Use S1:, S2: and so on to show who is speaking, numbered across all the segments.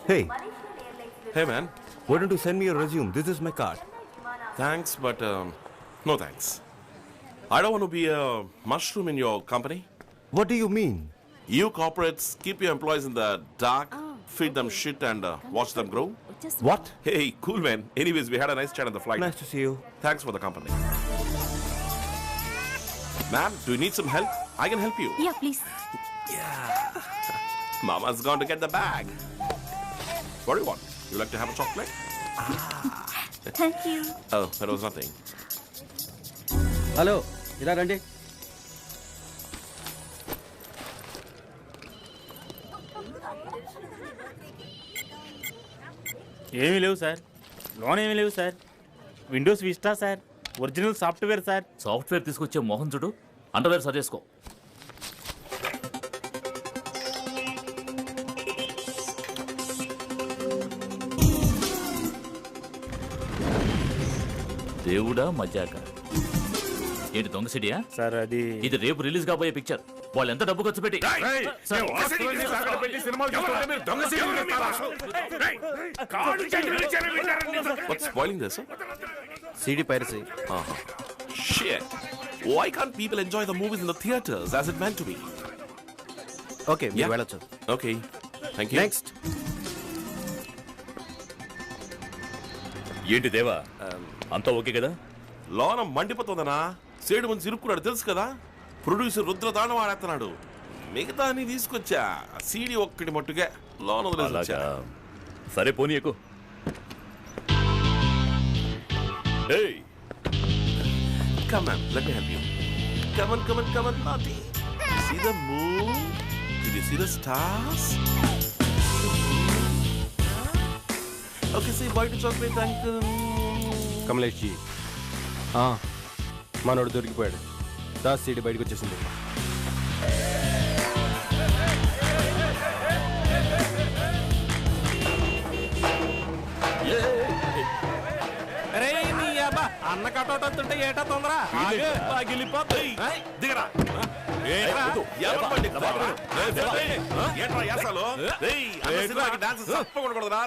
S1: Hey,
S2: Hey man,
S1: why don't you send me your resume? This is my card.
S2: thanks, but no thanks. I don't want to be a mushroom in your company.
S1: What do you mean?
S2: You corporates keep your employees in the dark, feed them shit and watch them grow.
S1: What?
S2: Hey, cool man. Anyways, we had a nice chat on the flight.
S1: Nice to see you.
S2: Thanks for the company. Ma'am, do you need some help? I can help you.
S3: Yeah, please.
S2: Mama's gone to get the bag. What do you want? You like to have a chocolate?
S3: Thank you.
S2: Oh, that was nothing.
S4: Hello ఇలా రండి.
S5: ఏమీ లేవు sir, loan ఏమీ లేవు sir, Windows vista sir, original software sir.
S6: Software తీసుకొచ్చే మోహన్ చూడు, underwear సజేసుకో. దేవుడా మజాక ఏంటి దొంగ సిడియా
S5: సార్ అది
S6: ఇది రేపు రిలీజ్ కాబోయే పిక్చర్. వాళ్ళు ఎంత డబ్బు ఖర్చు పెట్టి
S2: What's spoiling this?
S4: CD piracy.
S2: Shit. Why can't people enjoy the movies in the theaters as it meant to be?
S4: Okay మీరు వెళ్ళొచ్చు.
S2: Okay. Thank you.
S4: నెక్స్ట్.
S6: ఏంటి దేవా అంతా ఓకే కదా?
S2: లోన మండిపోతుందనా, సేడు ముందు ఇరుక్కున్నాడు తెలుసు కదా. ప్రొడ్యూసర్ రుద్రదానం ఆడేస్తున్నాడు. మిగతా అన్ని తీసుకొచ్చా, సీడీ ఒక్కటి మట్టుగా లోన వదిలేసొచ్చా.
S6: సరే పోనీ ఎక్కువ.
S2: Come on, let me help you. Come on, naughty. See the moon? Did you see the stars? Okay, say white chocolate, uncle.
S4: Kamlesh ji, మనోడు దొరికిపోయాడు. దాస్ సీడీ బయటకు వచ్చేసింది.
S5: అన్న కటౌట్ వస్తుంటే ఏటా తొందర పగిలిపోతాయి.
S2: దిగరా.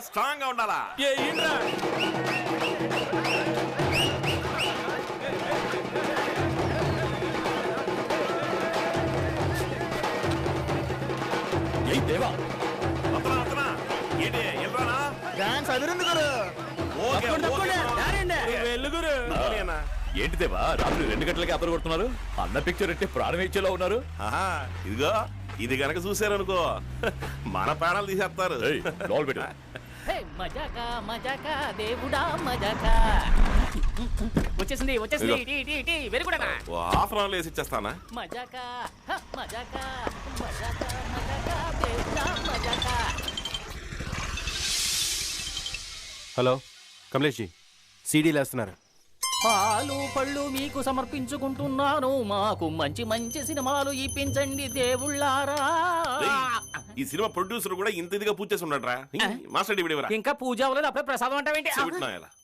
S2: స్ట్రాంగ్ గా ఉండాలా.
S6: దేవా
S5: డాన్స్ అదిరింది గురు. వెలుగురు
S6: ఏంటి దేవా రాత్రి 2 గంటలకి అతను కొడుతున్నారు? అన్న పిక్చర్ అంటే ప్రాణం ఇచ్చేలా ఉన్నారు.
S2: ఇదిగో ఇది గనక చూసారనుకో మన ప్రాణాలు తీసేస్తారు.
S6: లోల్ పెట్టు.
S7: మజాకా మజాకా దేవుడా మజాకా వచ్చేసింది వెరీ గుడ్ అన్న.
S2: హాఫ్ అన్ అవర్ వేసి ఇచ్చేస్తానా.
S7: మజాకా మజాకా మజాకా మజాకా దేవుడా మజాకా.
S4: హలో కమలేష్ జీ, సీడీలు వేస్తున్నారు.
S7: పాలు పళ్ళు మీకు సమర్పించుకుంటున్నాను, మాకు మంచి మంచి సినిమాలు ఇప్పించండి దేవుళ్ళారా.
S2: ఈ సినిమా ప్రొడ్యూసర్ కూడా ఇంత ఇదిగా పూజ చేసి ఉన్నాడు రా. మాస్టర్ డివిడేవరా
S7: ఇంకా పూజ అవ్వలేదు, అప్పుడే ప్రసాదం అంటావేంటి?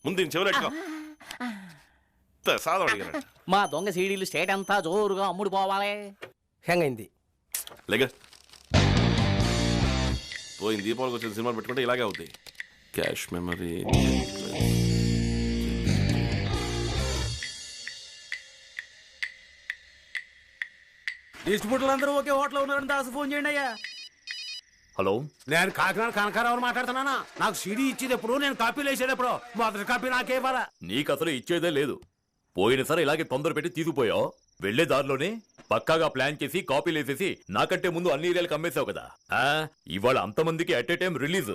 S2: ముందు చెవులెట్టుకో. ప్రసాదం అడిగారు.
S7: మా దొంగ సీడీలు స్టేట్ అంతా జోరుగా అమ్ముడు పోవాలి.
S4: హ్యాంగ్ అయింది.
S2: లేక పోయింది. దీపావళికి వచ్చిన సినిమాలు పెట్టుకుంటే ఇలాగే అవుతాయి. Cache memory.
S5: డిస్ట్రిబ్యూటర్లు అందరూ ఒకే హోటల్ ఉన్నారని దాసు ఫోన్ చేయండి అయ్యా.
S6: హలో,
S5: నేను కాకినాడ కనకారావు మాట్లాడుతున్నానా. నాకు సీడీ ఇచ్చేది ఎప్పుడు, నేను కాపీలు వేసేది ఎప్పుడు. మొదటి కాపీ నాకే ఇవ్వాలా.
S6: నీకు అసలు ఇచ్చేదే లేదు. పోయినసారి ఇలాగే తొందర పెట్టి తీసుకుపోయావు. వెళ్లే దారిలోనే పక్కాగా ప్లాన్ చేసి కాపీలు వేసేసి నాకంటే ముందు అన్ని ఏరియాలకు అమ్మేశావు కదా. ఇవాళ అంతమందికి అట్ ఏ టైం రిలీజ్.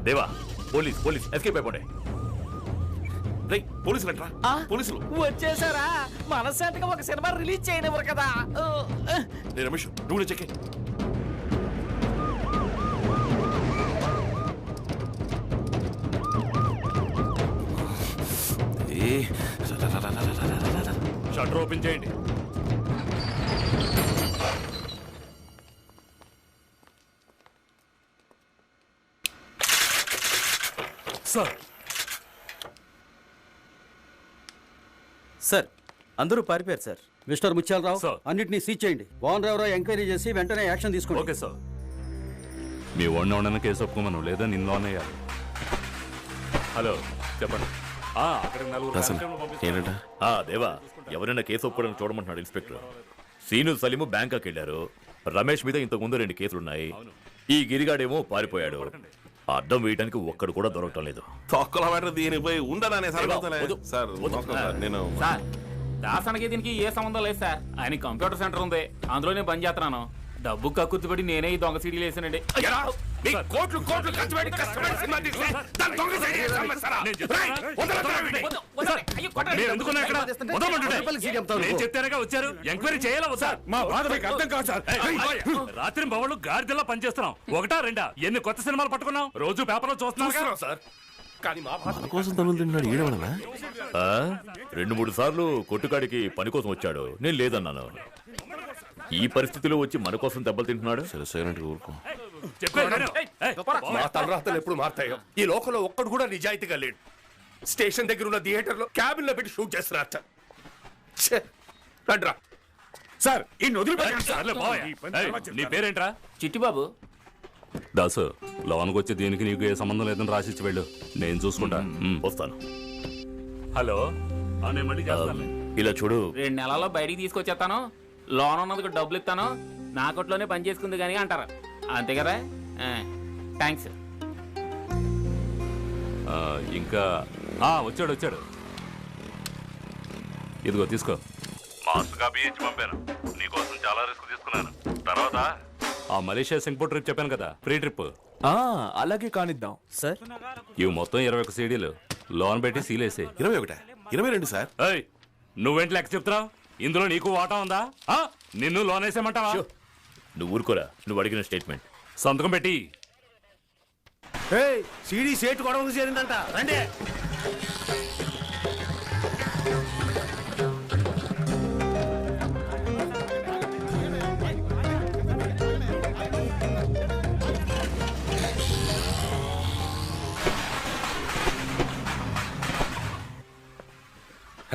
S6: దేవా పోలీస్ ఎస్కేప్ అయిపోండి.
S2: పోలీసులు అంటారా? పోలీసులు
S7: వచ్చేసారా? మనశాంతిగా ఒక సినిమా రిలీజ్ చేయనివ్వరు కదా.
S2: రమేష్ నువ్వు చెక్.
S6: షట్టర్ ఓపెన్ చేయండి.
S4: సార్ అందరూ పారిపోయారు సార్.
S8: Mister Muthyalarao
S6: sir.
S8: అన్నిటినీ సీజ్ చేయండి. ఓనర్ ఎవరో ఎంక్వైరీ చేసి వెంటనే యాక్షన్ తీసుకోండి.
S6: Okay sir. మీ వాడిని ఉండని కేసు ఒప్పుకోమను లేదా నిన్నలోనే హలో చెప్పండి. అక్కడికి నలుగురు
S2: రాసన్,
S6: కానిస్టేబుల్ని పంపిస్తాను.
S2: ఏంటంట?
S6: దేవా ఎవరైనా కేసు ఒప్పుకోవడానికి చూడమంటున్నాడు ఇన్స్పెక్టర్. సీను సలీము బ్యాంకాకి వెళ్ళారు. రమేష్ మీద ఇంతకు ముందు 2 కేసులున్నాయి. ఈ గిరిగాడేమో పారిపోయాడు. అడ్డం వేయడానికి ఒక్కడు కూడా దొరకటం లేదు.
S2: తొక్కల మాట దీనికి పోయి ఉండడానే సార్.
S6: వద్దు.
S2: సార్ నమస్కారం సార్. నేను
S5: సార్ దాసానికి దీనికి ఏ సంబంధం లేదు సార్. ఆయన కంప్యూటర్ సెంటర్ ఉంది, అందులో నేను పని చేస్తున్నాను. డబ్బు కక్కుర్తిపడి నేనే ఈ దొంగ సీడీలు వేసానండి.
S2: కోట్లు కోట్లు ఖర్చు పెట్టి కష్టపడి సినిమా తీస్తే దాన్ని దొంగ సైడ్ చేసి అమ్మేస్తారా?
S6: మీరు ఎందుకున్నా ఇక్కడ? వదలమంటుంటే. నేను చెప్తేనేగా వచ్చారు. ఎంక్వైరీ చేయాలా వద్దా?
S2: మా బాధ మీకు అర్థం కాదు సార్.
S6: రాత్రి బవళ్ళు గాడిదల్లా పనిచేస్తున్నాం. 1 2 ఎన్ని కొత్త సినిమాలు పట్టుకున్నాం? రోజు పేపర్లో చూస్తున్నాం
S2: సార్. కానీ మా కోసం తనులు తింటున్నాడు ఏడవడనా?
S6: 2-3 సార్లు కొట్టుకాడికి పని కోసం వచ్చాడు. నేను లేదన్నాను. ఈ పరిస్థితిలో వచ్చి మన కోసం దెబ్బలు తింటున్నాడు.
S2: సరే సైలెంట్ గా ఊరుకో.
S9: మా తలరాతలు ఎప్పుడు మారుతాయో. ఈ లోకంలో ఒక్కడు కూడా నిజాయితీగా లేడు. స్టేషన్ దగ్గర ఉన్న థియేటర్ లో క్యాబిన్ లో పెట్టి షూట్ చేస్తున్నారు. రండ్రా సార్. ఈ
S6: నీ పేరేంట్రా?
S5: చిట్టిబాబు.
S6: దాసు లోనికి వచ్చి దీనికి నీకు ఏ సంబంధం లేదని రాసిచ్చి వెళ్ళు. నేను చూసుకుంటా. వస్తాను. హలో ఇలా చూడు.
S5: 2 నెలల్లో బయటికి తీసుకొచ్చేస్తాను. లోన్ ఉన్నందుకు డబ్బులు ఇస్తాను. నా కొట్లోనే పని చేసుకుంది కానీ అంటారు. అంతే కదా? థ్యాంక్స్.
S6: ఇంకా వచ్చాడు. ఇదిగో తీసుకో. మాస్టర్ కాపీ ఇచ్చి పంపాను. నీకోసం చాలా రిస్క్ తీసుకున్నాను. తర్వాత మలేషియా సింగపూర్ ట్రిప్ చెప్పాను కదా, ఫ్రీ ట్రిప్.
S1: అలాగే కానిద్దాం సార్.
S6: ఇవి మొత్తం 21 సీడీలు. లోన్ పెట్టి సీలేసే.
S2: 21 22 సార్.
S6: నువ్వేంటి లెక్క చెప్తున్నావు? ఇందులో నీకు వాటా ఉందా? నిన్ను లోన్ వేసేమంటావా? నువ్వు ఊరుకోరా. నువ్వు అడిగిన స్టేట్మెంట్ సంతకం పెట్టి.
S4: సీడీ సేటు గొడవకు చేరిందంట. రండి.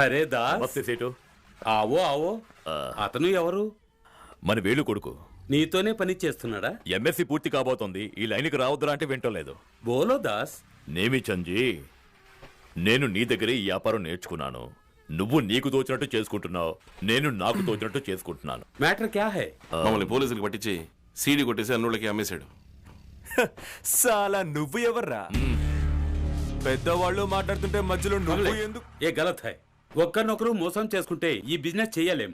S9: అరే దాస్,
S6: వస్తే సేటు.
S9: ఆవో ఆవో. అతను ఎవరు?
S6: మన వేలు కొడుకు.
S9: నీతోనే పని చేస్తున్నాడా?
S6: ఎంఎస్సి పూర్తి కాబోతోంది. ఈ లైన్కి రావద్దురా అంటే వింటలేదు.
S9: బోలో దాస్.
S6: నేమి చంజీ, నేను నీ దగ్గరే ఈ వ్యాపారం నేర్చుకున్నాను. నువ్వు నీకు తోచినట్టు చేసుకుంటున్నావు, నేను నాకు తోచినట్టు చేసుకుంటున్నాను.
S9: మ్యాటర్ క్యా హై?
S2: మమ్మల్ని పోలీసులకు పట్టించి సీడీ కొట్టేసి అన్నులకి అమ్మేశాడు.
S1: సాలా నువ్వు ఎవర్రా? పెద్దవాళ్ళు మాట్లాడుతుంటే మధ్యలో నువ్వు ఎందుకు?
S9: ఏ గలత్ హై. ఒక్కరినొకరు మోసం చేసుకుంటే ఈ బిజినెస్ చెయ్యలేం.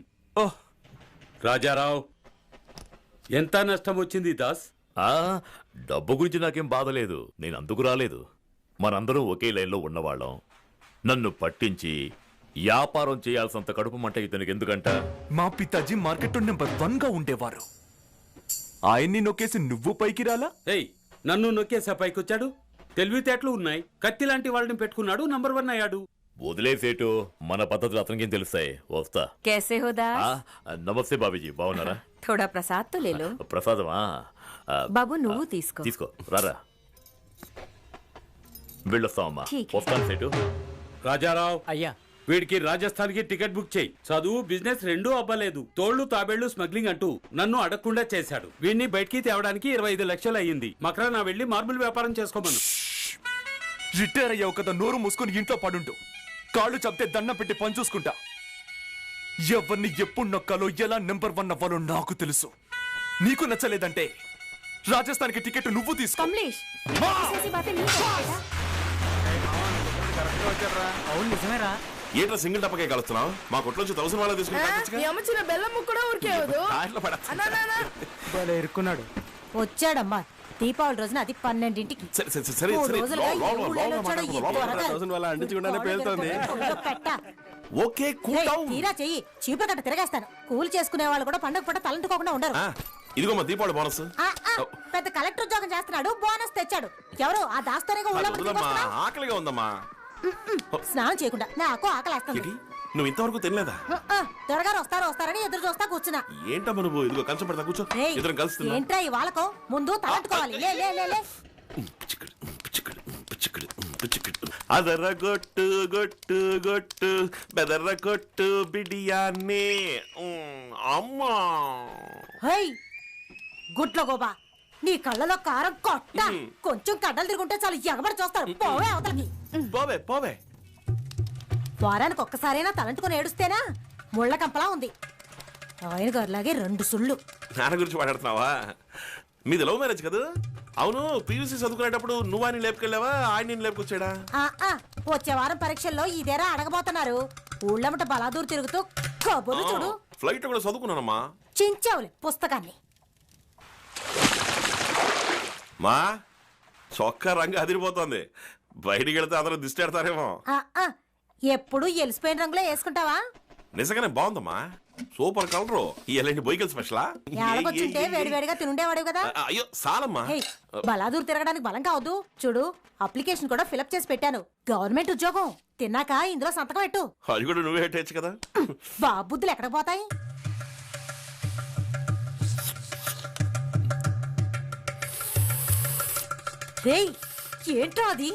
S9: రాజారావు, ఎంత నష్టం వచ్చింది దాస్?
S6: డబ్బు గురించి నాకేం బాధ లేదు. నేను అందుకు రాలేదు. మనందరం ఒకే లైన్లో ఉన్నవాళ్ళం. నన్ను పట్టించి వ్యాపారం చేయాల్సినంత కడుపు మంట ఇతనికి ఎందుకంట?
S1: మా పితాజీ మార్కెట్ నెంబర్ 1 గా ఉండేవారు. ఆయన్ని నొక్కేసి నువ్వు పైకి రాలా?
S9: ఏయ్, నన్ను నొక్కేసా పైకొచ్చాడు. తెలివితేటలు ఉన్నాయి. కత్తి లాంటి వాళ్ళని పెట్టుకున్నాడు, నంబర్ 1 అయ్యాడు.
S6: వదిలేసేటు. మన పద్ధతులు అతనికేం తెలుస్తాయి. వస్తా.
S3: कैसे हो दास?
S6: నమస్తే బాబీజీ, బాగున్నారా?
S3: थोड़ा प्रसाद तो ले लो.
S6: ప్రసాదమా?
S3: బాబు నువ్వు తీసుకో.
S6: తీసుకో. రారా, వెళ్ళొస్తామమ్మా.
S3: ఠీక్.
S6: వస్తాను సేటు.
S9: రాజారావు,
S5: అయ్యా.
S9: వీడికి రాజస్థాన్ కి టికెట్ బుక్ చేయి. చదువు బిజినెస్ రెండూ అవ్వలేదు. తోళ్లు తాబేళ్లు స్మగ్లింగ్ అంటూ నన్ను అడగకుండా చేశాడు. వీడిని బయటికి తేవడానికి 25 లక్షలు అయ్యింది. మకరానా వెళ్లి మార్బుల్ వ్యాపారం చేసుకోమను.
S1: రిటైర్ అయ్యావు కదా, నోరు మూసుకొని ఇంట్లో పడుంటూ. కాళ్ళు చంపితే దండం పెట్టి పని చూసుకుంటా. ఎవరిని ఎప్పుడు నొక్కాలో, ఎలా నెంబర్ 1 అవ్వాలో నాకు తెలుసు. నీకు నచ్చలేదంటే రాజస్థాన్కి టికెట్ నువ్వు తీసుకో.
S3: कमलेश, ऐसी बातें नहीं करते बेटा.
S5: అవును నిజమేరా.
S2: ఏంట్రా సింగిల్ టప్పకే కలుస్తున్నావు? మా కొట్లోంచి 1000 వాళ్ళ
S3: అమ్మచిన బెల్లం ముక్కడా ఉరికేవదు.
S5: ఇరుక్కున్నాడు.
S3: వచ్చాడమ్మా దీపావళి రోజున, అది 12ంటికి.
S2: సరే ఓకే
S3: తీరా చెయ్యి, చీపురు కట్ట తిరగేస్తాను. కూలి చేసుకునే వాళ్ళు కూడా పండగ పూట తలంటుకోకుండా ఉండరు.
S2: ఇదిగో మా దీపావళి బోనస్.
S3: పెద్ద కలెక్టర్ ఉద్యోగం చేస్తున్నాడు, బోనస్ తెచ్చాడు. ఎవరు ఆ దాస్తోనేగా
S2: ఆకలిగా ఉందమ్మా.
S3: స్నానం చేయకుండా నాకు ఆకలేస్తుంది.
S2: నువ్వు ఇంతవరకు తినలేదా?
S3: త్వరగారు వస్తారని ఎదురు చూస్తా కూర్చున్నా.
S2: ఏంటమ్మా నువ్వు? ఇదిగో కంచం పెడతా, కూర్చో. ఇద్దరం కలుస్తున్నా.
S3: ఏంట్రా ఈ వాళ్ళకో? ముందు తలంటుకోవాలి. లే లే లే లే.
S2: అదర గొట్టు గొట్టు గొట్టు బెదర కొట్టు బిడియాన్ని అమ్మా
S3: హై గుడ్ల గోబా నీ కళ్ళలో కారం కొట్ట కొంచెం కడ్డలు తిరుగుంటే చాలు ఎగబడి చూస్తారు పోవే అవతలకి
S2: పోవే పోవే
S3: వారానికి ఒక్కసారైనా తలంటుకొని ఏడుస్తేనా ముళ్ళ కంపలా ఉంది ఆయన గారిలాగే 2 సుళ్ళు
S2: నాన్న గురించి మాట్లాడుతున్నావా? మీది లవ్ మ్యారేజ్ కదా? అవును, పీయూసీ చదువుకునేటప్పుడు నువ్వు ఆయన లేపుకెళ్ళావా, ఆయన నేను లేపుకొచ్చాడా?
S3: వచ్చే వారం పరీక్షల్లో ఇదేరా అడగబోతున్నారు. ఊళ్ళమట బలాదూరు తిరుగుతూ కబుర్లు చూడు.
S2: ఫ్లైట్ కూడా చదువుకున్నానమ్మా.
S3: చించావులే పుస్తకాన్ని.
S2: మా చొక్కా రంగు అదిరిపోతుంది. బయటికి వెళ్తే అందరూ దిష్టి పెడతారేమో.
S3: ఎప్పుడు ఎలిసిపోయిన రంగులో వేసుకుంటావా?
S2: నిజంగానే బాగుందమ్మా, సూపర్ కలరు. ఎలాంటి బొయ్యకల్ స్పెషలా?
S3: ఏడకొచ్చుంటే వేడివేడిగా తినుండేవాడు కదా.
S2: అయ్యో సాలమ్మా.
S3: బలాదూరు తిరగడానికి బలం కావద్దు. చూడు, అప్లికేషన్ కూడా ఫిలప్ చేసి పెట్టాను. గవర్నమెంట్ ఉద్యోగం. తిన్నాక ఇందులో సంతకం పెట్టు.
S2: అది కూడా నువ్వే పెట్టచ్చు కదా.
S3: బాబుద్దులు ఎక్కడికి పోతాయి? రేయ్, ఏంట్రా అది?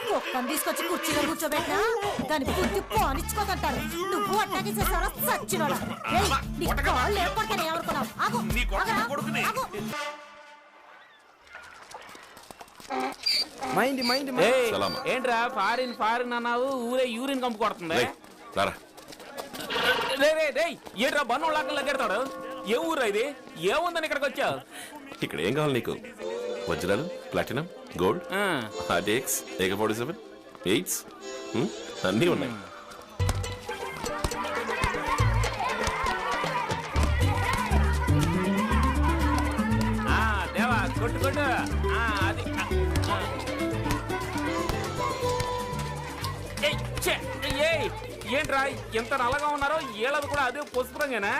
S3: కుక్కను తీసుకొచ్చి కుర్చీలో కూర్చోబెట్టినా దాని బుద్ధి పోనిచ్చుకోదంటారు. నువ్వు అట్టాగే చేసావా సచ్చినోడా?
S5: ఏంట్రా ఫారిన్ ఫారిన్ అన్నావు, ఊరే యూరిన్ కంపు కొడుతుంది. ఏంట్రా బన్ను లాగా లగ్గెడతాడు? ఏ ఊరా ఇది? ఏముందని ఇక్కడికి వచ్చావు?
S2: ఇక్కడ ఏం కావాలి నీకు? వజ్రాలు, platinum, gold, Dake's, AK-47, 8s అన్నీ ఉన్నాయి.
S5: దేవా కొట్టు కొట్టు. అది ఏంట్రా ఎంత నల్లగా ఉన్నారో? ఏళ్ళది కూడా అదే పసుపు రంగేనా?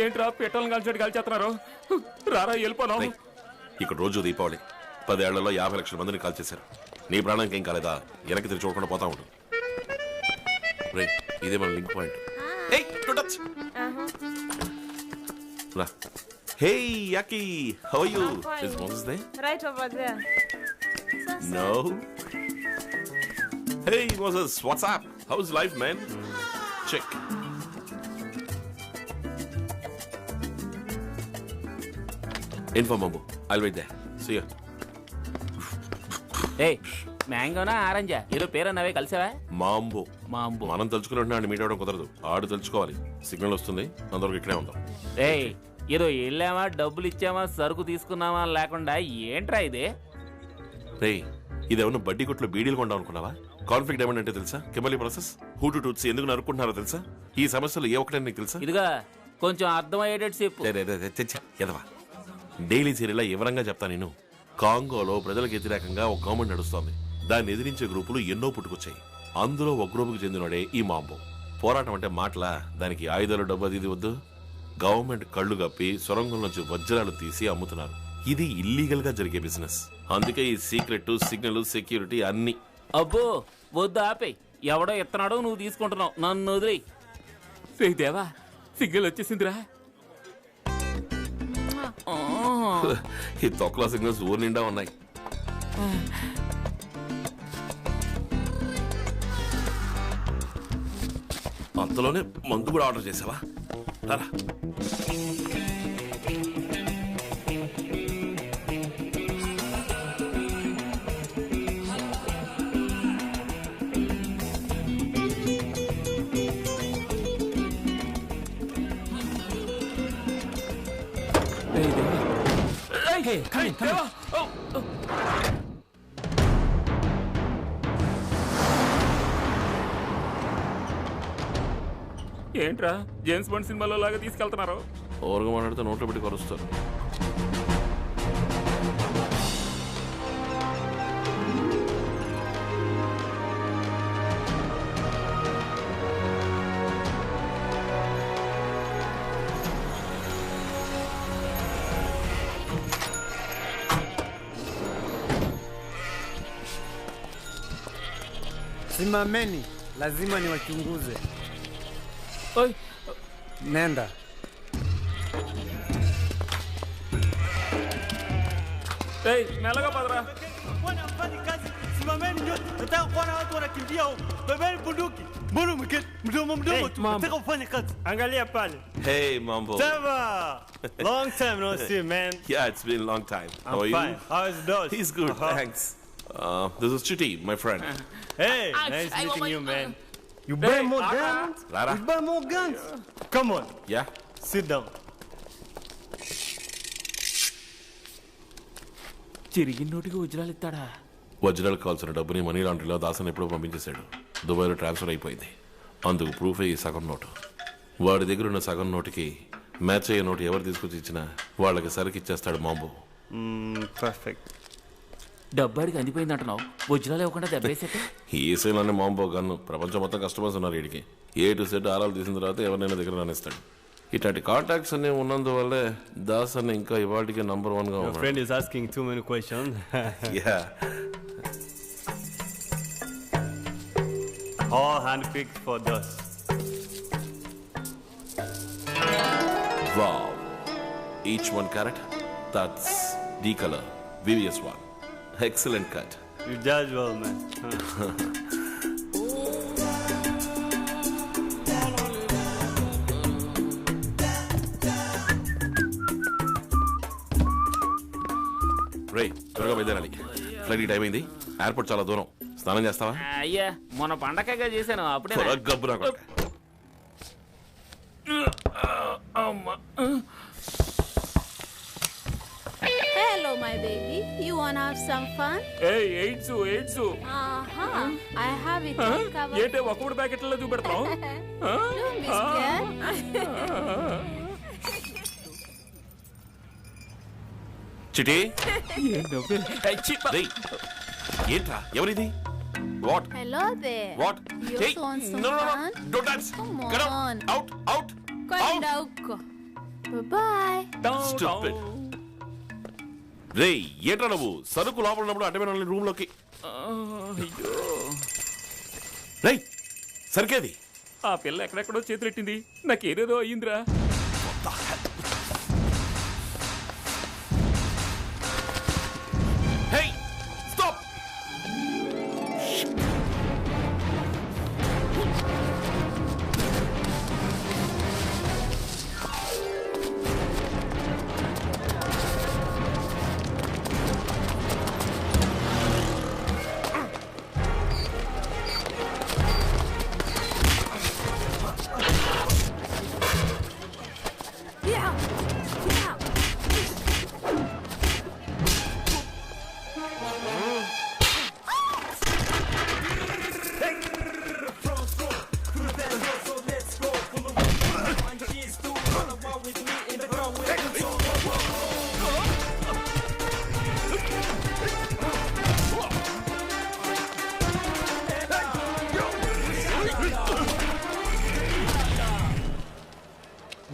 S5: ఏంట్రా పెట్రోల్ కలిసి కాల్చేస్తున్నారు? రారా వెళ్ళిపోను.
S2: ఇక్కడ రోజు దీపావళి. 10 ఏళ్లలో 50 లక్షల మందిని కాల్ చేశారు. నీ ప్రాణానికి ఏం కాలేదా? వెనక్కి తిరిగి చూడకుండా పోతా ఉండు. ఇదే మన link point. Hey Yaki, how are you? Is Moses there?
S10: Right over there.
S2: No. Hey Moses, what's up? How's life, man? Check. Inform Mambo. I'll wait there. See ya.
S5: Hey, మ్యాంగోనా ఆరెంజా? ఈరో పేరన్నవే కలిసావా?
S2: మాంబో.
S5: మాంబో.
S2: మనం తలుచుకున్నట్టు మీట్ అవడం కుదరదు. ఆడు తెలుసుకోవాలి. Signal వస్తుంది, అందరికి ఇక్కడే ఉందాం.
S5: ఏయ్, ఏదో వెళ్ళామా, డబ్బులు ఇచ్చామా, సరుకు తీసుకున్నామా లేకుండా ఏంట్రా ఇదే?
S2: రేయ్, ఇదేమన్నా బడ్డీ కొట్లో బీడీలు కొండాం అనుకున్నావా? కాన్ఫ్లిక్ట్ డైమండ్ అంటే తెలుసా? కెమలీ ప్రాసెస్, హూటు టూట్స్ ఎందుకు నరుకుంటున్నారో తెలుసా? ఈ సమస్యలు ఏ ఒక్కటని నీకు తెలుసా?
S5: ఇదిగా కొంచెం అర్థమయ్యేటట్టు చెప్పు.
S2: ఎదవా, డైలీ సీరియల్ వివరంగా చెప్తా. నేను కాంగోలో ప్రజలకు వ్యతిరేకంగా ఒక గవర్నమెంట్ నడుస్తోంది. దాన్ని ఎదిరించే గ్రూపులు ఎన్నో పుట్టుకొచ్చాయి. అందులో ఒక గ్రూపుకి చెందినోడే ఈ మాంబో. పోరాటం అంటే మాటలా? దానికి ఆయుధాలు, డబ్బు అది వద్దు. గవర్నమెంట్ కళ్ళు కప్పి సొరంగం నుంచి వజ్రాలు తీసి అమ్ముతున్నారు. ఇది ఇల్లీగల్ గా జరిగే బిజినెస్. అందుకే ఈ సీక్రెట్, సిగ్నల్, సెక్యూరిటీ అన్ని.
S5: అబ్బో వద్దు, ఆపే. ఎవడో ఎత్తనాడో నువ్వు తీసుకుంటున్నావు, నన్ను వదిలే. దేవా, సిగ్నల్ వచ్చేసిందిరా.
S2: ఈ తొక్కలో సిగ్నల్స్ ఊరు నిండా ఉన్నాయి. అంతలోనే మందు కూడా ఆర్డర్ చేసావా? రారా.
S5: ఏంట్రా జేమ్స్ బాండ్ సినిమాలో లాగా తీసుకెళ్తున్నారు?
S2: ఓవర్గా మాట్లాడితే నోట్లో పెట్టి కొరుస్తారు.
S4: Simameni, lazima niwachunguze.
S5: ఓయ్
S4: Nenda.
S5: ఏయ్ మెల్లగా పదరా.
S4: Simameni nyote. Nataka kuona watu wanakimbia huko. Bebeni bunduki. Mbona mketi? Mdomo tu. Nataka ufanye kazi. Angalia pale.
S2: Hey, Mambo.
S4: Trevor. Long time no see, man.
S2: Yeah, it's been a long time. How are
S4: Fine.
S2: you?
S4: How is Dosh?
S2: He's good, thanks. This is Chitty, my friend.
S4: Hey, nice meeting you, man. You buy more guns?
S2: Lara.
S4: You buy more guns? Come on.
S2: Yeah?
S4: Sit down.
S5: చిరిగిన నోటికి వజ్రాలు ఇస్తాడా?
S2: వజ్రాలు కావాల్సిన డబ్బుని money లాండ్రీలో Dasan ఎప్పుడో పంపించేశాడు. దుబాయ్లో ట్రాన్స్ఫర్ అయిపోయింది. అందుకు ప్రూఫే ఈ సగం నోటు. వాడి దగ్గర ఉన్న సగం నోటుకి మ్యాచ్ అయ్యే నోటు ఎవరు తీసుకొచ్చి ఇచ్చినా వాళ్ళకి సరికి ఇచ్చేస్తాడు మాంబో.
S4: Perfect.
S5: డబ్బాడికి అందిపోయింది అంటున్నావు, వజ్రాలు ఇవ్వకుండా దెబ్బేసేట.
S2: ఈ సేలోనే మాంబో గన్ను. ప్రపంచం మొత్తం కస్టమర్స్ ఉన్నారు వీడికి. ఏ టు సెట్ ఆరాలు తీసిన తర్వాత ఎవరినైనా దగ్గర రానిస్తాడు. ఇట్లాంటి కాంటాక్ట్స్ అన్ని ఉన్నందువల్లే దాసన్ ఇంకా ఇవాటికి నంబర్ 1 గా
S4: Your
S2: ఉన్నాడు.
S4: friend is asking too many questions.
S2: Yeah.
S4: All handpicked for Dosh.
S2: Wow. Each 1 carat. That's D color. VVS 1. Excellent cut.
S4: You judge well, man.
S2: రే త్వరగా బయలుదేరాలి. ఫ్లైట్ టైం అయింది. ఎయిర్పోర్ట్ చాలా దూరం. స్నానం చేస్తావా?
S5: అయ్యా మొన్న పండగగా చేశాను అప్పుడే.
S2: త్వరగా గబ్బు రా కొడుకా.
S5: అమ్మా.
S10: Hello, my baby. You wanna have some fun?
S5: ఏయ్ AIDS.
S10: I have it all covered.
S5: ఏంటే ఒక్కడు ప్యాకెట్లలో చూపెడతావు?
S10: Don't be scared.
S2: చిటి ఏంట్రా ఎవరిది? What
S10: Hello there.
S2: What?
S10: You also want some fun?
S2: Don't dance.
S10: Come
S2: get
S10: on.
S2: Out out
S10: Kwenda huko. Bye-bye.
S2: Stupid. రే ఏంట్రా నువ్వు సరుకు లోపల ఉన్నప్పుడు అడ్డమైన రూమ్ లోకి. రేయ్ సరికేది.
S5: ఆ పిల్ల ఎక్కడెక్కడో చేతులెట్టింది. నాకేదేదో అయ్యిందిరా.
S2: Hey! Stop!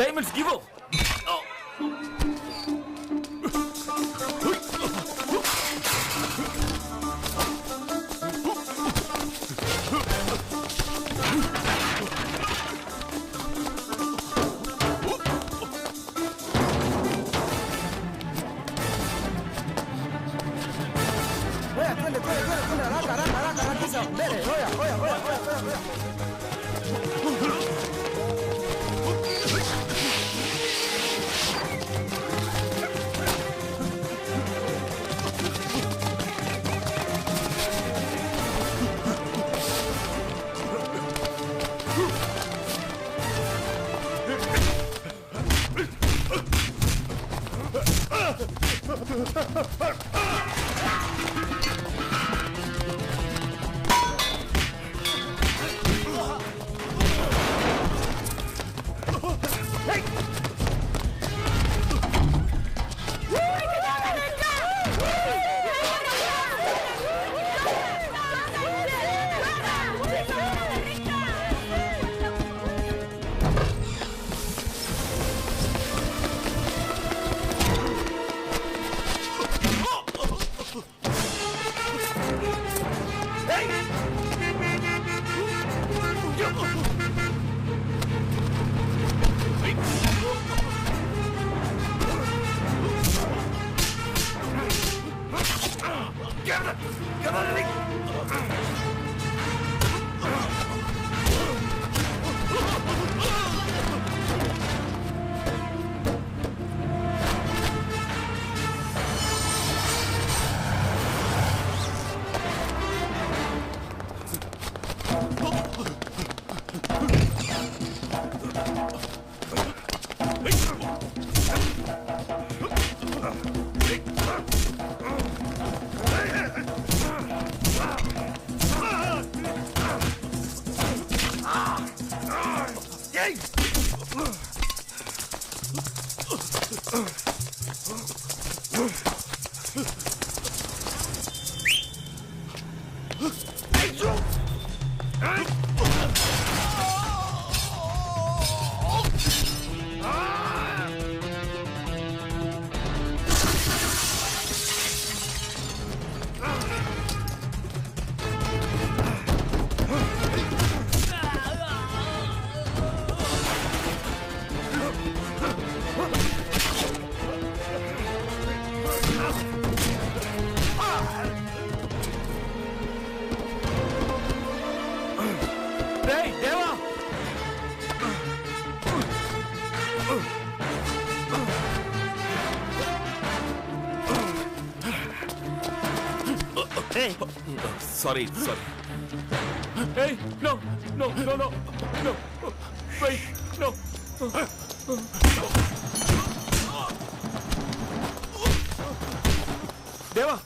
S5: Diamonds, give up.
S2: Sorry sorry.
S5: Hey, no, no, no, no, no. Wait, no. దేవా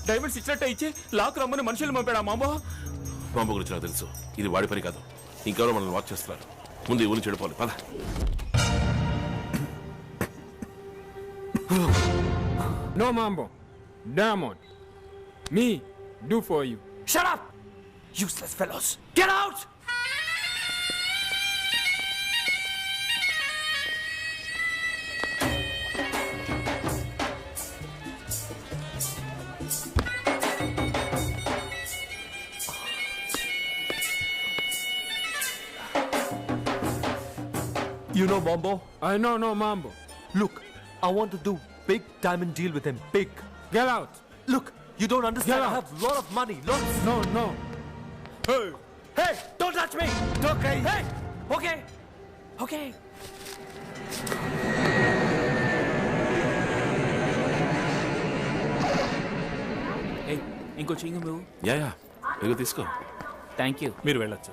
S5: డైమండ్స్ ఇచ్చినట్టే ఇచ్చి లాక్ రమ్మని మనుషులు పంపాడా మాంబో?
S2: మాంబో గురించి నాకు తెలుసు. ఇది వాడి పని కాదు, ఇంకెవరో మనల్ని వాచ్ చేస్తున్నారు. ముందు ఈ ఊరిని చెడిపోవాలి. పద.
S9: No, Mambo. Diamond. Me, do for you.
S7: Shut up! Useless fellows. Get out!
S1: You know Mambo?
S9: I know, no, Mambo.
S1: Look, I want to do big diamond deal with him. Big.
S9: Get out.
S1: Look, you don't understand.
S9: Get
S1: I
S9: out.
S1: have lot of money. Lots.
S9: No, no.
S7: Hey! Hey! Don't touch me!
S1: Okay.
S7: Hey! Okay! Okay!
S5: ఇంకో చింగం నువ్వు.
S2: Yeah ఇదిగో తీసుకో.
S5: Thank you.
S7: మీరు వెళ్ళొచ్చు.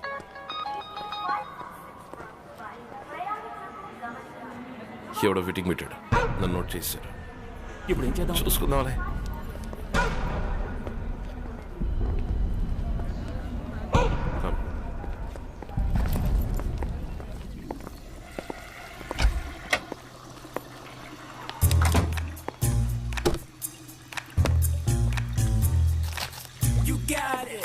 S2: ఎవడో fitting పెట్టాడు, నన్ను note చేశాడు.
S5: ఇప్పుడు ఏం చేద్దాం?
S2: చూసుకుందాంలే.
S7: You got it!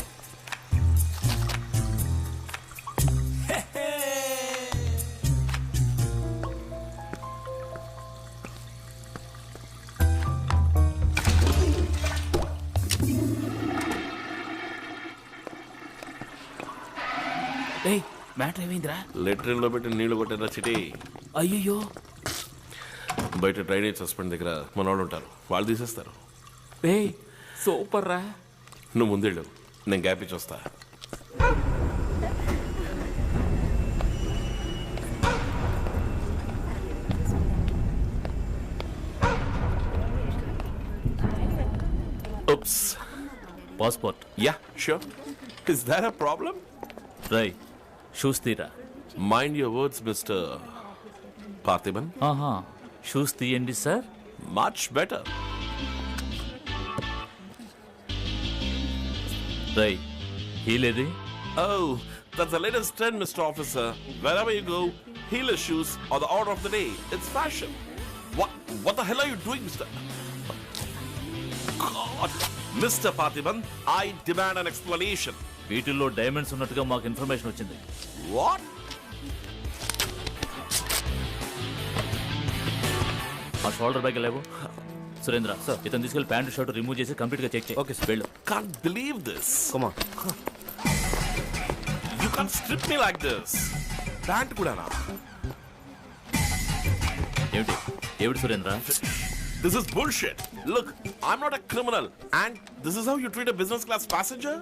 S5: మ్యాటర్ ఏమైందిరా?
S2: లెట్రిన్ లో పెట్టి నీళ్లు కొట్టారా చిటి?
S5: అయ్యయ్యో.
S2: బయట డ్రైనేజ్ సస్పెండ్ దగ్గర మన వాళ్ళు ఉంటారు, వాళ్ళు తీసేస్తారు.
S5: సూపర్ రా.
S2: నువ్వు ముందెళ్ళు, నేను గ్యాప్ ఇచ్చి వస్తా. Oops.
S6: Passport.
S2: Yeah, sure. Is that a problem?
S6: రై షూస్ తీరా.
S2: Mind your words, Mr. Parthiban.
S6: ఆహా, షూస్ తీయండి సార్.
S2: Much better.
S6: రై హీలేది?
S2: Oh, that's the latest trend, Mr. Officer. Wherever you go, heeless shoes are the order of the day. It's fashion. What the hell are you doing, Mr. God, Mr. Parthiban, I demand an explanation.
S6: వీటిల్లో diamonds ఉన్నట్టుగా మాకు information వచ్చింది.
S2: What?
S6: ఆ shoulder bag లేవు. Surendra sir, ఇతను తీసుకెళ్లి pant shirt remove చేసి complete గా చెక్ చేయి.
S8: ఓకే
S6: వెళ్ళు.
S2: Can't believe this.
S8: Come on.
S2: You can't strip me like this. Pant కూడా నా?
S6: ఏమిటి Surendra?
S2: This is bullshit. Look, I'm not a criminal. And this is how you treat a business class passenger?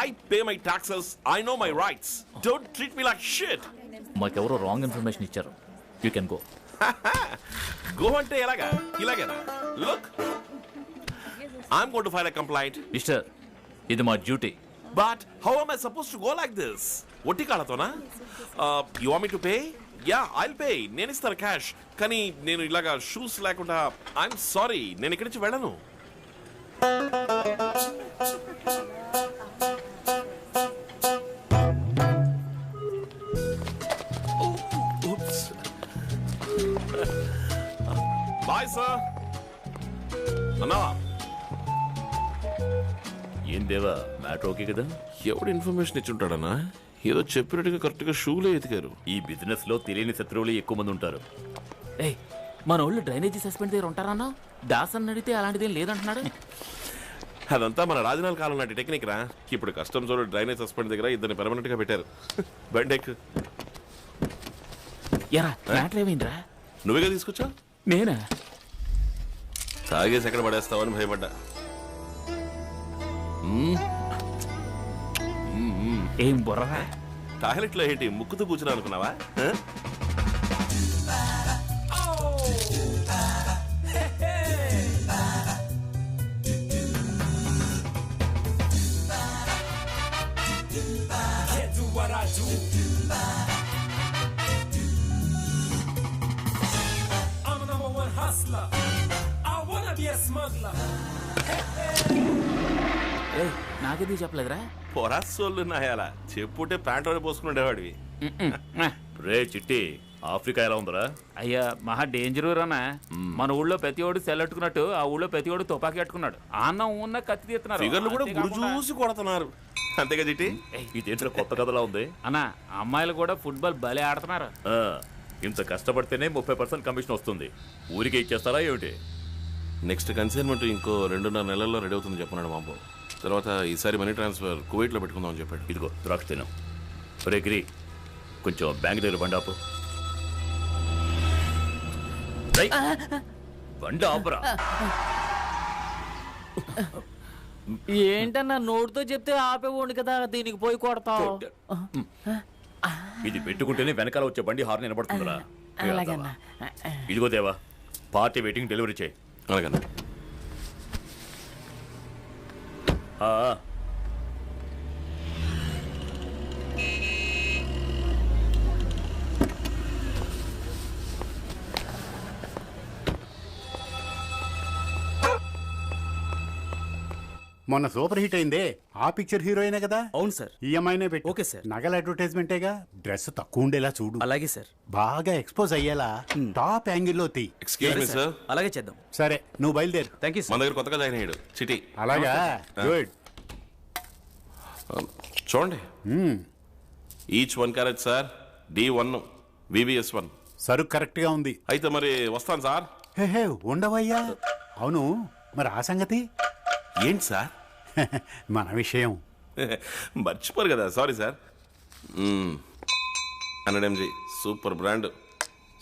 S2: I pay my taxes. I know my rights. Don't treat me like shit.
S6: మాకెవరో wrong information ఇచ్చారు. You can go.
S2: Go ante elaga. Ilagana. Look. I'm going to file a complaint.
S6: Mister, ఇది మా duty.
S2: But how am I supposed to go like this? Otti kalatona? You want me to pay? Yeah, I'll pay. నేను ఇస్తాను cash. కానీ నేను ఇలాగా shoes లేకుండా I'm sorry, నేను ఇక్కడి నుంచి వెళ్ళను. Bye sir. అన్నా
S6: ఏం దేవా, మ్యాటర్ ఓకే కదా?
S2: ఎవడు ఇన్ఫర్మేషన్ ఇచ్చుంటాడన్నా? ఏదో చెప్పినట్టుగా కరెక్ట్గా షూలే ఎతికారు.
S6: ఈ బిజినెస్ లో తెలియని శత్రువులు ఎక్కువ మంది ఉంటారు.
S5: ఏయ్, మన వాళ్ళు డ్రైనేజీ సస్పెండ్ దగ్గర ఉంటారన్నా? దాస్ అని అడిగితే అలాంటిదేం లేదంటున్నాడు.
S2: అదంతా మన రాజనాల కాలం నాటి టెక్నిక్ రా. ఇప్పుడు కస్టమ్స్ వాళ్ళు డ్రైనేజ్ సస్పెండ్ దగ్గర ఇద్దరిని పెర్మనెంట్ గా పెట్టారు. బండెక్
S5: ఎరా మ్యాటర్ ఏమైందిరా?
S2: నువ్వేగా తీసుకొచ్చా?
S5: నేనా?
S2: తాగేసి ఎక్కడ పడేస్తావని భయపడ్డా.
S5: ఏం బుర్రరా?
S2: టాయిలెట్ లో ఏంటి ముక్కుతూ కూర్చున్నా అనుకున్నావా?
S5: నాకేది చెప్పలేదురా?
S2: పొరాసోళ్ళు నాయాలా చెప్పుంటే ప్యాంట్లోనే పోసుకునేవాడివి.
S6: రే చిట్టి, ఆఫ్రికా ఎలా ఉందరా?
S5: అయ్యా మహా డేంజర్ అన్నా. మన ఊళ్ళో ప్రతి ఓడు సెల్లెట్టుకున్నట్టు ఆ ఊళ్ళో ప్రతి ఓడు తుపాకీ అట్టుకున్నాడు. అన్నం ఉన్న కత్తి తీస్తున్నారు.
S2: ఫిగర్లు కూడా గురి చూసి కొడుతున్నారు. అంతేగా చిట్టి?
S6: ఇదేంట్లో కొత్త కథలా ఉంది
S5: అన్నా. అమ్మాయిలు కూడా ఫుట్బాల్ భలే ఆడుతున్నారు.
S6: ఇంత కష్టపడితేనే 30% కమిషన్ వస్తుంది. ఊరికే ఇచ్చేస్తారా ఏమిటి?
S2: నెక్స్ట్ కన్సైన్మెంట్ ఇంకో 2.5 నెలల్లో రెడీ అవుతుంది చెప్పన్నాడు మాంబో. తర్వాత ఈసారి మనీ ట్రాన్స్ఫర్ కువైట్లో పెట్టుకుందామని చెప్పాడు.
S6: ఇదిగో ద్రాక్ష తినం. రే గిరి, కొంచెం బ్యాంక్ దగ్గర బండి ఆపు. బండి ఆపురా.
S7: ఏంటన్నా నోటితో చెప్తే ఆపేవాడు కదా, దీనికి పోయి కొడతావు.
S6: ఇది పెట్టుకుంటేనే వెనకాల వచ్చే బండి హార్న్ వినపడుతుందిరా.
S7: అలాగన్నా.
S6: ఇదిగో దేవా, పార్టీ వెయిటింగ్ డెలివరీ చేయి.
S2: అలాగన్నా.
S11: మొన్న సూపర్ హిట్ అయిందే ఆ పిక్చర్ హీరోయినే కదా?
S8: అవును సార్.
S11: ఈఎంఐనే పెట్టి.
S8: Okay sir.
S11: నగల అడ్వర్టైజ్మెంటేగా. డ్రెస్ తక్కువ ఉండేలా చూడు.
S8: అలాగే సార్.
S11: బాగా ఎక్స్పోజ్ అయ్యేలా టాప్ యాంగిల్లో తీ.
S2: Excuse me sir.
S8: అలాగే చేద్దాం.
S11: సరే నువ్వు బయలుదేరు.
S8: Thank you.
S2: మన దగ్గర కొత్తగా జాయిన్ అయ్యాడు చిటి.
S11: అలాగా, గుడ్.
S2: చూడండి, each 1 carrot sir. D1 VVS1.
S11: సరుకు కరెక్ట్ గా ఉంది.
S2: అయితే మరి వస్తాను సార్.
S11: హే ఉండవయ్యా. అవును, మరి ఆ సంగతి
S2: ఏంటి సార్?
S11: మన విషయం
S2: మర్చిపోరు కదా. Sorry sir. 100 mg super brand,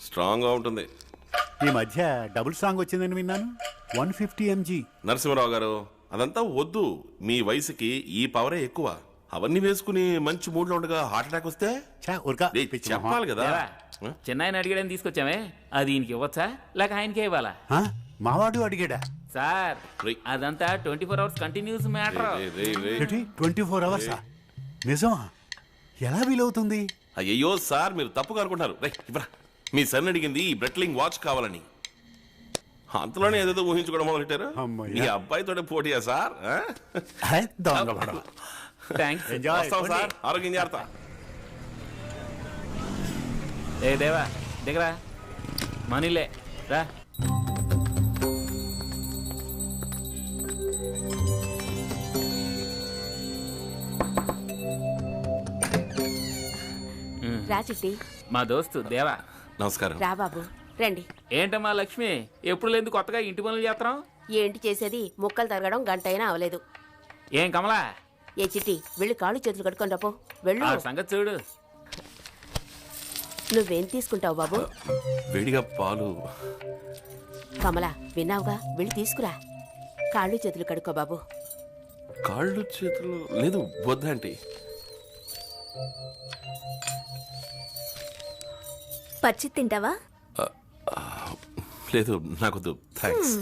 S2: స్ట్రాంగ్గా ఉంటుంది.
S11: ఈ మధ్య డబుల్ స్ట్రాంగ్ వచ్చిందని విన్నాను. 150 mg.
S2: నరసింహరావు గారు, అదంతా వద్దు. మీ వయసుకి ఈ పవరే ఎక్కువ. అవన్నీ వేసుకుని మంచి మూడ్లో ఉండగా హార్ట్ అటాక్ వస్తే చెప్పాలి కదా.
S5: చిన్నాయన అడిగాడని తీసుకొచ్చామే, అది ఈయనకి ఇవ్వచ్చా లేక ఆయనకే ఇవ్వాలా?
S11: మావాడు అడిగాడా?
S5: సార్ అదంతా 24 hours కంటిన్యూస్ మ్యాటర్.
S11: 24 hours? నిజమా? ఎలా వీలవుతుంది?
S2: అయ్యో సార్, మీరు తప్పుగా అనుకుంటారు. మీ సన్ అడిగింది ఈ బ్రెట్లింగ్ వాచ్ కావాలని. అంతలోనే ఏదేదో ఊహించుకోవడం మొదలెట్టారు. మీ అబ్బాయితోనే పోటీయా సార్? వస్తాం సార్. ఆరోగ్యం జాగ్రత్త.
S5: ఏ దేవా దిగరా, మనీలే రా.
S10: రా చిట్టి.
S5: మా దోస్తు దేవా.
S2: నమస్కారం.
S10: రా బాబు రండి.
S5: ఏంటమ్మా లక్ష్మి, ఎప్పుడు లేదు కొత్తగా ఇంటి పనులు చేస్తున్నాం?
S10: ఏంటి చేసేది, ముక్కలు తరగడం గంట అయినా అవలేదు.
S5: ఏం కమలా?
S10: ఏ చిట్టి, వెళ్ళి కాళ్ళు చేతులు కట్టుకొని రాపో. వెళ్ళు.
S5: సంగతి చూడు.
S12: నువ్వేం తీసుకుంటావు బాబు?
S2: వేడిగా పాలు.
S12: కమలా విన్నావుగా, వెళ్ళి తీసుకురా. కాళ్ళు చేతులు కడుక్కో బాబు.
S2: కాళ్ళు చేతులు లేదు, వద్దంటీ.
S13: పచ్చి తింటావా?
S2: లేదు, నాకొద్దు, థ్యాంక్స్.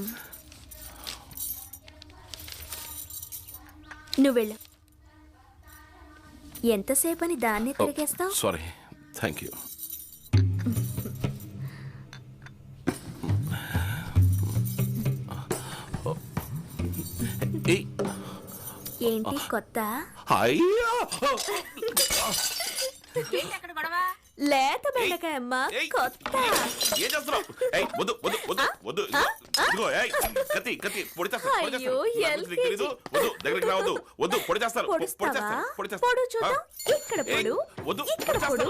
S13: నువ్వు వెళ్ళు. ఎంతసేపు అని దాన్ని తిరిగేస్తావు?
S2: Sorry, thank you.
S13: ఏంటి కొత్త? లేత బెండకాయ అమ్మ, కొత్త.
S2: ఏం చేస్తున్నావు? వద్దు వద్దు వద్దు వద్దు. ఇదిగో కత్తి కత్తి పొడి చేస్తాను. దగ్గరికి రావద్దు. వద్దు, పొడి చేస్తాను.
S13: పొడు చూద్దాం. ఇక్కడ పొడు, ఇక్కడ పొడు.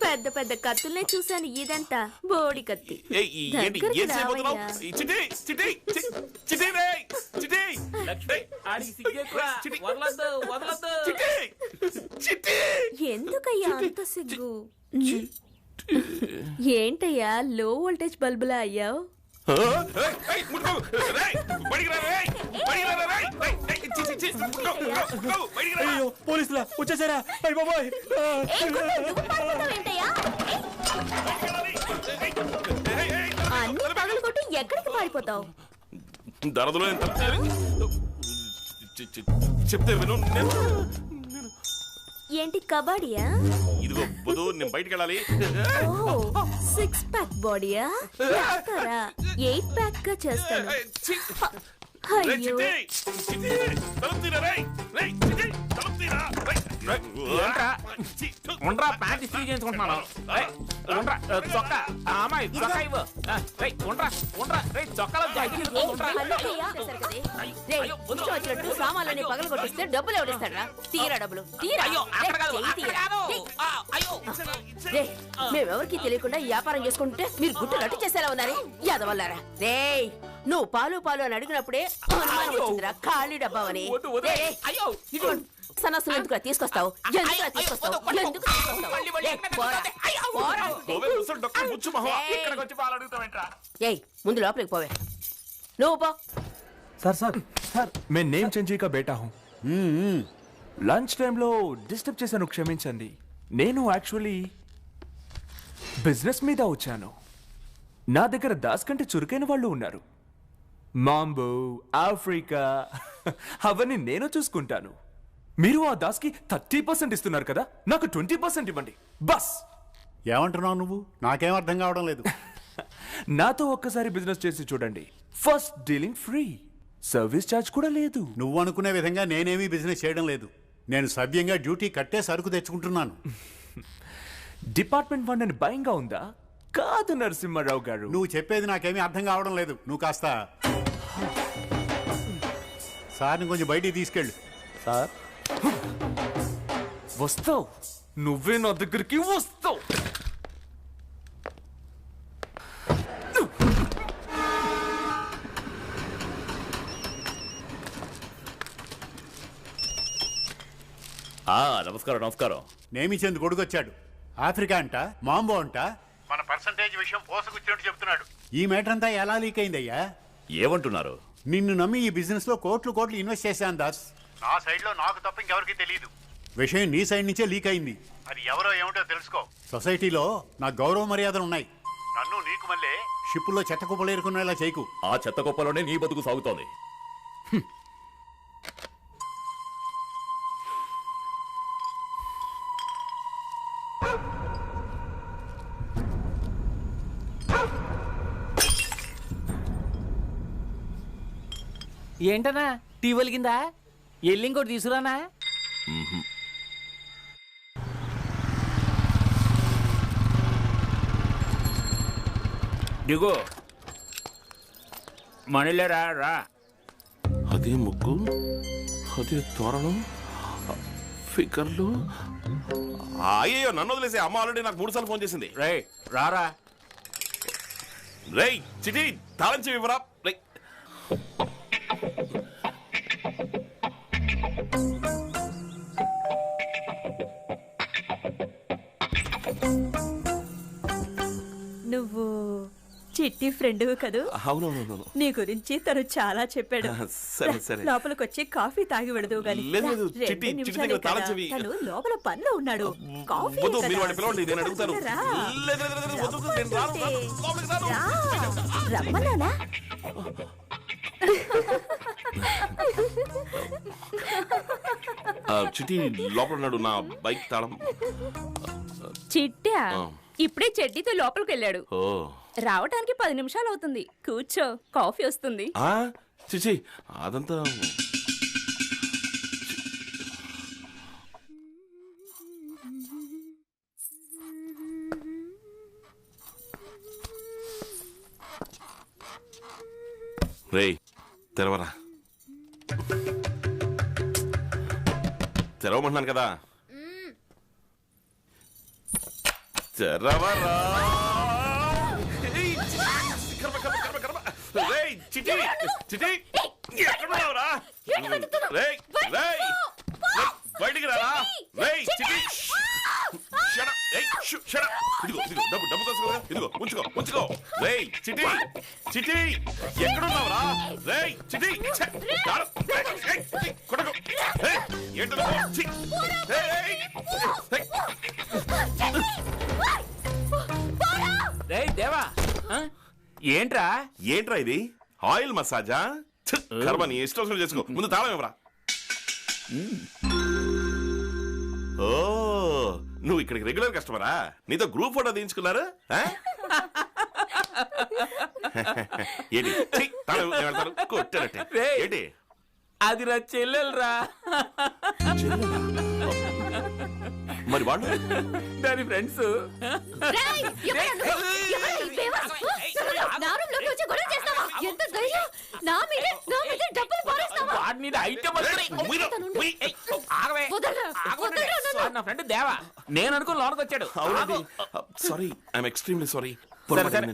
S13: పెద్ద పెద్ద కత్తుల్నే చూశాను, ఇదంతా బోడి కత్తి. ఎందుకయ్యా అంత సిగ్గు? ఏంటయ్యా లో వోల్టేజ్ బల్బులా అయ్యావు?
S4: పోలీసులా వచ్చేసారా?
S13: అన్ని పగలు కొట్టు ఎక్కడికి పారిపోతావు?
S2: దరదలో చెప్తే విను.
S13: ఏంటి కబడ్డీయా?
S2: ఇదిగో బుధు, నేను బయటికి వెళ్ళాలి.
S13: 6 ప్యాక్ బాడీయా? 8 ప్యాక్ గా చేస్తాను. అయ్యో,
S5: ఉండరా, ప్యాంట్ ఇస్త్రీ చేయించుకుంటున్నాను. చొక్కా అమ్మాయి, చొక్కా ఇవ్వు. ఉండరా ఉండరా, చొక్కాలో
S12: వచ్చినట్టు సామాన్లని పగలు కొట్టిస్తే డబ్బులు ఎవరిస్తాడా? తీరా డబ్బులు, తీరా. మేమెవరికి తెలియకుండా వ్యాపారం చేసుకుంటే మీరు గుట్టు రట్టు చేసేలా ఉన్నారే యాదవల్లారా. రే, నువ్వు పాలు పాలు అని అడిగినప్పుడే అనుమానం వచ్చిందిరా ఖాళీ డబ్బావని. సనస్సులు ఎందుకు తీసుకొస్తావు? ముందు లోపలికి పోవే. నువ్వు పో.
S1: सर सर सर मैं नेम चंजी का बेटा हूँ. లంచ్ టైంలో డిస్టర్బ్ చేశాను, క్షమించండి. నేను యాక్చువల్లీ బిజినెస్ మీద వచ్చాను. నా దగ్గర దాస్ కంటే చురుకైన వాళ్ళు ఉన్నారు. మాంబో, ఆఫ్రికా అవన్నీ నేను చూసుకుంటాను. మీరు ఆ దాస్కి 30% ఇస్తున్నారు కదా, నాకు 20% ఇవ్వండి బస్.
S11: ఏమంటున్నావు నువ్వు? నాకేం అర్థం కావడం లేదు.
S1: నాతో ఒక్కసారి బిజినెస్ చేసి చూడండి. First dealing free, service charge కూడా లేదు.
S11: నువ్వు అనుకునే విధంగా నేనేమీ బిజినెస్ చేయడం లేదు. నేను సవ్యంగా డ్యూటీ కట్టే సరుకు తెచ్చుకుంటున్నాను.
S1: డిపార్ట్మెంట్ ఫండ్ అని భయంగా ఉందా? కాదు నరసింహారావు గారు,
S11: నువ్వు చెప్పేది నాకేమీ అర్థం కావడం లేదు. నువ్వు కాస్త సార్ని కొంచెం బయటికి తీసుకెళ్ళు.
S1: సార్ వస్తావు, నువ్వే నా దగ్గరికి వస్తావు.
S6: నమస్కారం నమస్కారం.
S11: నేమిచెందు కొడుకొచ్చాడు. ఆఫ్రికా అంట, మాంబో అంట, మన పర్సంటేజ్ విషయం పోసగుచ్చినట్టు చెప్తున్నాడు. ఈ మ్యాటర్ అంతా ఎలా లీక్ అయిందయ్యా?
S6: ఏమంటున్నారు?
S11: నిన్ను నమ్మి ఈ బిజినెస్ లో కోట్లు కోట్లు ఇన్వెస్ట్ చేశాను దాస్. నా సైడ్ లో నాకు తప్ప ఇంకెవరికి తెలియదు. విషయం నీ సైడ్ నుంచే లీక్ అయింది. అది ఎవరో ఏమిటో తెలుసుకో. సొసైటీలో నా గౌరవ మర్యాదలు ఉన్నాయి. నన్ను నీకు మళ్ళీ షిప్పుల్లో చెత్త కుప్పలు ఏరుకునేలా చేయకు.
S6: ఆ చెత్త కుప్పలోనే నీ బతుకు సాగుతోంది.
S7: ఏంటనా టీ వెలిగిందా? ఎల్లి ఇంకోటి తీసుకురానా?
S5: దిగు, మనీలేరా రా.
S2: అదే ముగ్గు, అదే తోరణం, ఫికర్లు. అయ్యో నన్ను వదిలేసి అమ్మ ఆల్రెడీ నాకు 3 సార్లు ఫోన్ చేసింది.
S5: రే రారా.
S2: రేయ్ చిటి, తాళం చెవి ఇవ్వరా. రేయ్
S13: చిట్టి ఫ్రెండ్ కదూ?
S2: అవునవును.
S13: నీ గురించి తను చాలా చెప్పాడు.
S2: సరే సరే.
S13: లోపలికొచ్చి కాఫీ తాగి వెళదు గాని.
S2: లేదు, చిట్టి దగ్గర తాళం చెవి.
S13: తను లోపల పనిలో ఉన్నాడు. కాఫీ
S2: వద్దు, మీరు వాడిని పిలవండి, నేను అడుగుతాను. లేదు, వద్దు, నేను రాను.
S13: రమ్మన్నానా?
S2: చిట్టి లోపల ఉన్నాడు, నా బైక్ తాళం.
S13: చిట్టా ఇప్పుడే చెడ్డీతో లోపలికి వెళ్ళాడు.
S2: ఓ,
S13: రావడానికి 10 నిమిషాలు అవుతుంది. కూర్చో, కాఫీ వస్తుంది.
S2: చిచి అదంతా రేయ్ తెరవరా. తెరవమంటున్నాను కదా, తెరవరా. చిటి చిటి ఎక్కడున్నావురా? రేయ్ రేయ్ బయటికి రారా. రేయ్ చిటి డబ్బు కోసం కదా, ఇదిగో ఉంచుకో. రేయ్ చిటి చిటి ఎక్కడున్నావురా? రేయ్ చిటి కొట్టకు.
S5: దేవా ఏంట్రా
S2: ఇది? ఆయిల్ మసాజా? కర్మ, నీ ఇష్టం చేసుకో. ముందు తాళం ఇవ్వరా. ఓ, నువ్వు ఇక్కడికి రెగ్యులర్ కస్టమరా? నీతో గ్రూప్ ఫోటో తీయించుకున్నారు ఏంటి? కొట్టారటే ఏంటి?
S5: అది నా చెల్లెలరా.
S2: మరి వాళ్ళు
S5: దాని ఫ్రెండ్స్. నా ఫ్రెండ్ దేవా, నేను అనుకుని లోనకి వచ్చాడు.
S2: Sorry, I'm extremely sorry.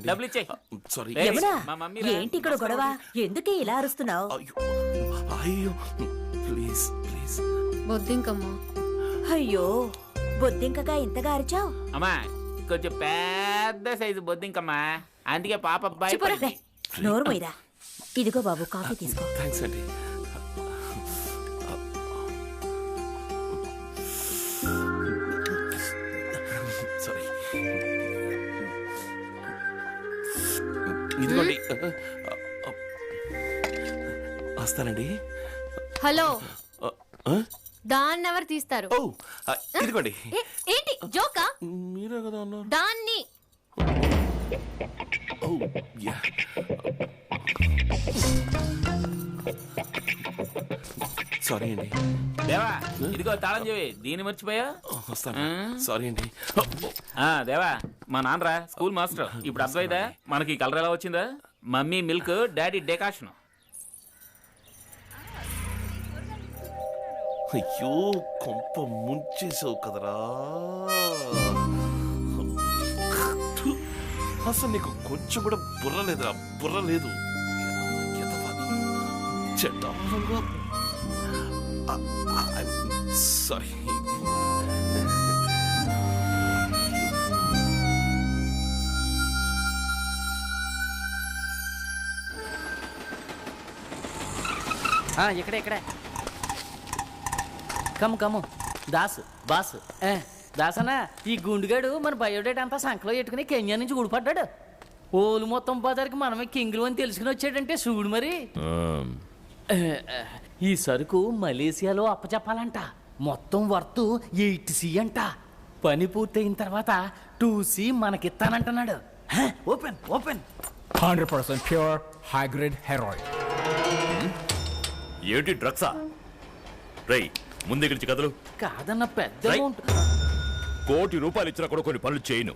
S5: డబ్బులు ఇచ్చేయ్.
S2: సారీ.
S3: ఏంటి ఇక్కడ గొడవ? ఎందుకే ఇలా అరుస్తున్నావు?
S2: అయ్యో ప్లీజ్ ప్లీజ్.
S13: బొద్దింకమ్మా.
S3: అయ్యో, బొద్దింకగా ఇంతగా అరిచావు?
S5: అమ్మా కొంచెం పెద్ద సైజు బొద్దింకమ్మా, అందుకే పాప అబ్బాయి.
S3: నోరు మొయ్యరా. ఇదిగో బాబు, కాఫీ తీసుకో.
S2: థ్యాంక్స్ అండి. సారీ. ఇదిగోండి. వస్తానండి.
S13: హలో, దాన్ని ఎవరు తీస్తారు?
S2: ఓ, ఇదిగోండి.
S13: ఏంటి జోకా?
S2: మీరే కదా అన్నారు.
S13: దాన్ని
S2: సారీ అండి.
S5: దేవా ఇదిగో తాళం చెవి. దీన్ని మర్చిపోయా?
S2: వస్తాను. సారీ అండి.
S5: దేవా, మా నాన్నరా స్కూల్ మాస్టర్. ఇప్పుడు అర్థమైందా మనకి కలర్ ఎలా వచ్చిందా? Mummy milk, daddy decoction.
S2: అయ్యో, కొంప ముంచేసావు కదరా. అసలు నీకు కొంచెం కూడా బుర్ర లేదురా, బుర్ర లేదు. చెడ్డంగా. సారీ.
S7: ఇక్కడే కమ్ము దాసు బాసు. దాసనా, ఈ గుండుగాడు మన బయోడేటా అంతా సంకలో ఎట్టుకుని కెన్యా నుంచి ఊడిపడ్డాడు. ఓలు మొత్తం బజార్కి మనమే కింగులు అని తెలుసుకుని వచ్చాడంటే చూడు. మరి ఈ సరుకు మలేసియాలో అప్పచెప్పాలంట. మొత్తం వర్త్ 8C అంట. పని పూర్తయిన తర్వాత 2C మనకిస్తానంటున్నాడు. Open
S14: 100% pure high grade heroin.
S6: ఏంటి డ్రగ్సా? రేయ్ ముందు నుంచి కదలు.
S7: కాదన్న పెద్ద అమౌంట్.
S6: ₹1 కోటి ఇచ్చినా కూడా కొన్ని పనులు చేయను.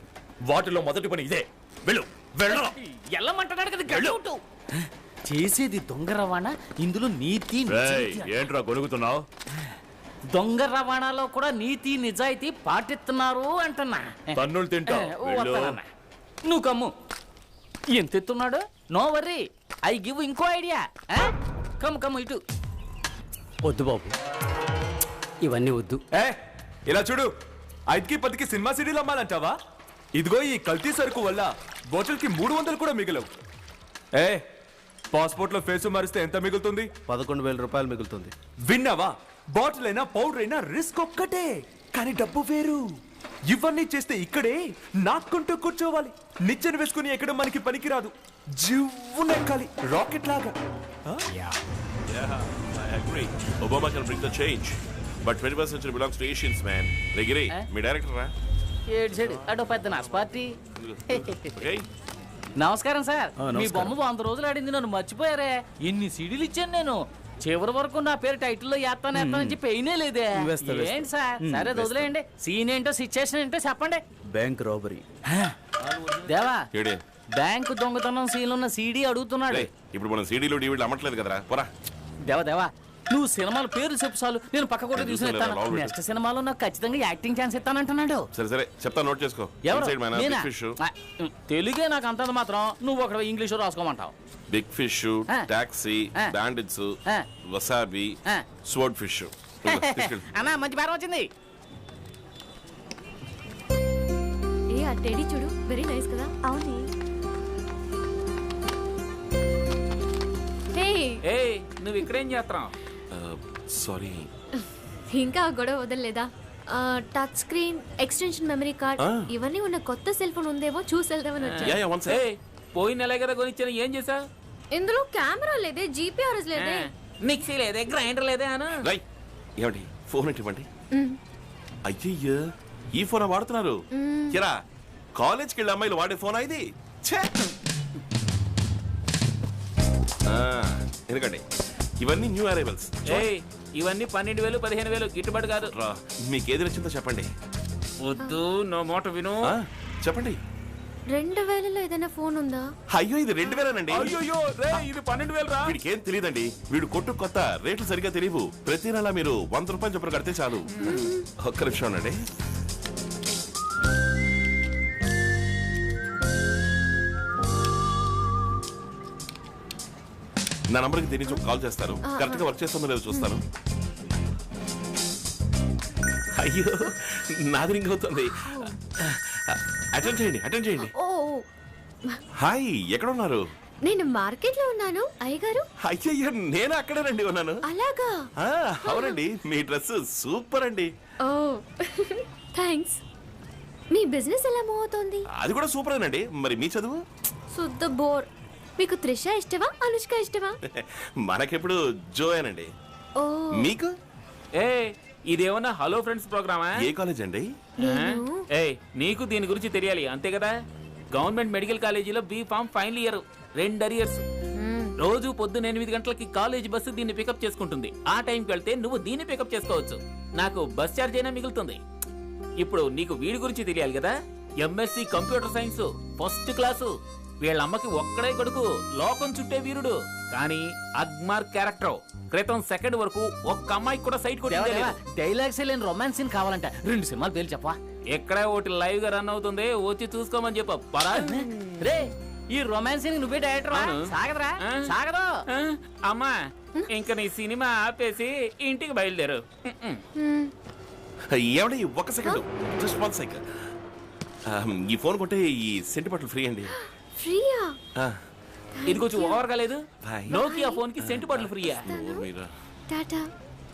S6: వాటిలో మొదటి పని ఇదే. వెళ్ళు.
S7: వెళ్ళమంటున్నాడు కదా. చేసేది దొంగ రవాణా, ఇందులో నీతి.
S6: ఏంట్రా గొలుగుతున్నావు?
S7: దొంగ రవాణాలో కూడా నీతి నిజాయితీ పాటిస్తున్నారు అంటున్నా.
S6: తన్నులు తింటా.
S7: నువ్వు కమ్ము. ఎంత ఎత్తున్నాడు? నో వర్రీ, ఐ గివ్ ఇంకో ఐడియా. కమ్ము ఇటు.
S8: వద్దు బాబు, ఇవన్నీ వద్దు.
S1: ఇలా చూడు, 5కి 10కి సినిమా సీడీలు అమ్మాలంటావా? ఇదిగో ఈ కల్తీ సరుకు వల్ల బాటిల్ కి 300 కూడా మిగలవు. ఏ పాస్పోర్ట్ లో ఫేస్ మారిస్తే ఎంత మిగులుతుంది?
S15: 11,000 రూపాయలు మిగులుతుంది.
S1: విన్నావా? బాటిల్ అయినా పౌడర్ అయినా రిస్క్ ఒక్కటే, కానీ డబ్బు వేరు. ఇవన్నీ చేస్తే ఇక్కడే నాకుంటూ కూర్చోవాలి. నిచ్చెన వేసుకుని ఎక్కడ మనకి పనికిరాదు. జివ్వునెక్కాలి రాకెట్ లాగా.
S2: I agree. Obama can bring the change, but 21st century belongs to Asians, man. Regire, me director రా.
S7: ఏడు చెడు అటు పెద్ద నాస్ పార్టీ.
S2: Okay.
S7: నమస్కారం సార్. మీ బొమ్మ 100 రోజులు ఆడింది, నన్ను మర్చిపోయారే. ఎన్ని సీడీలు ఇచ్చాను నేను. చివరి వరకు నా పేరు టైటిల్లో వేస్తానని చెప్పి పెయినే లేదే. ఏంటి సార్? సరే వదిలేయండి. సీన్ ఏంటో సిచ్యుయేషన్ ఏంటో చెప్పండి.
S15: Bank robbery.
S7: దేవా, బ్యాంకు దొంగతనం సీన్ ఉన్న సీడీ అడుగుతున్నాడు.
S2: ఇప్పుడు మనం సీడీలు డివిడీలు అమ్మట్లేదు కదరా, పోరా.
S7: దేవా దేవా, నువ్వు సినిమాల పేరు చెప్పు చాలు, నేను పక్క కూడా తీసుకుని నెక్స్ట్ సినిమాలో నాకు ఖచ్చితంగా యాక్టింగ్ ఛాన్స్ ఇస్తానంటున్నాడు.
S2: సరే సరే చెప్తా, నోట్ చేసుకో.
S7: తెలుగే నాకు అంతంత మాత్రం, నువ్వు ఒక ఇంగ్లీష్ రాసుకోమంటావు.
S2: Big fish, taxi, bandits, wasabi, sword fish.
S7: అన్నా మంచి బేరం వచ్చింది.
S13: ఏ ఆ టెడీ చూడు, వెరీ నైస్ కదా. అవును.
S5: ఏ నువ్వు ఇక్కడేం చేస్తున్నావు?
S2: సారీ,
S13: ఇంకా గొడవ వదలలేదా? Touch screen, extension memory card ఇవన్నీ ఉన్న కొత్త సెల్ ఫోన్ ఉందేమో చూసి వెళ్దామని వచ్చా.
S5: పోయిన నెల కదా కొనిచ్చాను, ఏం చేసా?
S13: ఇందులో కెమెరా లేదే, జీపీఆర్ఎస్ లేదే,
S5: మిక్సీ లేదే, గ్రైండర్ లేదే అను.
S2: ఏమండి ఫోన్ ఇవ్వండి. అయ్యయ్యో, ఈ ఫోన్ వాడుతున్నారు? కిరా, కాలేజ్కి వెళ్ళే అమ్మాయిలు వాడే ఫోన్ ఇది. ఎందుకండి ఇవన్నీ న్యూ అరైవల్స్.
S5: ఇవన్నీ 12,000 15,000 గిట్టుబాటు కాదు.
S2: మీకు ఏది నచ్చిందో చెప్పండి.
S5: వద్దు, నా మాట విను.
S2: చెప్పండి.
S13: 2000లో ఏదైనా ఫోన్ ఉందా?
S2: అయ్యో, ఇది 2000
S5: అయ్యో ఇది 12,000 రా.
S2: వీడికి ఏం తెలియదండి, వీడు కొట్టు కొత్త రేట్లు సరిగా తెలియవు. ప్రతి నెల మీరు 100 రూపాయలు చొప్పున కడితే చాలు. ఒక్క నిమిషం అండి. నా నంబర్కి దీని నుంచి కాల్ చేస్తారు. కరెక్ట్ గా వర్క్ చేస్తుందో లేదో చూస్తాను. అయ్యో, నాది రింగ్ అవుతుంది. అటెండ్ చేయండి. హాయ్, ఎక్కడ ఉన్నారు?
S13: నేను మార్కెట్ లో ఉన్నాను అయ్యగారు.
S2: అయ్యయ్యో, నేను అక్కడేనండి ఉన్నాను.
S13: అలాగా?
S2: అవునండి, మీ డ్రెస్ సూపర్ అండి.
S13: ఓ థ్యాంక్స్. మీ బిజినెస్ ఎలా మూవ్ అవుతోంది?
S2: అది కూడా సూపరేనండి. మరి మీ చదువు?
S13: శుద్ధ బోర్. మీకు త్రిష ఇష్టమా, అనుష్క ఇష్టమా?
S2: మనకెప్పుడు జోయేనండి.
S13: ఓ,
S2: మీకు?
S5: ఇదేమన్నా హలో ఫ్రెండ్స్ ప్రోగ్రామా?
S2: ఏ కాలేజ్ అండి?
S5: నీకు దీని గురించి తెలియాలి అంతే కదా. గవర్నమెంట్ మెడికల్ కాలేజీలో B.Pharm ఫైనల్ ఇయర్, 2 అరియర్స్. రోజు పొద్దున్న 8 గంటలకి కాలేజ్ బస్సు దీన్ని పికప్ చేసుకుంటుంది. ఆ టైంకి వెళ్తే నువ్వు దీన్ని పికప్ చేసుకోవచ్చు. నాకు బస్ ఛార్జ్ అయినా మిగులుతుంది. ఇప్పుడు నీకు వీడి గురించి తెలియాలి కదా. MSc computer science, first class. వీళ్ళమ్మకి ఒక్కడే కొడుకు, లోకం చుట్టే వీరుడు. కానీ అగ్మార్ క్యారెక్టర్. క్రితం సెకండ్ వరకు ఒక్క అమ్మాయికి కూడా సైట్ కొట్టింది.
S7: డైలాగ్స్ లేని రొమాన్స్ సీన్ కావాలంట. 2 సినిమాలు పేర్లు చెప్పవా?
S5: ఎక్కడే ఒకటి లైవ్ గా రన్ అవుతుంది, వచ్చి చూసుకోమని చెప్ప.
S7: రే, ఈ రొమాన్స్ సీన్ నువ్వే డైరెక్టర్ సాగదరా? సాగదు.
S5: అమ్మా, ఇంకా నీ సినిమా ఆపేసి ఇంటికి బయలుదేరు.
S2: ఏమండి, ఒక్క సెకండ్, జస్ట్ 1 సెకండ్. ఈ ఫోన్ కొంటే ఈ సెంటిమెంట్ ఫ్రీ అండి.
S13: ఫ్రీయా?
S5: ఇది కొంచెం ఓవర్ కాలేదు. నోకియా ఫోన్ కి సెంటు బాటిల్ ఫ్రీయా?
S13: టాటా.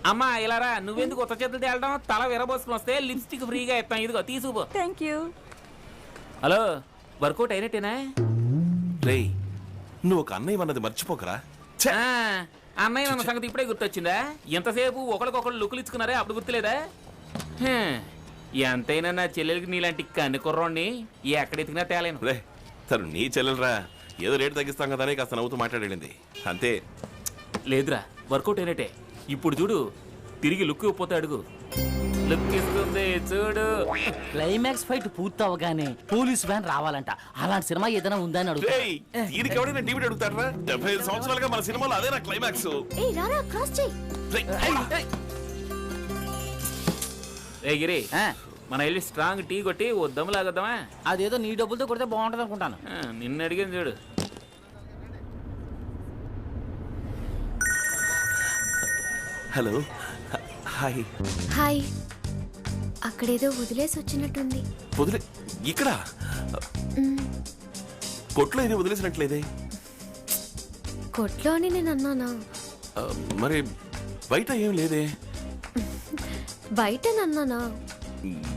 S5: అమ్మా ఇలా రా, నువ్వెందుకు కొత్త చేతులు తేలడం? తల విరబోసుకుని వస్తే లిప్స్టిక్ ఫ్రీగా ఇస్తాం. ఇదిగో తీసుకో.
S13: Thank you.
S5: హలో, వర్కౌట్ అయినట్టేనా?
S2: రే, నువ్వు ఒక అన్నయ్య అన్నది మర్చిపోకరా.
S5: అన్నయ్య అన్న సంగతి ఇప్పుడే గుర్తొచ్చిందా? ఎంతసేపు ఒకరికొకరు లుక్కులు ఇచ్చుకున్నారే, అప్పుడు గుర్తులేదా? ఎంతైనా నా చెల్లెలకి నీలాంటి కన్ను కుర్రోడిని ఎక్కడ ఎత్తుకున్నా తేలేను.
S2: రే, తను నీ చెల్లెలరా, ఏదో రేటు తగ్గిస్తాం కదా అని కాస్త నవ్వుతూ మాట్లాడేది అంతే.
S5: లేదురా, వర్కౌట్ అయినట్టే. ఇప్పుడు చూడు, తిరిగి లుక్ ఇవ్వకపోతే అడుగు, లుక్ ఇస్తుంది చూడు.
S7: క్లైమాక్స్ ఫైట్ పూర్తి అవగానే పోలీస్ వ్యాన్ రావాలంట. అలాంటి సినిమా ఏదైనా ఉందా అని అడుగుతా.
S2: దీనికి ఎవడైనా టీవీ అడుగుతారా? 75 సంవత్సరాలుగా మన సినిమాలో అదే నా క్లైమాక్స్.
S5: గిరి, మన వెళ్ళి స్ట్రాంగ్ టీ కొట్టి ఓ దమ్ము లాగద్దామా?
S7: అదేదో నీ డబ్బులతో కొడితే బాగుంటది అనుకుంటాను.
S5: నిన్ను అడిగాను చూడు.
S2: Hello, hi.
S13: హాయ్. అక్కడేదో వదిలేసి వచ్చినట్టుంది.
S2: వదిలే? ఇక్కడ కొట్లో ఇది వదిలేసినట్లేదే.
S13: కొట్లో అని నేను అన్నానా?
S2: మరి బయట ఏం లేదే.
S13: బయట అన్నానా?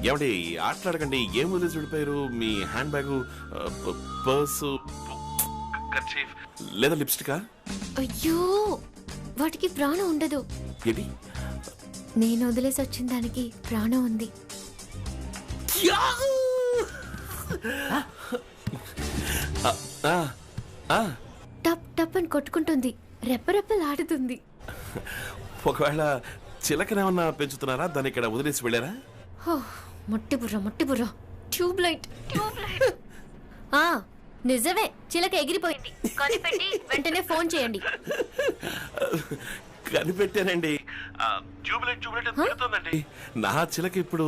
S2: ఏమంటే ఆటలాడకండి. ఏం వదిలేసి వెళ్ళిపోయారు? మీ హ్యాండ్ బ్యాగ్, పర్సు, లేదా లిప్స్టికా?
S13: అయ్యో, వాటికి ప్రాణం ఉండదు.
S2: ఏంటి?
S13: నేను వదిలేసి వచ్చిన దానికి ప్రాణం ఉంది. టప్ టప్ అని కొట్టుకుంటుంది, రెప్పరెప్పలు ఆడుతుంది.
S2: ఒకవేళ చిలకనేమన్నా పెంచుతున్నారా? దాన్ని ఇక్కడ వదిలేసి వెళ్ళారా?
S13: మొట్టి బుర్ర ట్యూబ్ లైట్. నిజమే, చిలక ఎగిరిపోయింది. కనిపెట్టి వెంటనే ఫోన్ చేయండి.
S2: కనిపెట్టానండి. ట్యూబ్లైట్ పెడుతోందండి. నా చిలక ఇప్పుడు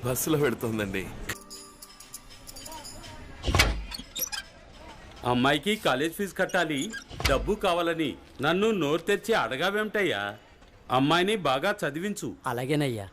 S2: బస్సులో పెడుతోందండి.
S9: అమ్మాయికి కాలేజ్ ఫీజు కట్టాలి, డబ్బు కావాలని నన్ను నోరు తెచ్చి అడగావేమిటయ్యా? అమ్మాయిని బాగా చదివించు.
S8: అలాగేనయ్యా.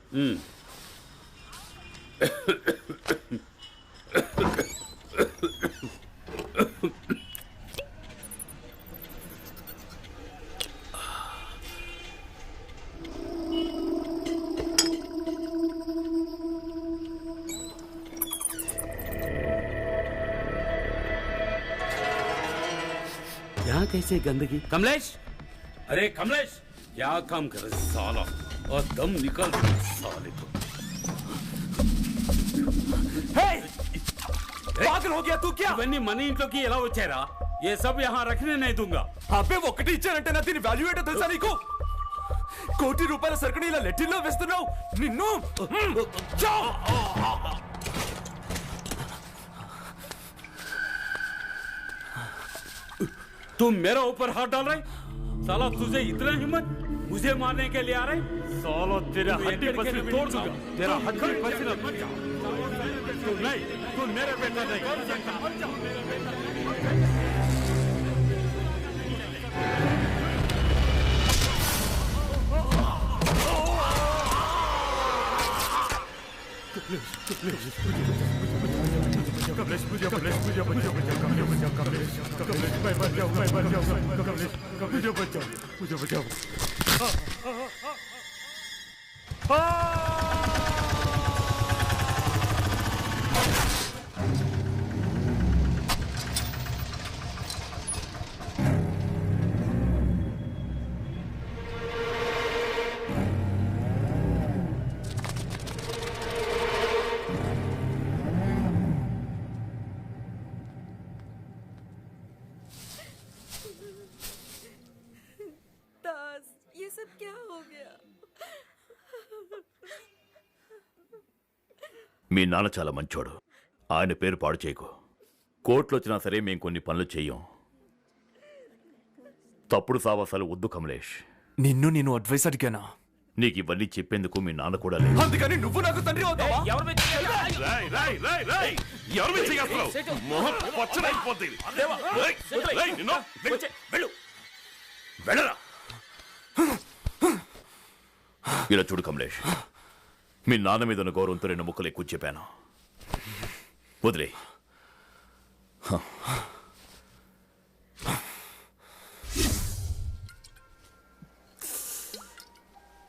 S9: यहाँ कैसे गंदगी? कमलेश, अरे कमलेश, क्या काम कर रहे साला? और दम निकल साले को।
S1: पागल हो गया तू क्या?
S9: इवన్నీ మన ఇంట్లోకి ఎలా వచ్చారా? ये सब यहाँ रखने नहीं दूंगा.
S1: అబ్బే ఒకటి ఇచ్చానంటే నా దీని వాల్యూ ఏంటో తెలుసా నీకు? కోటి రూపాయల సరుకుని ఇలా లెట్టిల్లో వేస్తున్నావు. నిన్ను
S9: तुम मेरा ऊपर हाथ डाल रहे? साला तुझे इतना हिम्मत? मुझे मारने के लिए आ रहे? साला तेरा हड्डी पसली तोड़ दूंगा. तेरा हड्डी पसली तू नहीं, तू मेरे बेटा नहीं.
S16: ये सब क्या हो गया?
S6: మీ నాన్న చాలా మంచోడు. ఆయన పేరు పాడు చేయకు. కోర్టులో వచ్చినా సరే మేము కొన్ని పనులు చెయ్యం. తప్పుడు సావాసాలు వద్దు కమలేష్.
S1: నిన్ను నేను అడ్వైస్ అడిగానా?
S6: నీకు ఇవన్నీ చెప్పేందుకు మీ నాన్న కూడా లేదు.
S1: అందుకని నువ్వు నాకు తండ్రి అవుతావా?
S6: ఇలా చూడు కమలేష్, మీ నాన్న మీద ఉన్న గౌరవంతో 2 ముక్కలు ఎక్కువ చెప్పాను. వదిలే.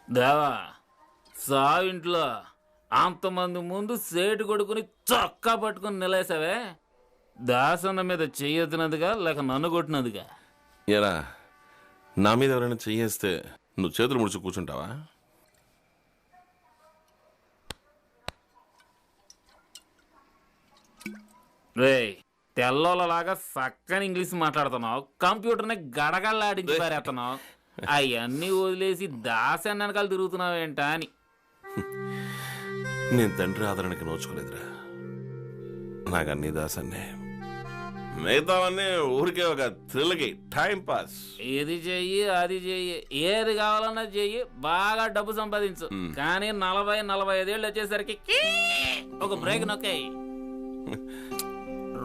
S5: దేవా, సావింట్లో అంతమంది ముందు సేటు కొడుకుని చొక్కా పట్టుకుని నిలేసావే, దాసన్న మీద చెయ్యొద్దునదిగా లేక నన్ను కొట్టినదిగా?
S2: ఎలా నా మీద ఎవరైనా చెయ్యేస్తే నువ్వు చేతులు ముడుచు కూర్చుంటావా?
S5: రే, తెల్లోలలాగా చక్కని ఇంగ్లీష్ మాట్లాడుతున్నావు, కంప్యూటర్ని గడగళ్ళాడించి పారేస్తున్నావు. అవన్నీ వదిలేసి దాసన్న వెనకాల తిరుగుతున్నావేంటా అని.
S2: నేను తండ్రి ఆదరణకి నోచుకోలేదురా. నాకు అన్ని దాసన్నే, మిగతావన్నీ ఊరికే ఒక థ్రిల్కి టైం పాస్.
S5: ఇది చెయ్యి అది చెయ్యి, ఏది కావాలన్నా చెయ్యి, బాగా డబ్బు సంపాదించు. కానీ 40-45 ఏళ్ళు వచ్చేసరికి ఒక బ్రేక్ నొక్కాయి.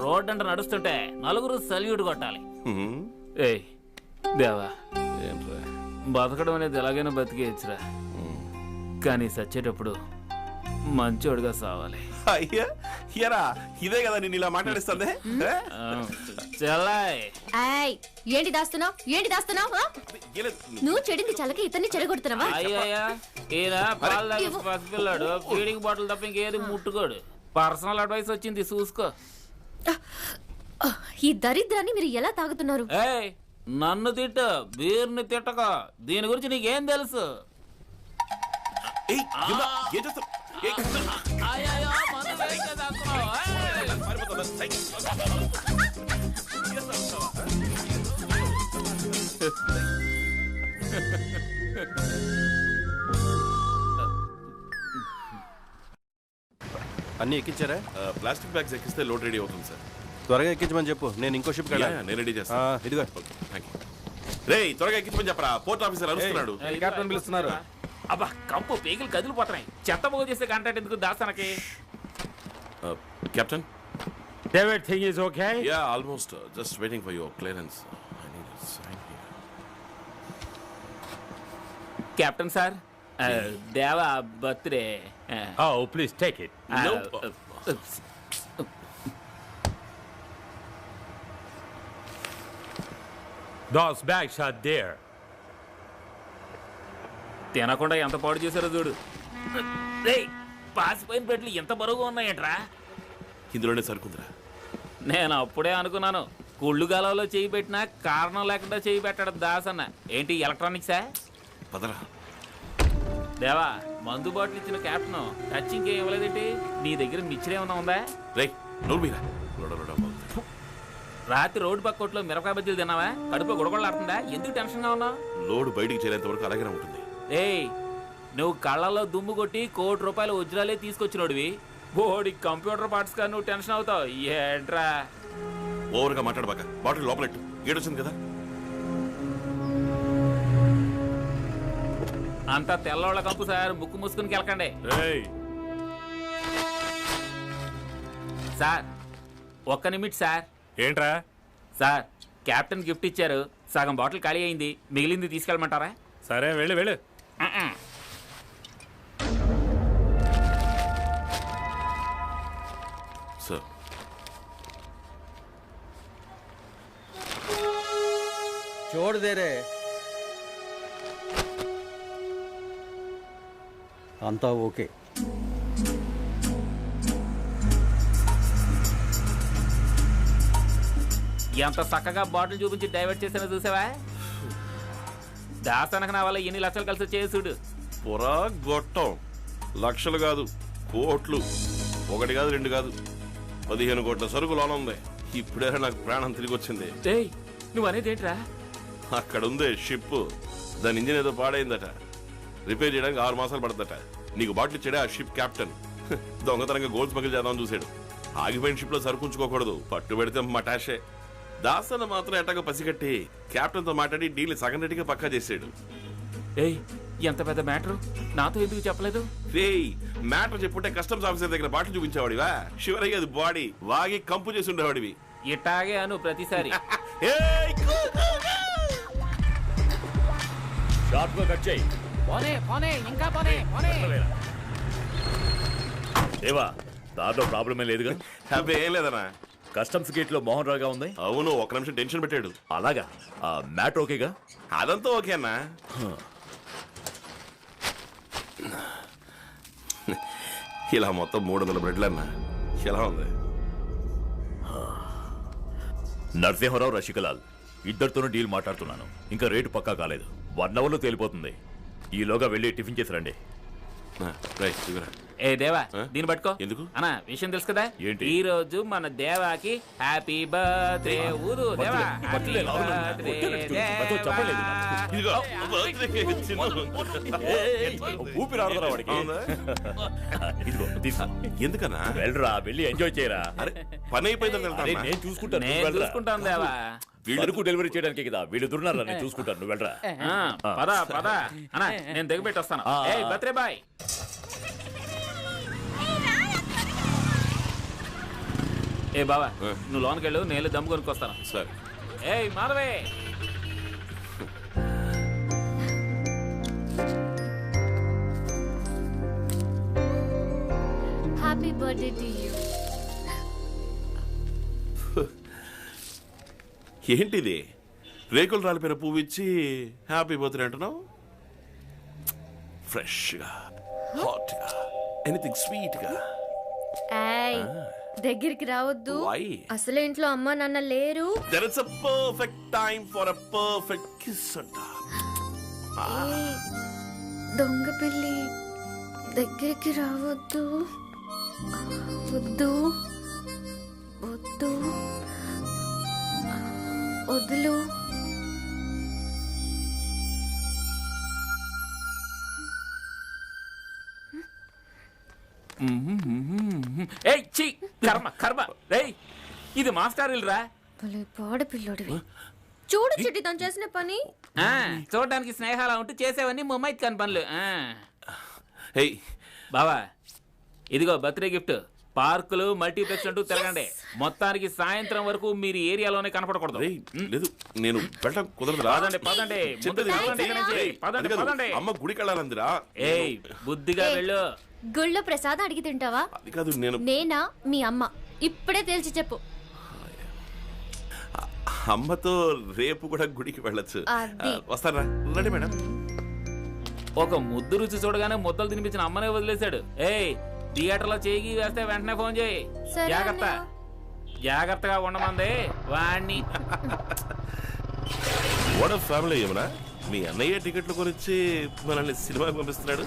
S5: రోడ్ అంటే నడుస్తుంటే నలుగురు సల్యూట్ కొట్టాలి. ఏయ్ దేవా, బతకడం అనేది ఎలాగైనా బతికేయచ్చురా, కానీ సచ్చేటప్పుడు మంచోడుగా సావాలి.
S2: అయ్యా ఎరా ఇదే కదా నేను ఇలా మాట్లాడిస్తుంది
S13: ఏంటి దాస్తున్నావు నువ్వు చెడింది చల్లకి ఇతన్ని చెడగొడుతున్నావా?
S5: పసిపిల్లాడు ఫీడింగ్ బాటిల్ తప్ప ఇంకేది ముట్టుకోడు. పర్సనల్ అడ్వైస్ వచ్చింది చూసుకో.
S13: ఈ దరిద్రాన్ని మీరు ఎలా తాగుతున్నారు?
S5: నన్ను తిట్ట బీర్ని తిట్టక. దీని గురించి నీకేం తెలుసు?
S15: అన్ని ఎక్కించారా?
S2: ప్లాస్టిక్ బ్యాగ్స్ ఎక్కిస్తే లోడ్ రెడీ అవుతుంది సార్.
S15: త్వరగా ఎక్కించమని చెప్పు, నేను ఇంకో షిప్
S2: నేను రెడీ చేస్తాను.
S15: ఇదిగో
S2: రే త్వరగా ఎక్కించమని చెప్పరా, పోర్ట్ ఆఫీసర్ అరుస్తున్నాడు.
S15: కెప్టెన్ పిలుస్తున్నారు.
S5: అబ్బా కంపు పేగులు కదిలిపోతున్నాయి. చెత్త పోగు చేసే కాంట్రాక్ట్ ఎందుకు దాస్తానకి?
S2: Captain,
S9: everything is okay?
S2: Yeah, almost. Just waiting for your clearance. I need a sign here.
S5: Captain sir, దేవా birthday.
S9: Oh, please take it. Those bags are there.
S5: తినకుండా ఎంత పాడు చేశారో చూడు. పాసిపోయిన పెట్లు ఎంత బరువుగా ఉన్నాయంట్రా.
S2: ఇందులోనే సరుకుందిరా.
S5: నేను అప్పుడే అనుకున్నాను, కుళ్ళు గాలలో చేయి పెట్టినా కారణం లేకుండా చేయి పెట్టాడు దాసన్న. ఏంటి ఎలక్ట్రానిక్సా?
S2: పదరా.
S5: దేవా మందు బాటిల్ ఇచ్చిన క్యాప్టెన్ టచ్ ఇంకేం ఇవ్వలేదేంటి? నీ దగ్గర మిక్చర్ ఏమన్నా ఉందా? రాత్రి రోడ్డు పక్క కొట్లో మిరపకాయ బజ్జీలు తిన్నావా? కడుపు గుడగొడలాడుతుందా? ఎందుకు టెన్షన్గా ఉన్నావు?
S2: లోడ్ బయటికి చేరేంత వరకు అలాగే ఉంటుంది.
S5: నువ్వు కళ్ళలో దుమ్ము కొట్టి ₹1 కోటి వజ్రాలే తీసుకొచ్చినోడివి. బోడి కంప్యూటర్ పార్ట్స్ గా నువ్వు టెన్షన్ అవుతావు ఏంట్రా?
S2: ఓవర్గా మాట్లాడబాక. బాటిల్ లోపలెట్టు. ఏడొచ్చింది కదా.
S5: అంతా తెల్లవాళ్ళ కంపు సార్. ముక్కు మూసుకుని కెలకండి సార్. ఒక్క నిమిట్ సార్.
S9: ఏంట్రా
S5: సార్, కెప్టెన్ గిఫ్ట్ ఇచ్చారు. సగం బాటిల్ ఖాళీ అయింది, మిగిలింది తీసుకెళ్ళమంటారా?
S9: సరే వెళ్ళు వెళ్ళు.
S2: సార్,
S8: छोड़ दे रे. అంతా ఓకే.
S5: ఎంత చక్కగా బాటిల్ చూపించి డైవర్ట్ చేసినా చూసావా? దాస్తానక నా వల్ల ఎన్ని లక్షలు కలిసి వచ్చే చూడు.
S2: పొరా గొట్టం. లక్షలు కాదు, కోట్లు. 1 కాదు 2 కాదు, 15 కోట్ల సరుకు లోన ఉంది. ఇప్పుడే నాకు ప్రాణం తిరిగి వచ్చింది.
S5: నువ్వు అనేది ఏంట్రా?
S2: అక్కడ ఉంది షిప్. దాని ఇంజిన్ ఏదో పాడైందట. రిపేర్ చేయడానికి 6 మాసాలు పడదట. నీకు బాటిల్ ఇచ్చాడే ఆ షిప్ కెప్టెన్. దొంగతనంగా గోల్డ్ స్మగిల్ చేద్దామని చూశాడు. ఆగిపోయిన షిప్ లో సరుకుంచుకోకూడదు, పట్టు పెడితే మటాషే. దాసన్న మాత్రం ఎట్టగా పసిగట్టి కెప్టెన్ తో మాట్లాడి డీల్ సగం రెడ్డిగా పక్కా చేశాడు.
S5: ఎంత పెద్ద మ్యాటర్, నాతో ఎందుకు చెప్పలేదు?
S2: మ్యాటర్ చెప్పుంటే కస్టమ్స్ ఆఫీసర్ దగ్గర బాటిల్ చూపించేవాడివా? శివరయ్య అది బాడీ వాగి కంపు చేసి ఉండేవాడివి.
S5: ఇట్టాగే అను ప్రతిసారి.
S6: దేవా దాంట్లో ప్రాబ్లమే లేదుగా?
S2: అబ్బే ఏం లేదనా.
S6: కస్టమ్స్ గేట్ లో మోహన్ రావుగా ఉంది.
S2: అవును, 1 నిమిషం టెన్షన్ పెట్టాడు.
S6: అలాగా? మ్యాటర్ ఓకేగా?
S2: అదంతా ఓకే అన్నా. ఇలా మొత్తం 300 బ్రెడ్లు అన్నా. ఎలా ఉంది?
S6: నరసింహరావు, రషికలాల్ ఇద్దరితోనూ డీల్ మాట్లాడుతున్నాను. ఇంకా రేటు పక్కా కాలేదు. 1 అవర్లో తేలిపోతుంది. ఈలోగా వెళ్ళి టిఫిన్ చేసి రండి.
S5: దేవా దీన్ని పట్టుకో.
S2: ఎందుకు
S5: అన్నా విషయం తెలుసు కదా?
S6: ఏంటి?
S5: ఈ రోజు మన దేవాకి హ్యాపీ బర్త్డే. ఊరు దేవా
S6: ఊపిరాడరా వాడికి.
S2: ఎందుకన్నా?
S6: వెళ్ళరా, వెళ్ళి ఎంజాయ్ చేయరా.
S2: పని అయిపోయిందని
S6: నేను చూసుకుంటాను.
S5: చూసుకుంటాను దేవా.
S6: వీళ్ళకు డెలివరీ చేయడానికి కదా వీళ్ళు దుర్నారా. నేను చూసుకుంటాను, నువ్వు వెళ్ళరా.
S5: పదా పదా అన్నా, నేను దిగబెట్టి వస్తాను. Birthday boy. బావా నువ్వు లోనికి వెళ్ళు, నేను దమ్ము కొనుక్కొస్తాను.
S2: సరే.
S5: మాధవే.
S13: Happy birthday to you.
S2: ఏంటిది రేకులు రాలిపోయిన పువ్వు ఇచ్చి హ్యాపీ బర్త్డే అంటున్నావు? ఫ్రెష్గా హాట్గా ఎనీథింగ్ స్వీట్గా.
S13: దగ్గరికి రావద్దు.
S2: Why?
S13: అసలే ఇంట్లో అమ్మా నాన్న లేరు.
S2: There is a perfect time for a perfect kiss అంట.
S13: దొంగ పిల్లి దగ్గరికి రావద్దు. వద్దు వద్దు వద్దులు.
S5: ఏయ్ ఛీ కర్మ కర్మ. రేయ్ ఇది మాస్టర్ ఇల్లురా.
S13: పాడ పిల్లోడివి. చూడు చిట్టి తను చేసిన పని.
S5: చూడడానికి స్నేహాలా ఉంటూ చేసేవన్నీ ముమ్మైత్ కాని పనులు. బావా ఇదిగో బర్త్డే గిఫ్ట్. పార్కులు మల్టీప్లెక్స్ అంటూ తిరగండి. మొత్తానికి సాయంత్రం వరకు మీరు ఏరియాలోనే కనపడకూడదు.
S2: లేదు నేను వెళ్ళడం కుదరదు.
S5: పదండి పదండి పదండి.
S2: అమ్మ గుడికి వెళ్ళాలందిరా.
S5: ఏయ్ బుద్ధిగా వెళ్ళు.
S13: గుళ్ళో ప్రసాదం అడిగి తింటావా?
S2: అది కాదు
S13: నేనా మీ అమ్మ? ఇప్పుడే తేల్చి చెప్పు.
S2: అమ్మతో రేపు కూడా గుడికి వెళ్ళొచ్చు. వస్తారా? రండి మేడం.
S5: ఒక ముద్దు రుచి చూడగానే ముద్దలు తినిపించిన అమ్మనే వదిలేశాడు. ఏయ్ థియేటర్ లో చేయి వేస్తే వెంటనే ఫోన్ చేయి. జాగ్రత్త జాగ్రత్తగా ఉండమంది వాణ్ణి.
S2: వాట్ ఫ్యామిలీ ఏమన్నా మీ అన్నయ్య టికెట్లు కొనిచ్చి మనల్ని సినిమాకి పంపిస్తున్నాడు.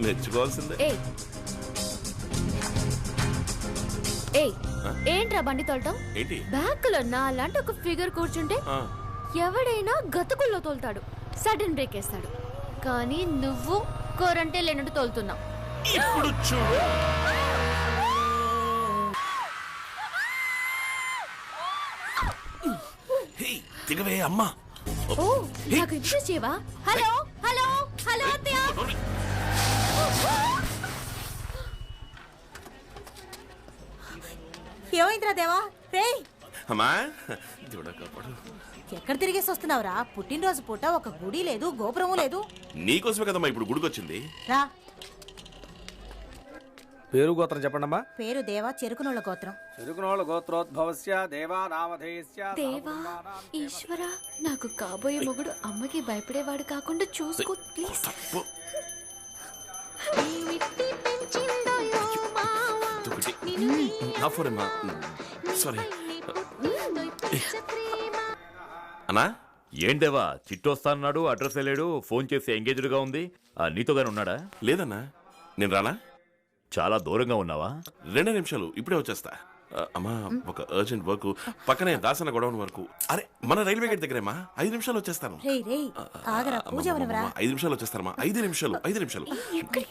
S2: మెచ్చుకోవాల్సిందే.
S13: ఏంట్రా బండి తోలటం? బ్యాక్ లో నా లాంటి ఒక ఫిగర్ కూర్చుంటే ఎవడైనా గతుకుల్లో తోలుతాడు, సడన్ బ్రేక్ వేస్తాడు. కానీ నువ్వు కోరంటే లేనట్టు తోలుతున్నావు.
S2: ఇప్పుడు చూడు. దిగవే అమ్మా.
S13: నాకు ఇంట్రెస్ట్ చేయవా? హలో హలో హలో అత్తయ్య.
S3: ఏమైందిరా దేవా? రేయ్
S2: అమ్మా చూడకపోడు.
S3: ఎక్కడ తిరిగేసి వస్తున్నావురా? పుట్టినరోజు పూట ఒక గుడి లేదు, గోపురము లేదు.
S2: నీకోసమే కదమ్మా ఇప్పుడు గుడికి వచ్చింది.
S3: రా.
S15: పేరు గోత్రం చెప్పండమ్మా.
S3: పేరు దేవా, చెరుకునోళ్ళ గోత్రం.
S15: చెరుకునోళ్ళ గోత్రోద్భవస్య దేవా నామధేయస్య.
S13: దేవా ఈశ్వర, నాకు కాబోయే మొగుడు అమ్మకి భయపడేవాడు కాకుండా చూసుకో ప్లీజ్.
S2: అన్నా
S6: ఏందేవా చిట్టు వస్తాన్నాడు, అడ్రస్ లేడు, ఫోన్ చేసి ఎంగేజ్డ్ గా ఉంది. నీతోగానే ఉన్నాడా?
S2: లేదన్నా. నేను రానా?
S6: చాలా దూరంగా ఉన్నావా?
S2: 2 నిమిషాలు ఇప్పుడే వచ్చేస్తా. అమ్మా ఒక అర్జెంట్ వర్క్ పక్కనే దాసన గొడవన్ వరకు. అరే మన రైల్వే గేట్ దగ్గరేమా. 5 నిమిషాలు వచ్చేస్తాను. 5 నిమిషాలు వచ్చేస్తానమ్మా. 5 నిమిషాలు.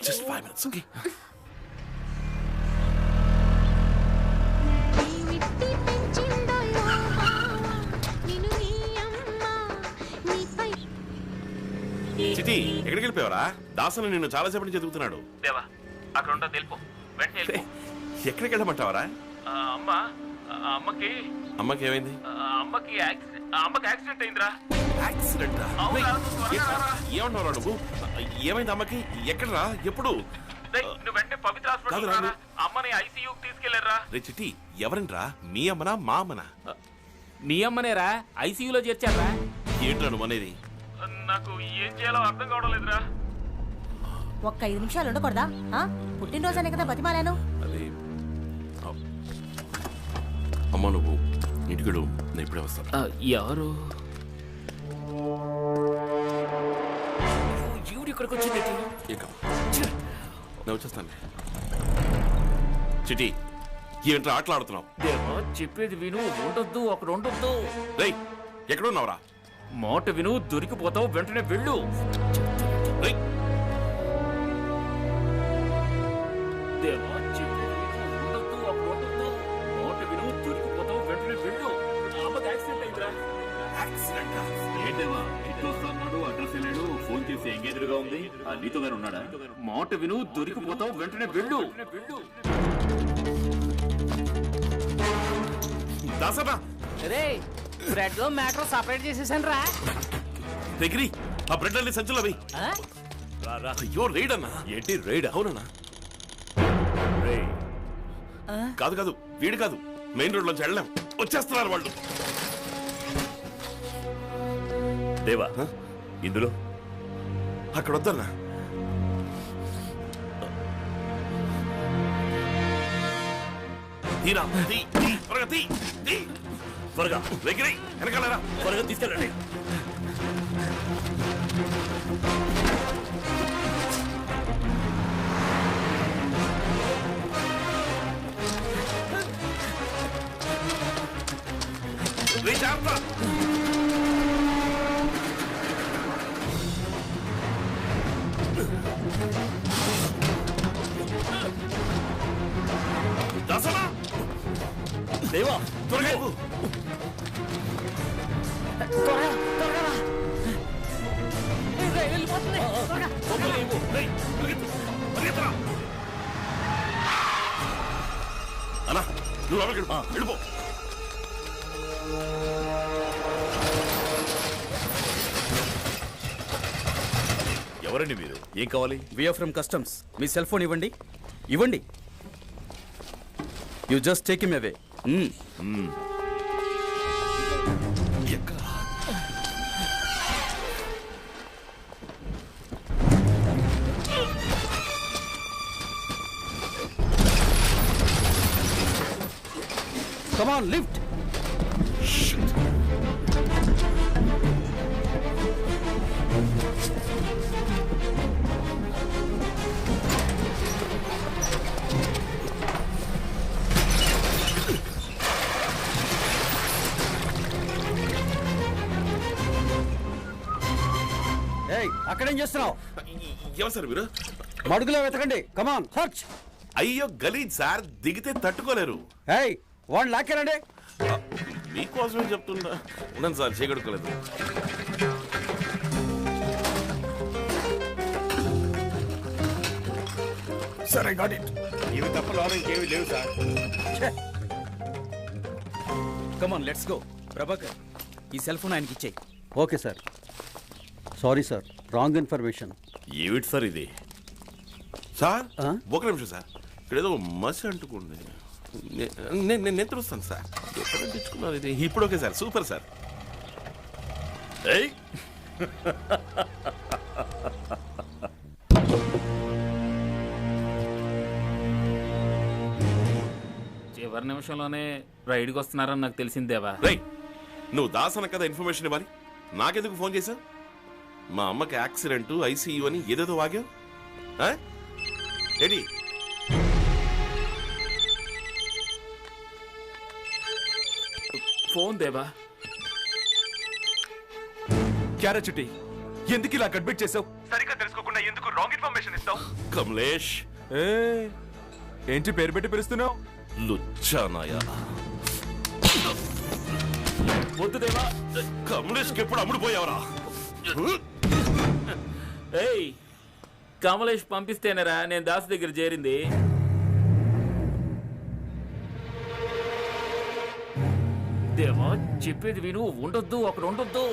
S2: Just 5 minutes. ఓకే. చిటి ఎక్కడికి వెళ్ళిపోయావరా? దాసన నిన్ను చాలా సేపటి నుంచి ఎదుగుతున్నాడు.
S5: దేవా అక్కడ ఉంటా తెలుపు. వెంటనే
S2: ఎక్కడికి వెళ్ళమంటావరా?
S5: అమ్మకి
S2: ఏమైంది?
S5: అమ్మకి యాక్సిడెంట్ అయిందిరా.
S2: యాక్సిడెంట్? ఏమంటున్నారా నువ్వు? ఏమైంది అమ్మకి? ఎక్కడరా? ఎప్పుడు?
S5: నువ్వు వెంటనే పవిత్ర హాస్పిటల్ అమ్మని ఐసీయూకి తీసుకెళ్లారా.
S2: రే చిట్టి ఎవరంట్రా? మీ అమ్మనా మా అమ్మనా?
S5: నీ అమ్మనేరా, ఐసీయూలో చేర్చారా.
S2: ఏంట్రా నువ్వు అనేది?
S5: నాకు ఏం చేయాలో అర్థం కావడం లేదురా.
S3: ఒక్క 5 నిమిషాలు ఉండకూడదా? పుట్టినరోజనే కదా బతిమాలాను.
S2: అది అమ్మ నువ్వు ఇంటికి నేను ఇప్పుడే వస్తాను.
S5: ఎవరు ఇక్కడికి వచ్చింది?
S2: నేను వచ్చేస్తాను. చిటి ఏంట్రా ఆటలాడుతున్నావు?
S5: చెప్పేది విను. ఉండొద్దు అక్కడ ఉండొద్దు.
S2: రేయ్ ఎక్కడున్నావురా?
S5: మాట విను, దొరికిపోతావు. వెంటనే వెళ్ళు.
S6: ఫోన్ చేసి ఎంగేజ్డ్ గా ఉంది. నీతోగానే ఉన్నాడా?
S5: మాట విను, దొరికిపోతావు. వెంటనే వెళ్ళు.
S7: బ్రెడ్ లో మ్యాటర్ సపరేట్ చేసేసాను రా.
S2: దగ్గరి ఆ బ్రెడ్ అన్ని సంచులు అవి. అయ్యో రైడ్ అన్నా.
S6: ఏంటి రైడ్?
S2: అవునన్నా. కాదు వీడు కాదు. మెయిన్ రోడ్ లోంచి వెళ్ళాం. వచ్చేస్తున్నారు వాళ్ళు.
S6: దేవా ఇందులో
S2: అక్కడ వద్దన్నా. తీరా త్వరగా
S6: త్వరగా
S2: వెనకాలరా
S6: త్వరగా తీసుకెళ్ళండి. దేవా
S2: త్వరగా అన్నా నువ్వు వెళ్ళిపో.
S6: ఎవరండి మీరు? ఏం కావాలి?
S8: We're from customs. మీ సెల్ ఫోన్ ఇవ్వండి. ఇవ్వండి. You just take him away. Come on, lift. Shit. Hey, అక్కడేం చేస్తున్నావు?
S2: ఎవరు సార్ మీరు?
S8: మడుగులో వెతకండి. Come on, search.
S2: అయ్యో గలీజ్ సార్, దిగితే తట్టుకోలేరు.
S8: Hey, వాడు లాక్కారండి.
S2: మీకోసమే చెప్తున్నా. ఉన్నాను సార్, చేయగడుకోలేదు.
S14: Sir, I got it.
S15: ఇవి తప్ప లోపల ఇంకేమీ లేవు సార్.
S8: Come on, let's go. Prabhakar, ఈ సెల్ ఫోన్ ఆయనకి ఇచ్చేయి. Okay sir. Sorry sir, wrong information.
S6: ఏమిటి సార్ ఇది?
S2: సార్ ఒక నిమిషం సార్, ఇక్కడ ఏదో మసి అంటుకుంది. నేను తెలుస్తాను సార్. ఎక్కడ తెచ్చుకున్నారు ఇది? ఇప్పుడు ఓకే సార్, సూపర్ సార్.
S5: చివరి నిమిషంలోనే రైడ్కి వస్తున్నారని నాకు తెలిసిందేవా.
S2: రైట్, నువ్వు దాసన కదా ఇన్ఫర్మేషన్ ఇవ్వాలి. నాకెందుకు ఫోన్ చేశావు? మా అమ్మకి యాక్సిడెంట్, ఐసీయూ అని ఏదేదో వాగావు. ఏంటి?
S5: ఫోన్ దేవా.
S1: క్యారా చుట్టి, ఎందుకు ఇలా గడ్బెట్ చేసావు? సరిగ్గా తెలుసుకోకుండా ఎందుకు రాంగ్ ఇన్ఫర్మేషన్ ఇస్తావు?
S2: కమలేష్.
S1: ఏంటి పేరు పెట్టి పిలుస్తున్నావు?
S2: లుచ్చానాయా.
S5: వద్దు దేవా.
S2: కమలేష్కి ఎప్పుడు అమ్ముడు పోయావరా?
S5: ఏయ్, కమలేష్ పంపిస్తేనేరా నేను దాసు దగ్గర చేరింది. దేవా, చెప్పేది విను. ఉండొద్దు, అక్కడ ఉండొద్దు.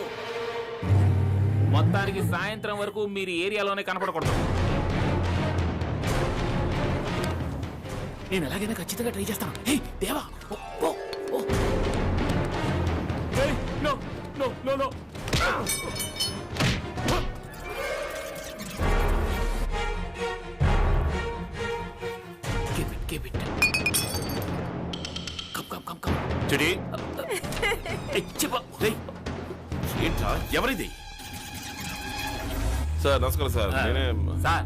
S5: మొత్తానికి సాయంత్రం వరకు మీరు ఏరియాలోనే కనపడకూడదు. నేను ఎలాగైనా ఖచ్చితంగా ట్రై చేస్తాను. ఏయ్ దేవా, నో నో నో నో.
S2: ఏంటా ఎవరిది? సార్ నమస్కారం సార్.
S5: సార్,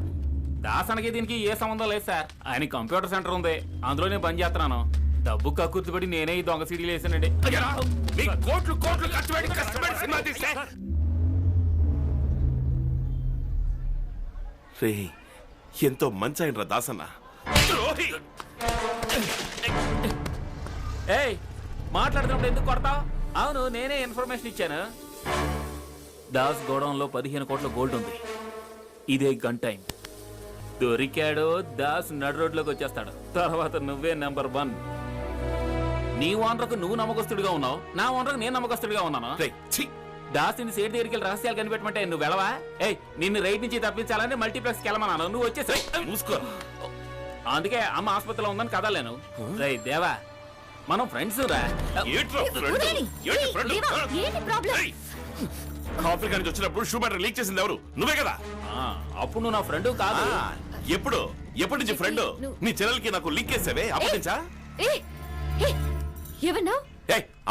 S5: దాసనకి దీనికి ఏ సంబంధం లేదు సార్. ఆయన కంప్యూటర్ సెంటర్ ఉంది, అందులో నేను పని చేస్తున్నాను. డబ్బు కక్కుర్తిపడి నేనే ఈ దొంగ సీడీలు వేసానండి.
S2: కోట్లు కోట్లు కష్టపడి సినిమా తీస్తే రే, ఎంతో మంచి అయినరా దాసన్న.
S5: ఏయ్, మాట్లాడుతున్నప్పుడు ఎందుకు కొడతావు? అవును, నేనే ఇన్ఫర్మేషన్ ఇచ్చాను. దాస్ గోడౌన్ లో 15 కోట్ల గోల్డ్ ఉంది. ఇదే గన్ టైం. దొరికాడు దాస్ నడు రోడ్లోకి వచ్చేస్తాడు. తర్వాత నువ్వే నెంబర్ 1. నీ ఓనర్కు నువ్వు నమ్మకస్తుడిగా ఉన్నావు, నా ఓనర్కు నేను నమ్మకస్తుడిగా ఉన్నాను. దాసిని సేట్ దగ్గరికి వెళ్ళి రహస్యాలు కనిపెట్టమంటే నువ్వు వెళ్ళవా? ఏయ్, నిన్ను రైట్ నుంచి తప్పించాలని మల్టీప్లెక్స్కి వెళ్ళమన్నాను, నువ్వు వచ్చేసి చూసుకో. అందుకే అమ్మ ఆసుపత్రిలో ఉందని కదలేను. రే దేవా, మనం ఫ్రెండ్స్ రా.
S2: ఆఫ్రికా నుంచి వచ్చినప్పుడు షూ బ్యాటరీ లీక్ చేసింది ఎవరు? నువ్వే కదా.
S5: అప్పుడు నువ్వు నా ఫ్రెండ్ కాదు.
S2: ఎప్పుడు? ఎప్పటి నుంచి ఫ్రెండ్? నీ చెల్లెలకి నాకు లీక్ చేసావే అప్పటి నుంచా?
S13: ఏమన్నా?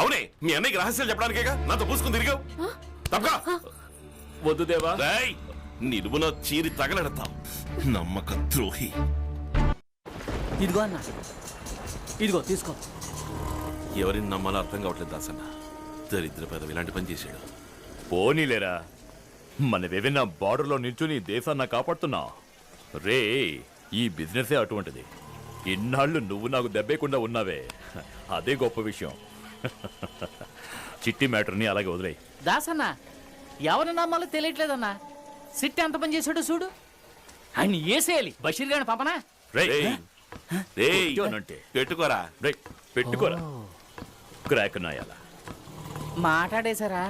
S2: అవునే, మీ అన్నయ్యకి రహస్యాలు చెప్పడానికేగా నాతో పూసుకుని తిరిగావు. తప్పగా
S5: వద్దు దేవా.
S2: నిలువు నా చీరి తగలెడతావు, నమ్మక ద్రోహి.
S8: ఇదిగో అన్న, ఇదిగో తీసుకో.
S2: ఎవరిని నమ్మాలో అర్థం కావట్లేదు దాసన్న. దరిద్ర పెదవి ఇలాంటి పని చేశాడు.
S6: పోనీలేరా, మనవేమైనా బార్డర్లో నిల్చుని దేశాన్ని కాపాడుతున్నావు రే. ఈ బిజినెసే అటువంటిది. ఇన్నాళ్ళు నువ్వు నాకు దెబ్బేయకుండా ఉన్నావే, అదే గొప్ప విషయం. చిట్టి మ్యాటర్ని అలాగే వదిలేయి.
S7: దాసన్న, ఎవరి నమ్మాలో తెలియట్లేదన్నా. సిట్టి ఎంత పని చేశాడో చూడు. ఆయన ఏసేయాలి బషీర్ గాని పాపనా.
S2: అంటే పెట్టుకోరా,
S6: పెట్టుకోరా. క్రాక్ నాయాల
S7: మాట్లాడేశారా?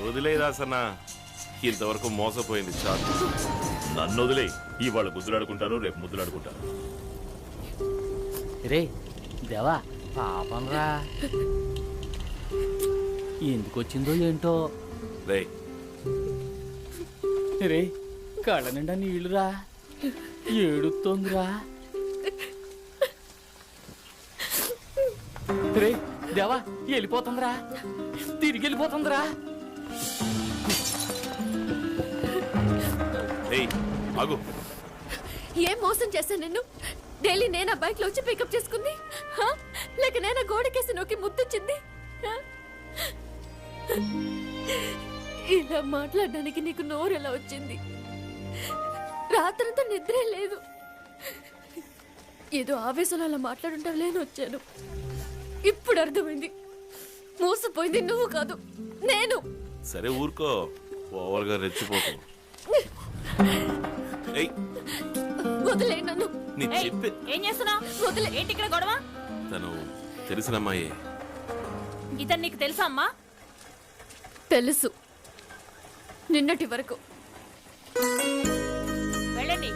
S2: వదిలే దాసన్న, ఇంతవరకు మోసపోయింది చాలు.
S6: నన్ను వదిలే. ఇవాళ గుద్దులాడుకుంటారు, రేపు ముద్దులాడుకుంటారు.
S7: రే దేవా, పాపం రా, ఎందుకు వచ్చిందో ఏంటో. రే కళ్ళ నిండా నీళ్లురా, ఏడుతోందిరా. రే దేవా, వెళ్ళిపోతుందిరా, తిరిగి వెళ్ళిపోతుందిరా.
S13: ఏం మోసం చేశాను నిన్ను? డైలీ నేనా బైక్ లో వచ్చి పికప్ చేసుకుంది, లేక నేనా గోడకేసి నొక్కి ముద్దుచ్చింది? ఇలా మాట్లాడడానికి నీకు నోరు ఎలా వచ్చింది? రాత్రంతా నిద్రే లేదు. ఏదో ఆవేశంలో అలా మాట్లాడుంటావులేని వచ్చాను. ఇప్పుడు అర్థమైంది, మోసపోయింది నువ్వు కాదు నేను.
S2: సరే ఊరుకో, ఓవర్గా రెచ్చిపోకు.
S13: వదిలే నన్ను.
S3: ఏం చేస్తున్నా? వదిలే. ఏంటి ఇక్కడ గొడవ?
S2: తను తెలిసిన అమ్మాయి.
S3: ఇతను నీకు తెలుసా అమ్మా?
S13: తెలుసు, నిన్నటి వరకు.
S3: వెళ్ళండి.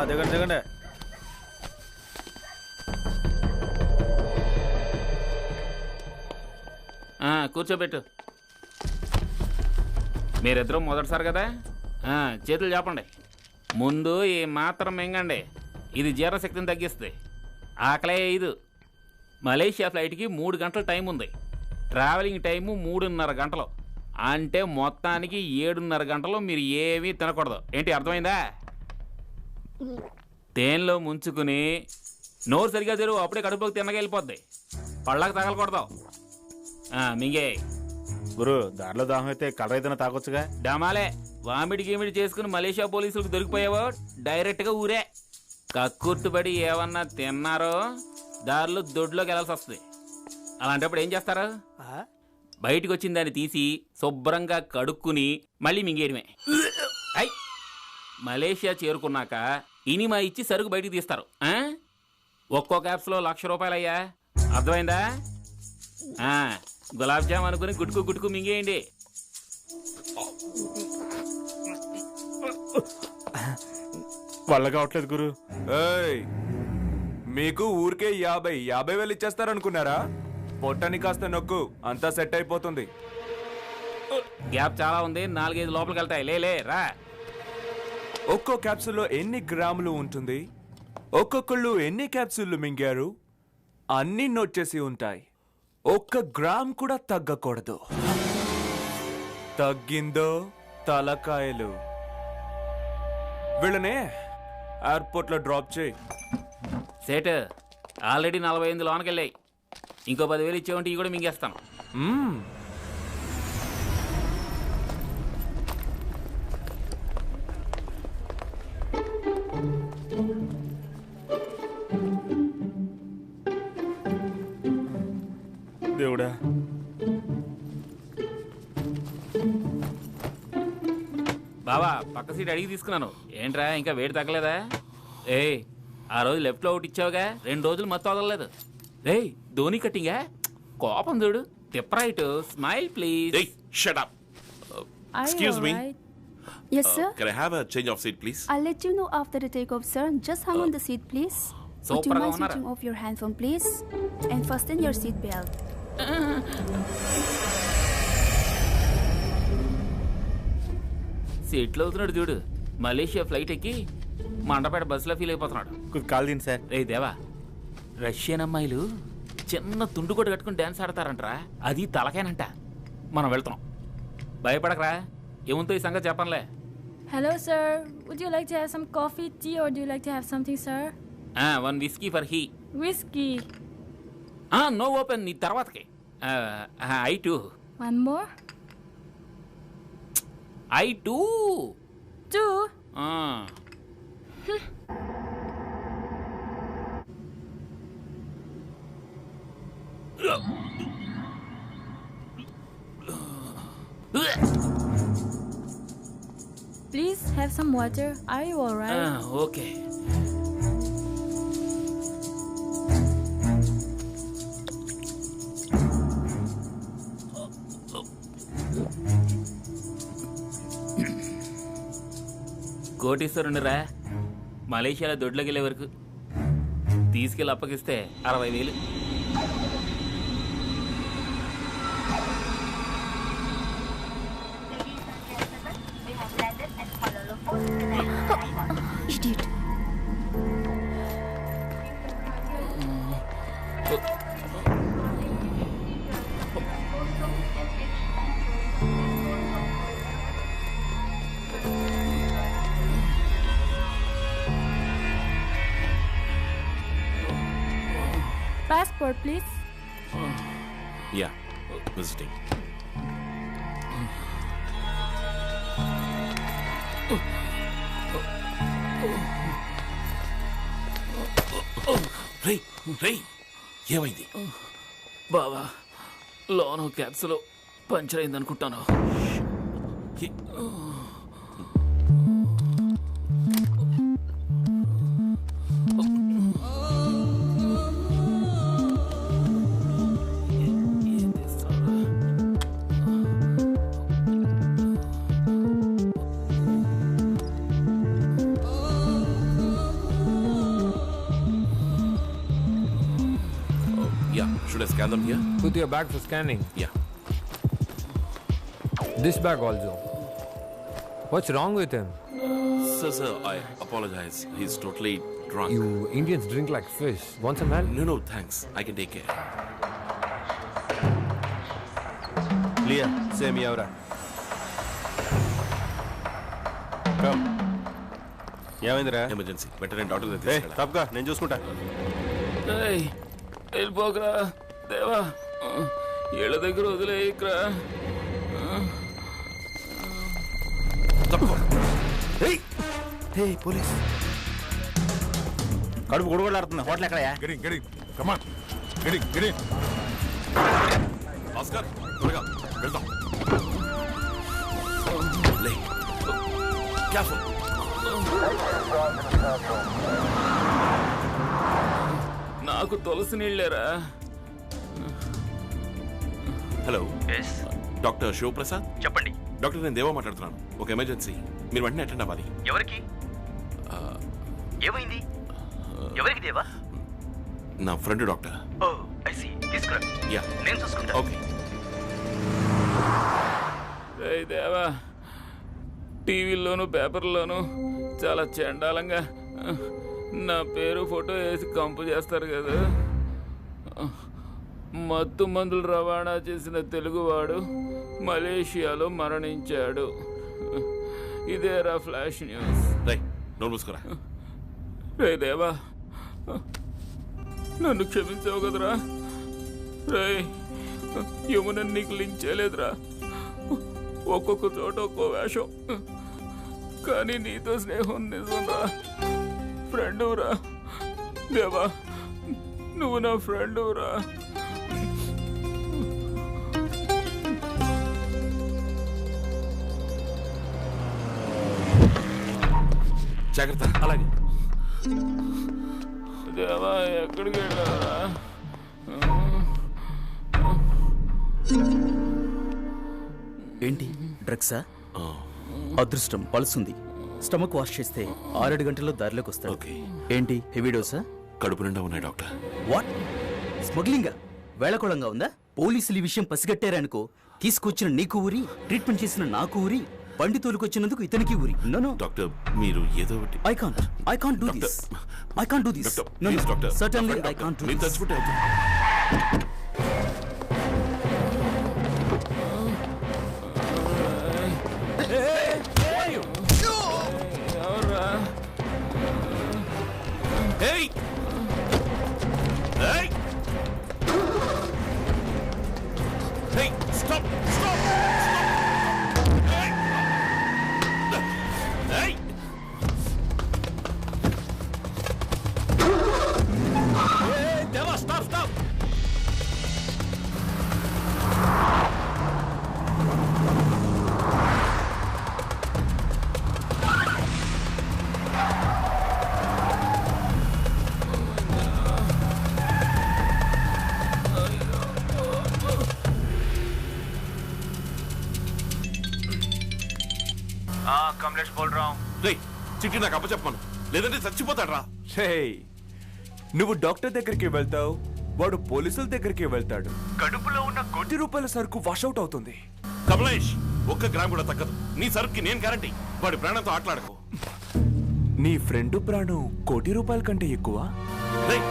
S8: దిగండి దిగండి.
S5: కూర్చోబెట్టు. మీరిద్దరూ మొదటిసారి కదా, చేతులు చాపండి. ముందు ఈ మాత్రం మింగండి, ఇది జీర్ణశక్తిని తగ్గిస్తుంది. ఆకలే ఇది. మలేషియా ఫ్లైట్కి 3 గంటల టైం ఉంది. ట్రావెలింగ్ టైము 3.5 గంటలు. అంటే మొత్తానికి 7.5 గంటలు మీరు ఏమీ తినకూడదు. ఏంటి అర్థమైందా? తేనెలో ముంచుకుని నోరు సరిగా తెరువు, అప్పుడే కడుపులోకి తిన్నగెళ్ళిపోద్ది. పళ్ళకి తగలకూడదు. మింగే.
S15: గురు, దారిలో దాహం అయితే కలర్ ఏదైనా తాగొచ్చుగా.
S5: డమాలే, వామిడి గీమిడి చేసుకుని మలేషియా పోలీసులకు దొరికిపోయావో డైరెక్ట్గా ఊరే. కక్కుర్తుపడి ఏమన్నా తిన్నారో దారిలో దొడ్లోకి వెళ్ళాల్సి వస్తుంది. అలాంటప్పుడు ఏం చేస్తారు? బయటికి వచ్చిన దాన్ని తీసి శుభ్రంగా కడుక్కుని మళ్ళీ మింగేయడమే. అయ్, మలేషియా చేరుకున్నాక ఇనిమా ఇచ్చి సరుకు బయటికి తీస్తారు. ఒక్కో క్యాప్స్లో ₹1,00,000 అయ్యా. అర్థమైందా? గులాబ్ జామ్ అనుకుని గుట్టుకు గుట్టుకు మింగేయండి.
S15: వల్ల కావట్లేదు గురు.
S1: మీకు ఊరికే 50,000 ఇచ్చేస్తారనుకున్నారా? పొట్టని కాస్త నొక్కు, అంతా సెట్ అయిపోతుంది.
S5: గ్యాప్ చాలా ఉంది, 4-5 లోపలికి వెళ్తాయి. లే రా.
S1: ఒక్కో క్యాప్సూల్లో ఎన్ని గ్రాములు ఉంటుంది, ఒక్కొక్కళ్ళు ఎన్ని క్యాప్సూళ్లు మింగారు అన్ని నోట్ చేసి ఉంటాయి. 1 గ్రామ్ కూడా తగ్గకూడదు. తగ్గిందో తలకాయలు. వీళ్ళనే ఎయిర్పోర్ట్ లో డ్రాప్ చేయి.
S5: సేట్ ఆల్రెడీ 48 లోనకి వెళ్ళాయి. ఇంకో 10,000 ఇచ్చేవంటే ఇవి కూడా మింగేస్తాను.
S15: దేవుడా,
S5: బావా పక్క సీట్ అడిగి తీసుకున్నాను. ఏంట్రా ఇంకా వేడి తగ్గలేదా? ఆ రోజు లెఫ్ట్ లో ఒకటి ఇచ్చావుగా 2 రోజులు మొత్తం వదలలేదు. రే ధోని కట్టింగా కోపం చూడు. తిప్పరైట్ smile please.
S2: Shut up. Excuse me.
S16: Yes, sir.
S2: Can I have a change of seat, please?
S16: I'll let you know after the takeoff, sir. Just hang on the seat, please. Would you mind switching off your handphone, please? And fasten your seat belt.
S5: సీట్లో అవుతున్నాడు చూడు. Malaysia flight ఎక్కి మండపేట బస్సులో feel అయిపోతున్నాడు.
S15: Call దీని sir.
S5: రే దేవా, Russian అమ్మాయిలు చిన్న తుండు కూడా కట్టుకుని డాన్స్ ఆడతారంటరా. అది తలకేనంట. మనం వెళ్తున్నాం. భయపడకరా. ఏముంతో ఈ సంగతి చెప్పనులే.
S17: Hello, sir. Would you like to have some coffee, tea, or do you like to have something, sir?
S5: 1 whiskey for he.
S17: Whiskey.
S5: No open నీ తర్వాతకి. I too.
S17: One more?
S5: I too.
S17: 2? Please have some water. Are you alright?
S5: Okay. కోటీశ్వరునిరా. మలేషియాలో దొడ్లోకి వెళ్ళే వరకు తీసుకెళ్ళి అప్పగిస్తే 60,000.
S16: Idiot.
S17: Passport, please.
S2: Yeah, visiting. రేయ్ ఏమైంది?
S5: బావా లోనో క్యాప్సులో పంచర్ అయింది అనుకుంటాను.
S2: Should I scan them here?
S18: Put your bag for scanning.
S2: Yeah.
S18: This bag also. What's wrong with him?
S2: Sir, I apologize. He's totally drunk.
S18: You Indians drink like fish. Want some help?
S2: No, thanks. I can take care.
S19: Leah, same Yavra. Come. ఏమైందిరా?
S2: Emergency. వెంటనే doctor దగ్గర తీసుకెళ్ళాలి.
S19: తప్పగా నేను చూసుకుంటా.
S5: వెళ్ళిపోకరా దేవా. ఏళ్ళ దగ్గర వదిలేయకరా.
S19: పోలీస్.
S15: కడుపు గొడవలాడుతుంది. హోటల్ ఎక్కడయా?
S2: ఆస్కార్ త్వరగా వెళ్దాం.
S5: నాకు తులసి నీళ్ళేరా.
S2: హలో, డాక్టర్ శివప్రసాద్ చెప్పండి. డాక్టర్ నేను దేవా మాట్లాడుతున్నాను. ఒక ఎమర్జెన్సీ, మీరు వెంటనే అటెండ్ అవ్వాలి.
S20: ఎవరికి? ఏమైంది? ఎవరికి దేవా?
S2: నా friend doctor.
S20: Oh I see. తీసుకురా.
S2: యా
S20: నేను చూసుకుంటా.
S2: ఓకే.
S5: దేవా, టీవీల్లోనూ పేపర్లోనూ చాలా చండాలంగా నా పేరు ఫోటో వేసి కంపు చేస్తారు కదా. మత్తు మందులు రవాణా చేసిన తెలుగువాడు మలేషియాలో మరణించాడు. ఇదేరా ఫ్లాష్ న్యూస్. రే దేవా, నన్ను క్షమించావు కదరా. రే యమున నీకు లింక్ చేయలేదురా. ఒక్కొక్క చోట ఒక్కో వేషం, కానీ నీతో స్నేహం నిజంరా. ఫ్రెండురా దేవా, నువ్వు నా ఫ్రెండురా.
S2: జాగ్రత్త. అలాగే
S5: దేవా ఎక్కడికి వెళ్ళారా?
S8: ఏంటి డ్రగ్సా? అదృష్టం పల్సుంది. స్టమక్ వాష్ చేస్తే 6-7 గంటల్లో దారిలోకి వస్తాడు. ఏంటి హెవీ డోసా?
S2: కడుపు నిండా ఉన్నాయి డాక్టర్.
S8: వాట్? స్మగ్లింగా? వేళకోళంగా ఉందా? పోలీసులు ఈ విషయం పసిగట్టారనుకో, తీసుకొచ్చిన నీకు ఊరి, ట్రీట్మెంట్ చేసిన నాకు ఊరి, బండి తోలుకొచ్చినందుకు ఇతనికి ఊరి. నో
S2: డాక్టర్ మీరు ఏదో ఒకటి.
S8: I can't do this. I can't do this. No,
S2: doctor
S8: certainly I can't do
S2: మీరు
S8: this.
S2: చచ్చిపోతే
S5: Hey!
S2: Hey! Hey! Stop! Stop! Hey! Hey! Hey! Deva, stop! Stop!
S20: Kamlesh बोल रहा हूँ।
S2: రేయ్ చిట్టి నాకు అప్పచెప్పమను, లేదంటే చచ్చిపోతాడు రా.
S1: నువ్వు డాక్టర్ దగ్గరికి వెళ్తావు, వాడు పోలీసుల దగ్గరికి వెళ్తాడు.
S20: కడుపులో ఉన్న
S1: ₹1 సరుకు వాషౌట్ అవుతుంది.
S2: కమలేష్ 1 గ్రామ్ కూడా తగ్గదు. నీ సరుకుకి నేను గ్యారంటీ. వాడి ప్రాణంతో ఆటలాడకు.
S1: నీ ఫ్రెండ్ ప్రాణం ₹1 కంటే ఎక్కువ.
S2: రేయ్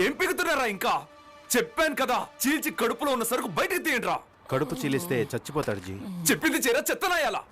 S1: ఏం పిగుతున్నారా? ఇంకా చెప్పాను కదా, చీల్చి కడుపులో ఉన్న సరుకు బయటకు తీయండిరా.
S19: కడుపు చీలిస్తే చచ్చిపోతాడు జీ.
S1: చెప్పింది చేరా, చెత్తనాయాలా?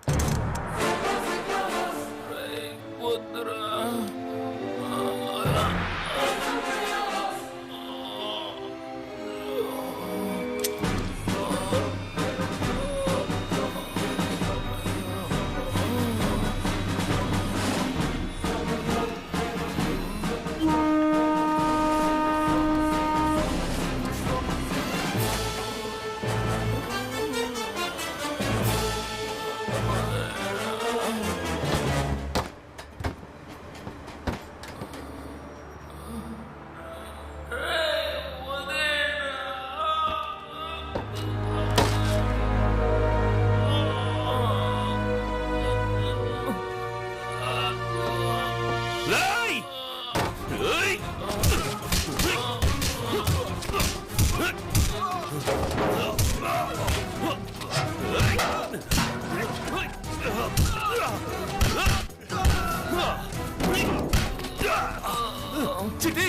S1: చిటి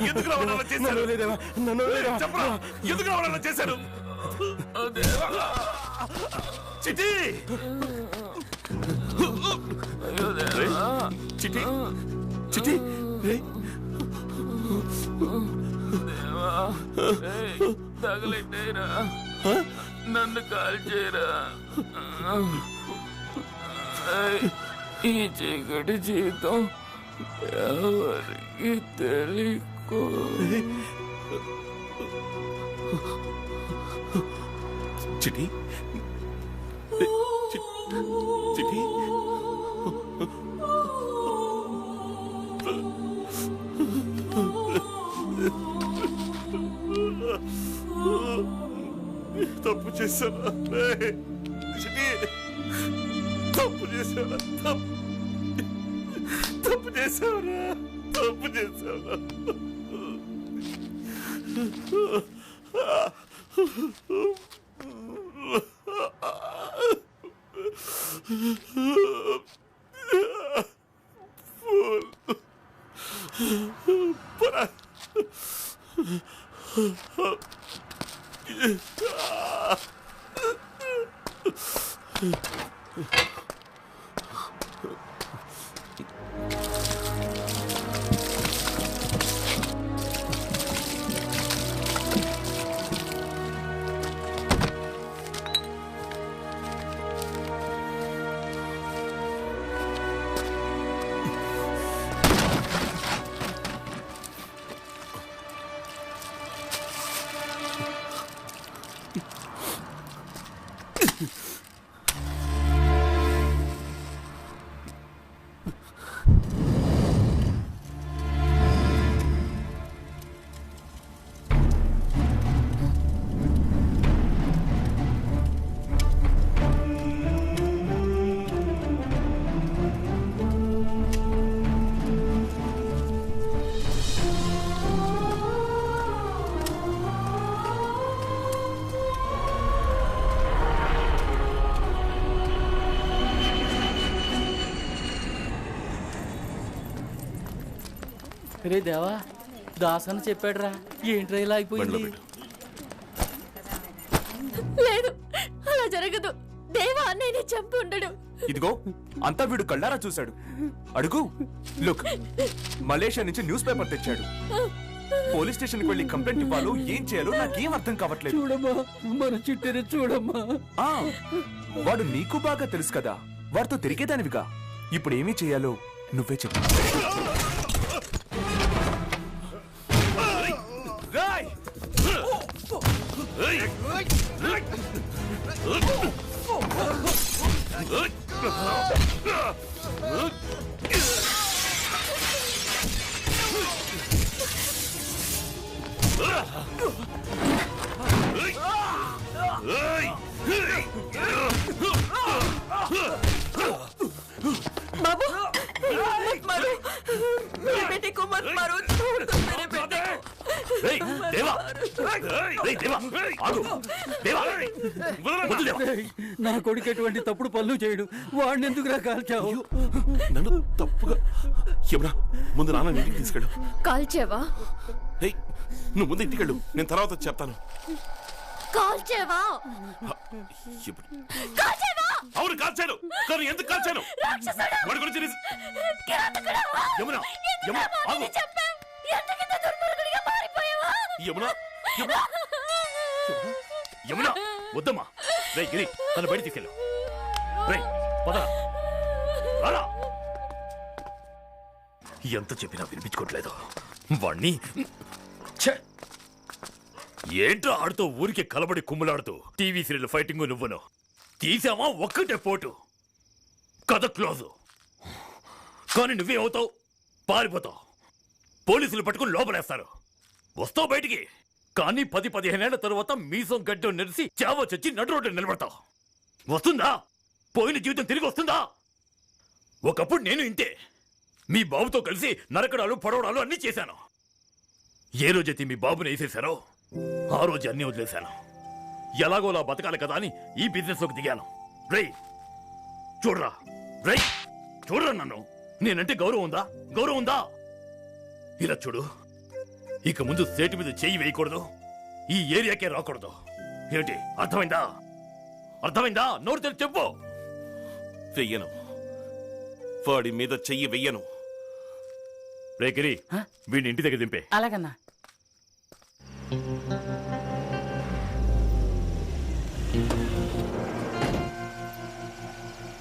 S2: ఎందుకు రావడం చేశారు? చెప్పరా, ఎందుకు రావడం చేశారు? చిటి చిటి చిటి
S5: తగలెట్టేరా, నన్ను కాల్ చేయరా. ఈ చీకటి జీవితం ఎవరికి తెలియకో.
S2: చిటి చిటి తప్పు చేశానా? చిటి తప్పు చేశానా? తప్పు చేశావురా, తప్పు చేశావురా.
S7: రే దేవా, దాసని చెప్పాడురా. ఏంట్రా ఇలా అయిపోయింది?
S13: లేదు, అలా జరగదు. దేవా నేనే చంపి ఉండడు.
S1: ఇదిగో అంతా వీడు కళ్ళారా చూశాడు. అడుగు. లుక్, మలేషియా నుంచి న్యూస్ పేపర్ తెచ్చాడు. పోలీస్ స్టేషన్కి వెళ్ళి కంప్లైంట్ ఇవ్వాలో ఏం చేయాలో నాకేం అర్థం కావట్లేదు.
S8: చూడమ్మా, మన చిట్టెని చూడమ్మా.
S1: వాడు నీకు బాగా తెలుసు కదా, వాడితో తిరిగేదానివిగా. ఇప్పుడు ఏమీ చేయాలో నువ్వే చెప్పు.
S12: बाबू मत मारो, मेरे बेटे को मत मारो, छोड़ दो मेरे बेटे को।
S8: నా కొడుకు ఎటువంటి తప్పుడు పనులు చేయడు, వాడిని ఎందుకు రకాల్చావు?
S2: నన్ను తప్పుగా యమునా, ముందు నాన్న ఇంటికి తీసుకెళ్ళు.
S13: కాల్చేవా?
S2: నువ్వు ముందు ఇంటికి వెళ్ళు, నేను తర్వాత చెప్తాను.
S13: కాల్చేవా? కాల్చేవా?
S2: అవును కాల్చాను, కానీ ఎందుకు కాల్చాను? వాడి గురించి యమునా, యమునా ఆగు. యమునా,
S6: యమునా వద్దమ్మా. రే గిరి, తను బయట తీసుకెళ్ళు. రే పదరా, రారా. ఎంత చెప్పినా వినిపించుకోవట్లేదు వాణ్ణి. ఏంట్రా ఆడుతూ ఊరికి కలబడి కుమ్ములాడుతూ టీవీ సీరియల్ ఫైటింగ్ నువ్వును తీసావా? ఒక్కటే పోటు, కథ క్లోజు. కానీ నువ్వే అవుతావు, పారిపోతావు. పోలీసులు పట్టుకుని లోపలేస్తారు. వస్తావు బయటికి, కానీ 10-15 ఏళ్ల తరువాత మీసం గడ్డం నెరిసి చావో చచ్చి నడు రోడ్డు నిలబడతావు. వస్తుందా? పోయిన జీవితం తిరిగి వస్తుందా? ఒకప్పుడు నేను ఇంతే, మీ బాబుతో కలిసి నరకడాలు పొడవడాలు అన్నీ చేశాను. ఏ రోజైతే మీ బాబుని వేసేశారో ఆ రోజు అన్నీ వదిలేశాను. ఎలాగోలా బతకాలి కదా అని ఈ బిజినెస్ లోకి దిగాను. రేయ్ చూడరా, రేయ్ చూడరా, నన్ను నేనంటే గౌరవం ఉందా? గౌరవం ఉందా? ఇలా చూడు, ఇక ముందు సేటు మీద చెయ్యి వేయకూడదు, ఈ ఏరియాకే రాకూడదు. ఏంటి అర్థమైందా? అర్థమైందా? నోరు తెరిచి చెప్పు.
S2: వెయ్యను, వాడి మీద చెయ్యి వెయ్యను.
S6: రే గిరి, వీడిని ఇంటి దగ్గర దింపే.
S7: అలాగన్నా.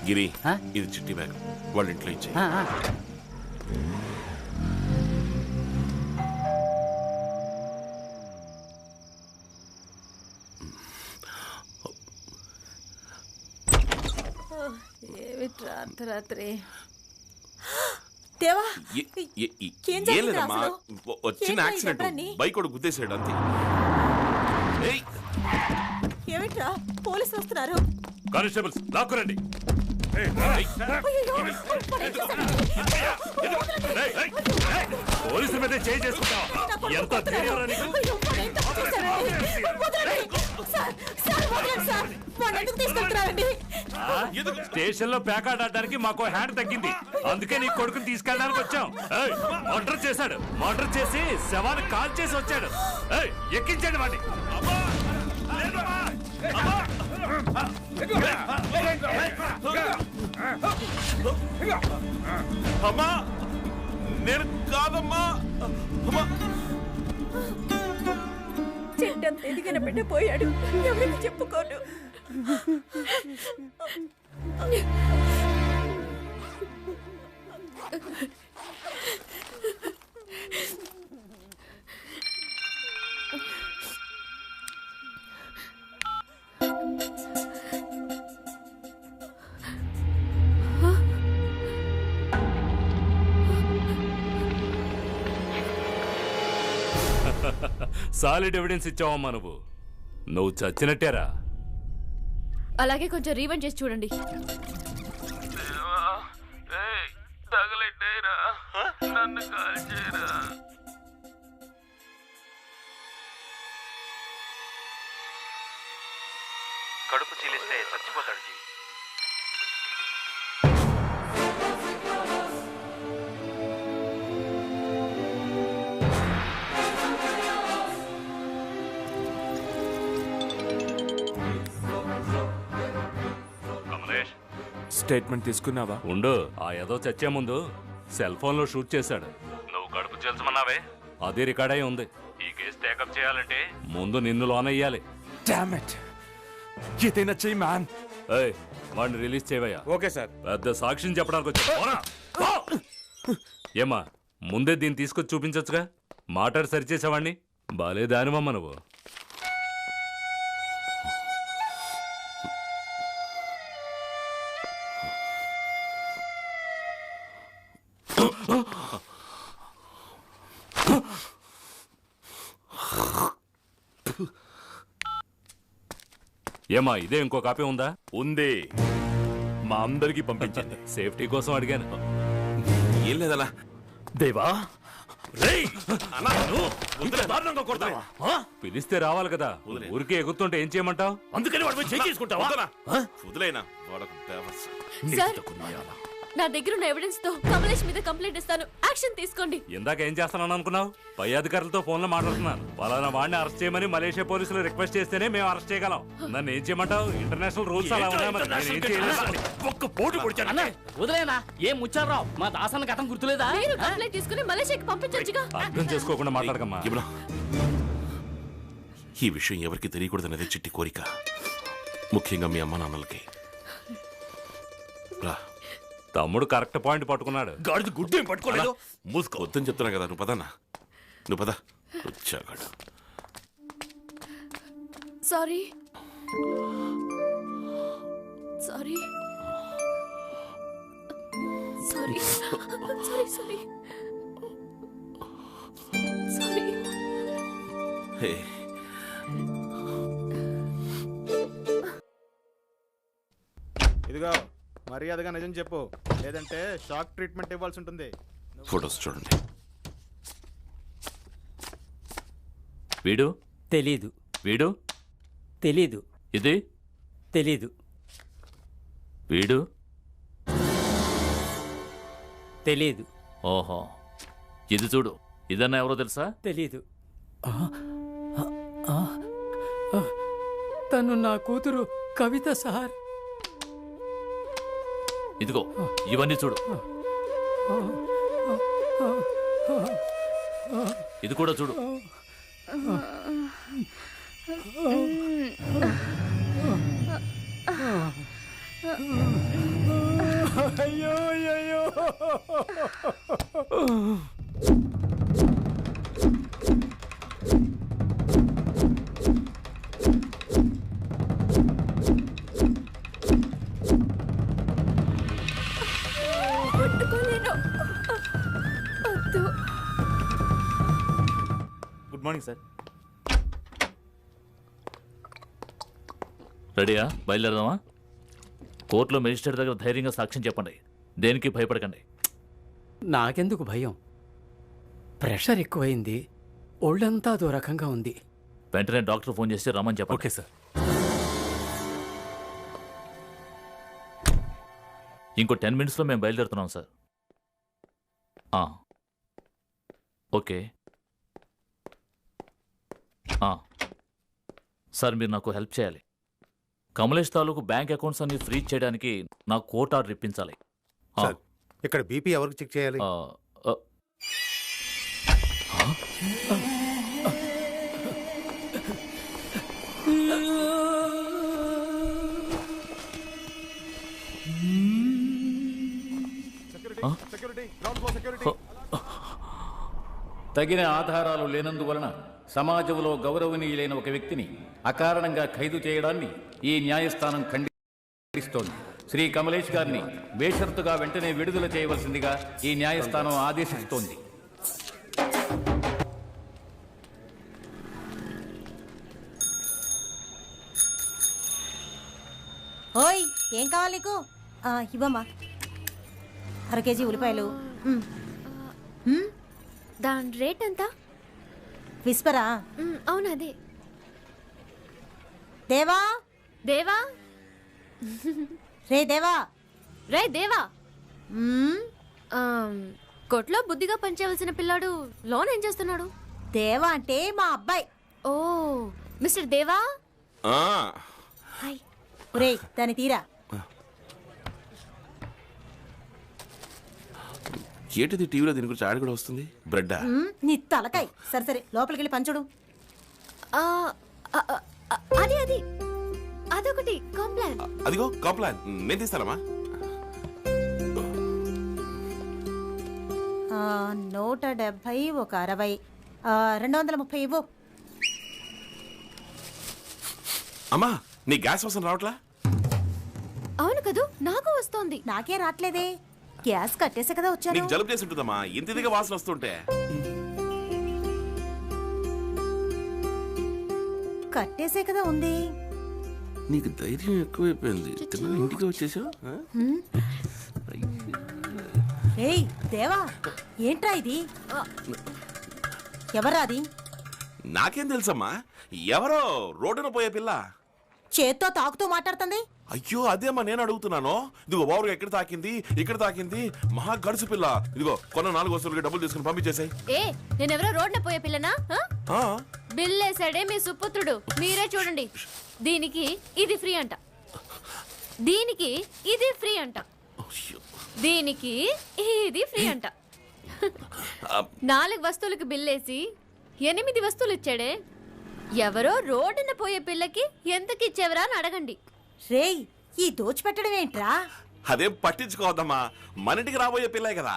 S2: గిరి, ఇది చిట్టి బ్యాగ్, వాళ్ళ ఇంట్లో ఇచ్చే.
S3: ఏమిట్రా అర్ధరాత్రి? దేవా,
S2: ఏం లేదమ్మా, వచ్చిన యాక్సిడెంట్, బైక్ కూడా గుద్దేశాడు అంతే.
S3: ఏమిట్రా పోలీసులు వస్తున్నారు?
S6: కానిస్టేబుల్స్ లాక్కురండి. పోలీసుల మీద చేయి చేసుకుంటావా? ఎంత ధైర్యం నీకు?
S9: స్టేషన్ లో పేకాడడానికి మాకు హ్యాండ్ తగ్గింది, అందుకే నీ కొడుకుని తీసుకెళ్ళడానికి వచ్చాం. మర్డర్ చేశాడు, మర్డర్ చేసి శవాన్ని కాల్ చేసి వచ్చాడు. ఎక్కించండి వాడిని.
S2: అమ్మా, నేను కాదమ్మా.
S3: చెట్టంత ఎదిగిన బిడ్డ పోయాడు, ఎవరికి చెప్పుకోడు.
S9: Solid evidence ఇచ్చావమ్మా. నువ్వు చచ్చినట్టేరా?
S13: అలాగే కొంచెం రీవైండ్ చేసి చూడండి.
S20: నన్ను కాల్ చేయరా. కడుపు చీలిస్తే చచ్చిపోతాడు జీ.
S1: స్టేట్మెంట్ తీసుకున్నావా?
S9: ఉండు, ఆ ఏదో చచ్చే ముందు సెల్ ఫోన్ లో షూట్ చేశాడు. నువ్వు కడుపు చేల్చమన్నావే,
S6: అదే రికార్డ్ అయి ఉంది. ఈ కేసు టేకప్ చేయాలంటే ముందు నిన్ను లోన్ అయ్యాలి.
S1: ఏదైనా చెయ్యి మ్యాన్.
S6: వాడిని రిలీజ్ చేయవయ్యా.
S15: Okay sir.
S6: పెద్ద సాక్ష్యం చెప్పడానికి వచ్చా. ఏమా ముందే దీన్ని తీసుకొచ్చి చూపించచ్చుగా. మాట్లాడి సరిచేసావాడిని. బాలే దానివమ్మ నువ్వు. ఏమా ఇదే ఇంకో కాపీ ఉందా?
S2: ఉంది. మా అందరికి పంపించండి.
S6: సేఫ్టీ కోసం అడిగాను.
S2: ఏం లేదలా.
S6: దేవా పిలిస్తే రావాలి కదా. ఊరికే ఎగుతుంటే ఏం చేయమంటావు?
S2: అందుకని వాడు చెక్ చేసుకుంటావా? వదిలేనా వాడకు పేపర్స్.
S13: నా దగ్గర ఉన్న ఎవిడెన్స్ తో కమలేష్ మీద కంప్లైంట్ ఇస్తాను. యాక్షన్ తీసుకోండి.
S6: ఇందాక ఏం చేస్తున్నాను అనుకున్నావు? పై అధికారులతో ఫోన్ లో మాట్లాడుతున్నాను. పలానా వాడిని అరెస్ట్ చేయమని మలేషియా పోలీసులు రిక్వెస్ట్ చేస్తేనే మేము అరెస్ట్ చేయగలం. నన్ను ఏం చేయమంటావు? ఇంటర్నేషనల్ రూల్స్ అలా ఉన్నాయి.
S7: వదిలేనా ఏం ముచ్చారావు? మా దాసన్న గతం గుర్తులేదా?
S13: మీరు కంప్లైంట్ తీసుకుని మలేషియాకి పంపించొచ్చుగా.
S6: అర్థం చేసుకోకుండా మాట్లాడకమ్మా.
S2: ఈ విషయం ఎవరికి తెలియకూడదనేది చిట్టి కోరిక, ముఖ్యంగా మీ అమ్మ నాన్నలకి.
S6: తమ్ముడు కరెక్ట్ పాయింట్ పట్టుకున్నాడు.
S2: గాడిద గుడ్డు ఏం పట్టుకోలేదు. మూసుకో. వద్దని చెప్తున్నా కదా. నువ్వు పదన్నా. నువ్వు పద. వచ్చాగాడు.
S13: Sorry sorry sorry sorry sorry sorry.
S19: ఇదిగో మర్యాదగా నిజం చెప్పు, లేదంటే షాక్ ట్రీట్మెంట్ ఇవ్వాల్సి ఉంటుంది.
S2: ఫోటోస్ చూడండి.
S6: వీడు
S21: తెలీదు.
S6: వీడు
S21: తెలీదు.
S6: ఇది
S21: తెలీదు.
S6: వీడు
S21: తెలీదు.
S6: ఓహో, ఇది చూడు. ఇదన్నా ఎవరో తెలుసా?
S21: తెలీదు. తను నా కూతురు కవిత సార్.
S6: ఇదిగో ఇవన్నీ చూడు. ఇది కూడా చూడు.
S21: అయ్యో అయ్యో.
S15: Good morning sir.
S6: రెడీయా? బయలుదేరదామా? కోర్టులో మెజిస్ట్రేట్ దగ్గర ధైర్యంగా సాక్ష్యం చెప్పండి. దేనికి భయపడకండి.
S21: నాకెందుకు భయం? ప్రెషర్ ఎక్కువైంది. ఒళ్ళంతా అదో రకంగా ఉంది.
S6: వెంటనే డాక్టర్ ఫోన్ చేసి రమ్మని చెప్పండి. Okay sir. ఇంకో 10 minutesలో మేము బయలుదేరుతున్నాం సార్. ఓకే సార్, మీరు నాకు హెల్ప్ చేయాలి. కమలేష్ తాలూకు బ్యాంక్ అకౌంట్స్ అన్ని ఫ్రీజ్ చేయడానికి నాకు కోర్ట్ ఆర్డర్ ఇప్పించాలి.
S19: ఇక్కడ బీపీ ఎవరికి చెక్ చేయాలి?
S22: తగిన ఆధారాలు లేనందువలన సమాజంలో గౌరవనీయులైన ఒక వ్యక్తిని అకారణంగా ఖైదు చేయడాన్ని ఈ న్యాయస్థానం ఖండిస్తోంది. శ్రీ కమలేష్ గారిని బేషరతుగా వెంటనే విడుదల చేయవలసిందిగా ఈ న్యాయస్థానం ఆదేశిస్తోంది.
S3: ఓయ్, ఏం కావాలి నీకు? ఇవ్వమ్మా. 1/2 kg ఉల్లిపాయలు.
S13: దాని రేట్ ఎంత?
S3: విస్పరా?
S13: అవును, అదే.
S3: దేవా
S13: దేవా
S3: రే దేవా
S13: రే దేవా. కొట్లో బుద్ధిగా పనిచేయవలసిన పిల్లాడు లోన్ ఏం చేస్తున్నాడు?
S3: దేవా అంటే మా అబ్బాయి.
S13: ఓ, మిస్టర్ దేవా.
S3: హాయ్. ఒరే, దాన్ని తీరా.
S2: ఏంటిది టీవీలో దీని గురించి ఆడి కూడా వస్తుంది బ్రెడ్డా
S3: నీ తలకాయ్. సరే సరే లోపలికి వెళ్ళి పంచుడు.
S13: అది అది అదొకటి కాంప్లాన్.
S2: అదిగో కాంప్లాన్ నేను తీస్తానమ్మా.
S3: 170 ఒక 60 230 ఇవ్వు.
S2: అమ్మా నీ గ్యాస్ వాసన రావట్లా?
S13: అవును కదూ, నాకు వస్తోంది.
S3: నాకే రావట్లేదే, గ్యాస్ కట్టేసే కదా వచ్చాను.
S2: నీకు జలుబు చేసి ఉంటుందమ్మా ఇంత వాసన వస్తుంటే.
S3: కట్టేసే కదా ఉంది.
S2: నీకు ధైర్యం ఎక్కువైపోయింది. ఇంటికి వచ్చేసావు.
S3: ఏయ్ దేవా, ఏంట్రా ఇది? ఎవరా అది?
S2: నాకేం తెలుసమ్మా, ఎవరో రోడ్డున పోయే పిల్ల
S3: చేత్తో తాకుతూ మాట్లాడుతుంది.
S2: అయ్యో అదేమ్మా నేను అడుగుతున్నాను. ఇదిగో ఓవరుగా ఎక్కడ తాకింది, ఇక్కడ తాకింది, మహా గడుసు పిల్ల. ఇదిగో కొన్న 4 వస్తువులకి డబ్బులు తీసుకుని పంపించేసాయి.
S13: నేనెవరో రోడ్న పోయే పిల్లనా? బిల్ వేసాడే మీ సుపుత్రుడు, మీరే చూడండి. దీనికి ఇది ఫ్రీ అంట, దీనికి ఇది ఫ్రీ అంట, దీనికి ఇది ఫ్రీ అంట. 4 వస్తువులకి బిల్లేసి 8 వస్తువులు ఇచ్చాడే. ఎవరో రోడ్డున పోయే పిల్లకి ఎంతకి ఇచ్చేవరా అని అడగండి.
S3: రేయ్, ఈ దోచిపెట్టడం ఏంట్రా?
S2: అదేం పట్టించుకోవద్దమ్మా, మన ఇంటికి రాబోయే పిల్లే కదా.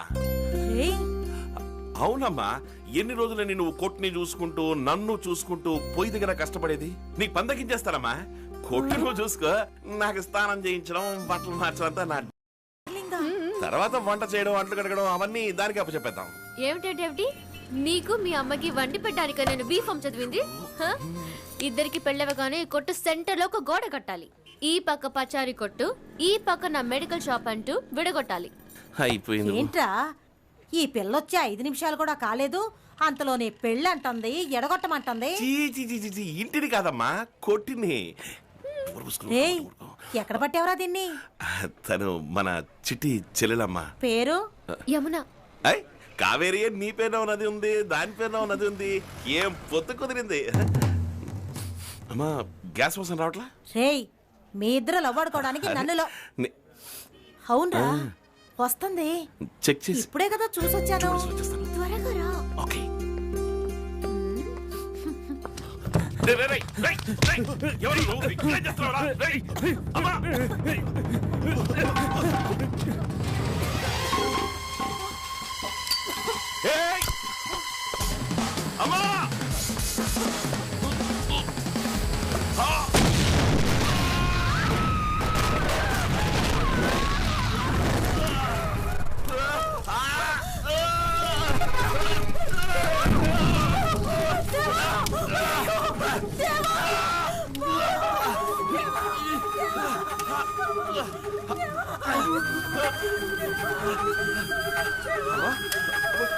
S2: అవునమ్మా, ఎన్ని రోజులని నువ్వు కొట్టుని చూసుకుంటూ నన్ను చూసుకుంటూ పొయ్యి దగ్గర కష్టపడేది? నీకు పందకించేస్తానమ్మా. కొట్టు నువ్వు చూసుకో, నాకు స్నానం చేయించడం, బట్టలు మార్చడం అంతా నా. తర్వాత వంట చేయడం, అంట్లు కడగడం అవన్నీ దానికి అప్పచెప్పేద్దాం.
S13: ఏమిటేమిటి నీకు మీ అమ్మకి వండి పెట్టడానిక నేను బీఫామ్ చదివింది? ఇద్దరికి పెళ్ళవగానే కొట్టు సెంటర్ లో ఒక గోడ కట్టాలి. ఈ పక్క పచారీ కొట్టు, ఈ పక్క నా మెడికల్ షాప్ అంటూ విడగొట్టాలి.
S3: ఏంట్రా, ఈ పిల్లొచ్చే 5 నిమిషాలు కూడా కాలేదు, అంతలోనే పెళ్ళి అంటుంది, ఎడగొట్టమంటుంది.
S2: ఇంటిని కాదమ్మా, కొట్టిని.
S3: ఎక్కడ పట్టేవరా దీన్ని?
S2: తను మన చిట్టి చెల్లెలమ్మా.
S3: పేరు
S13: యమున.
S2: కావేరి నీ పేరున ఉన్నది ఉంది, దాని పేరున ఉన్నది ఉంది. ఏం పొత్తు కుదిరింది. అమ్మా గ్యాస్ వాసన రావట్లా?
S3: రేయ్, మీ ఇద్దరు లవ్వాడుకోవడానికి నన్నులో. అవునరా, వస్తుంది.
S2: చెక్ చేసి
S3: ఇప్పుడే కదా చూసొచ్చాను.
S13: త్వరగా రా.
S2: ఓకే. అమ్మా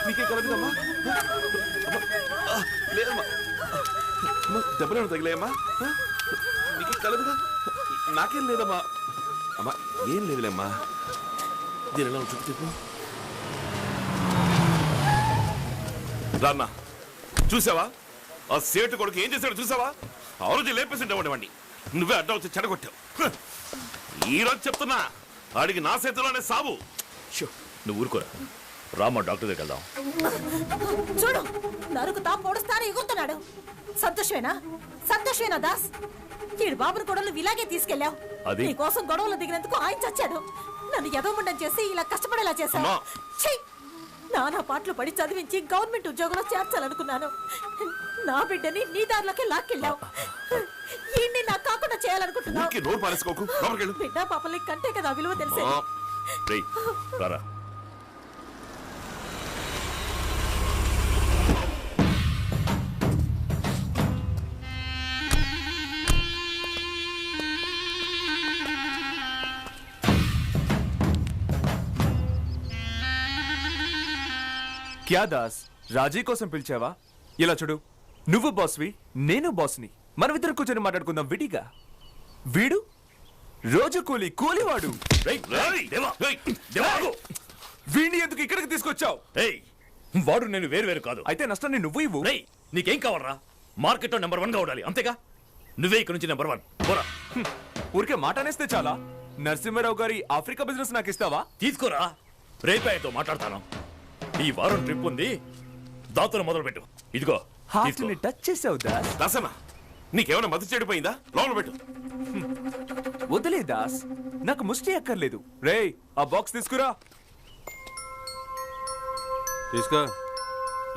S2: నీకే కలదుదమ్మా? లేదమ్మా, దెబ్బలు తగిలేమ్మా? నీకే కలదుగా? నాకేం లేదమ్మా. అమ్మా ఏం లేదులేమ్మా. దీని ఎలా చుట్టూ తిప్పు. రాన్నా, చూసావా ఆ సేటు కొడుకు ఏం చేశాడు? చూసావా? ఆ రోజు లేపేసిండేవాడి వాడిని నువ్వే అడ్డం వచ్చి చెడగొట్టావు. ఈ రోజు చెప్తున్నా, ఆడికి నా చేతిలోనే సావు.
S6: నువ్వు ఊరుకోరా, రామ్మా డాక్టర్ దగ్గరికి వెళ్దాం.
S3: చూడు, నరుకుతా పొడుస్తాను ఎగురుతున్నాడు. సంతోషమేనా దాస్? ఈడు బాబుని గొడవలు ఇలాగే తీసుకెళ్ళావు. నీ కోసం గొడవలు దిగినందుకు ఆయన చచ్చాడు. నన్ను ఎదవముండం చేసి ఇలా కష్టపడేలా చేశావు. నానా పాటలు పడి చదివించి గవర్నమెంట్ ఉద్యోగంలో చేర్చాలనుకున్నాను. నా బిడ్డని నీ దారిలోకి లాక్కెళ్ళావు. ఈయన్ని నాకు కాకుండా చేయాలనుకుంటున్నావు. బిడ్డ పాపల్ని కంటే కదా విలువ తెలిసే.
S1: క్యా దాస్, రాజీ కోసం పిలిచావా? ఇలా చూడు, నువ్వు బాస్వి, నేను బాస్ని. మనమిద్దరు కూర్చొని మాట్లాడుకుందాం విడిగా. వీడు రోజు కూలివాడు. వీడిని ఎందుకు ఇక్కడికి తీసుకొచ్చావు?
S6: వాడు నేను వేరు కాదు.
S1: అయితే నష్టాన్ని నువ్వు ఇవ్వు.
S6: నీకేం కావాలరా? మార్కెట్ లో నెంబర్ 1 గా ఉండాలి, అంతేగా? నువ్వే ఇక్కడ నుంచి నెంబర్ 1 పోరా.
S1: ఊరికే మాట అనేస్తే చాలా. నరసింహారావు గారి ఆఫ్రికా బిజినెస్ నాకు ఇస్తావా?
S6: తీసుకోరా, రేపాయతో మాట్లాడతాను. ఈ వారం ట్రిప్ ఉంది, దాంతో మొదలు పెట్టు. ఇదిగో
S1: హార్ట్ని టచ్ చేసావు దాస్.
S2: దాసనా నీకేమైనా మతి చెడిపోయిందా? లోపల పెట్టు.
S1: వదిలే దాస్, నాకు ముష్టి అక్కర్లేదు. రేయ్ ఆ బాక్స్ తీసుకురా.
S2: తీసుకో.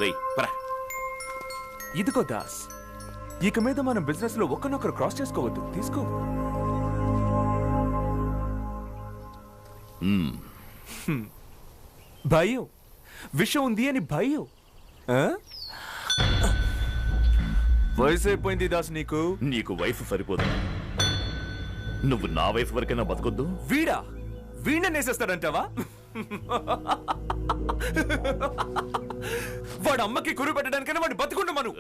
S2: రేయ్ పరా.
S1: ఇదిగో దాస్, ఇక మీద మనం బిజినెస్ లో ఒకరినొకరు క్రాస్ చేసుకోవద్దు. తీసుకో. భయం, విషయం ఉంది అని భయం. వయసు అయిపోయింది దాస్ నీకు.
S6: నీకు వయసు సరిపోదు. నువ్వు నా వయసు వరకైనా బతకొద్దు.
S1: వీణనేసేస్తాడంటావా? వాడు అమ్మకి కురు పెట్టడానికైనా వాడు బతుకుంటా మనం.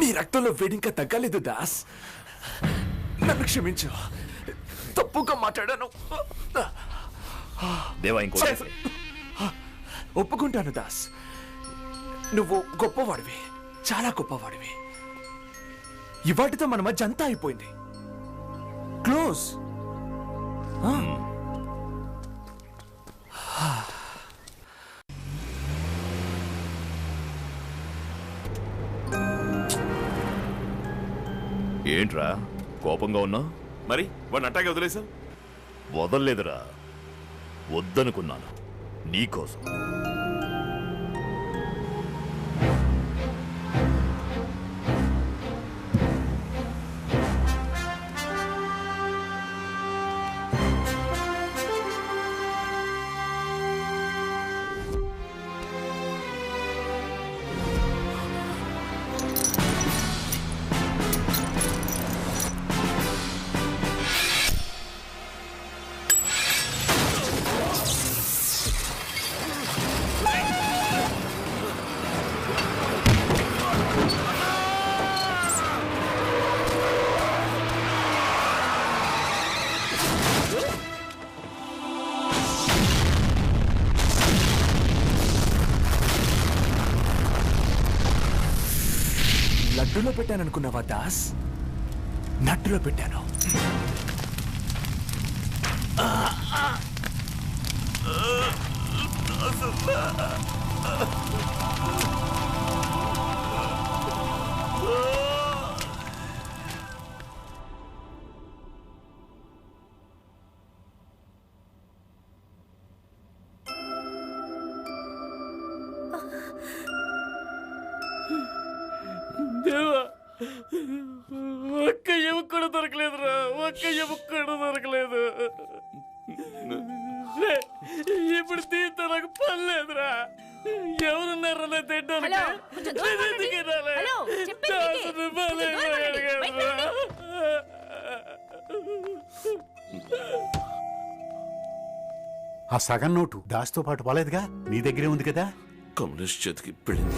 S1: నీ రక్తంలో వేడింకా తగ్గలేదు దాస్. నన్ను క్షమించు, తప్పుగా మాట్లాడాను.
S6: దేవా ఇంకో
S1: ఒప్పుకుంటాను దాస్, నువ్వు గొప్పవాడివి, చాలా గొప్పవాడివి. ఇవాటితో మన మధ్య అంతా అయిపోయింది. క్లోజ్.
S6: ఏంట్రా కోపంగా ఉన్నా?
S2: మరి వాడిని అట్టాగే వదిలేసావు?
S6: వదల్లేదురా, వద్దనుకున్నాను నీకోసం.
S1: లడ్డులో పెట్టాననుకున్నావా దాస్? నట్టులో పెట్టాను.
S7: దేవా, ఒక్క ఎముక కూడా దొరకలేదురా, ఒక్క ఎముక కూడా దొరకలేదు. ఇప్పుడు దీంతో నాకు పని లేదురా. ఎవరున్నారా తింటాను?
S11: ఆ సగం నోటు దాస్తో పాటు పోలేదుగా, నీ దగ్గరే ఉంది కదా.
S2: కమ్యూనిస్ట్ చేతికి పెళ్ళింది.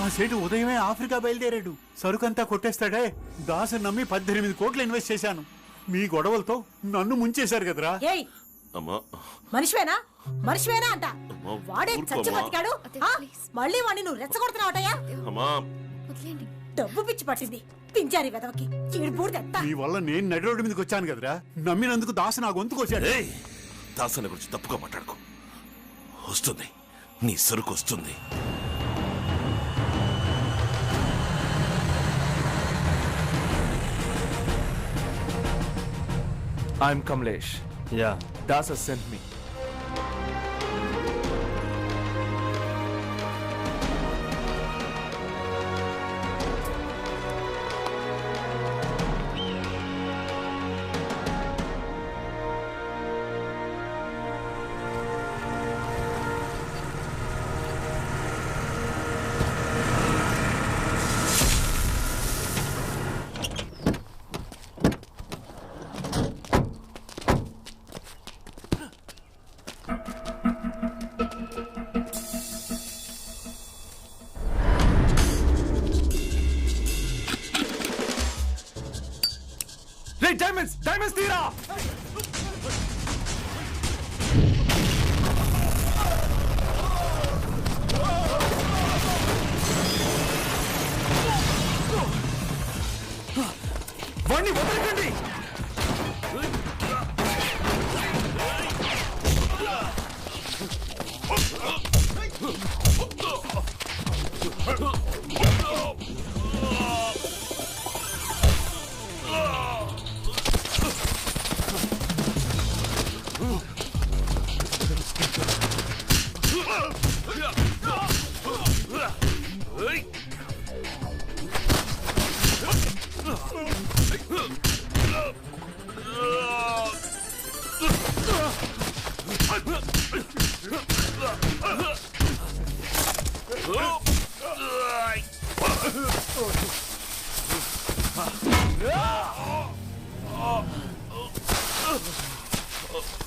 S11: ఆ సేటు ఉదయమే ఆఫ్రికా బయలుదేరాడు. సరుకంతా కొట్టేస్తాడే. దాసు నమ్మి 18 కోట్లు ఇన్వెస్ట్ చేశాను. మీ గొడవలతో నన్ను ముంచేశారు కదరా.
S3: మనిషివేనా అంట. వాడే చచ్చి బతికాడు. మళ్ళీ వాడిని నువ్వు రెచ్చగొడుతున్నావటయ్యా. డబ్బు పిచ్చి పట్టింది పింజారి వెదవకి.
S11: నీ వల్ల నేను నడి రోడ్డు మీదకి వచ్చాను కదరా. నమ్మినందుకు దాసు నా గొంతుకు వచ్చాడు.
S2: దాసన గురించి తప్పుగా మాట్లాడుకో. వస్తుంది, నీ సరుకు వస్తుంది.
S1: I'm Kamlesh. Yeah. Das has sent me. Diamonds తీరా. వాణ్ణి వదలకండి.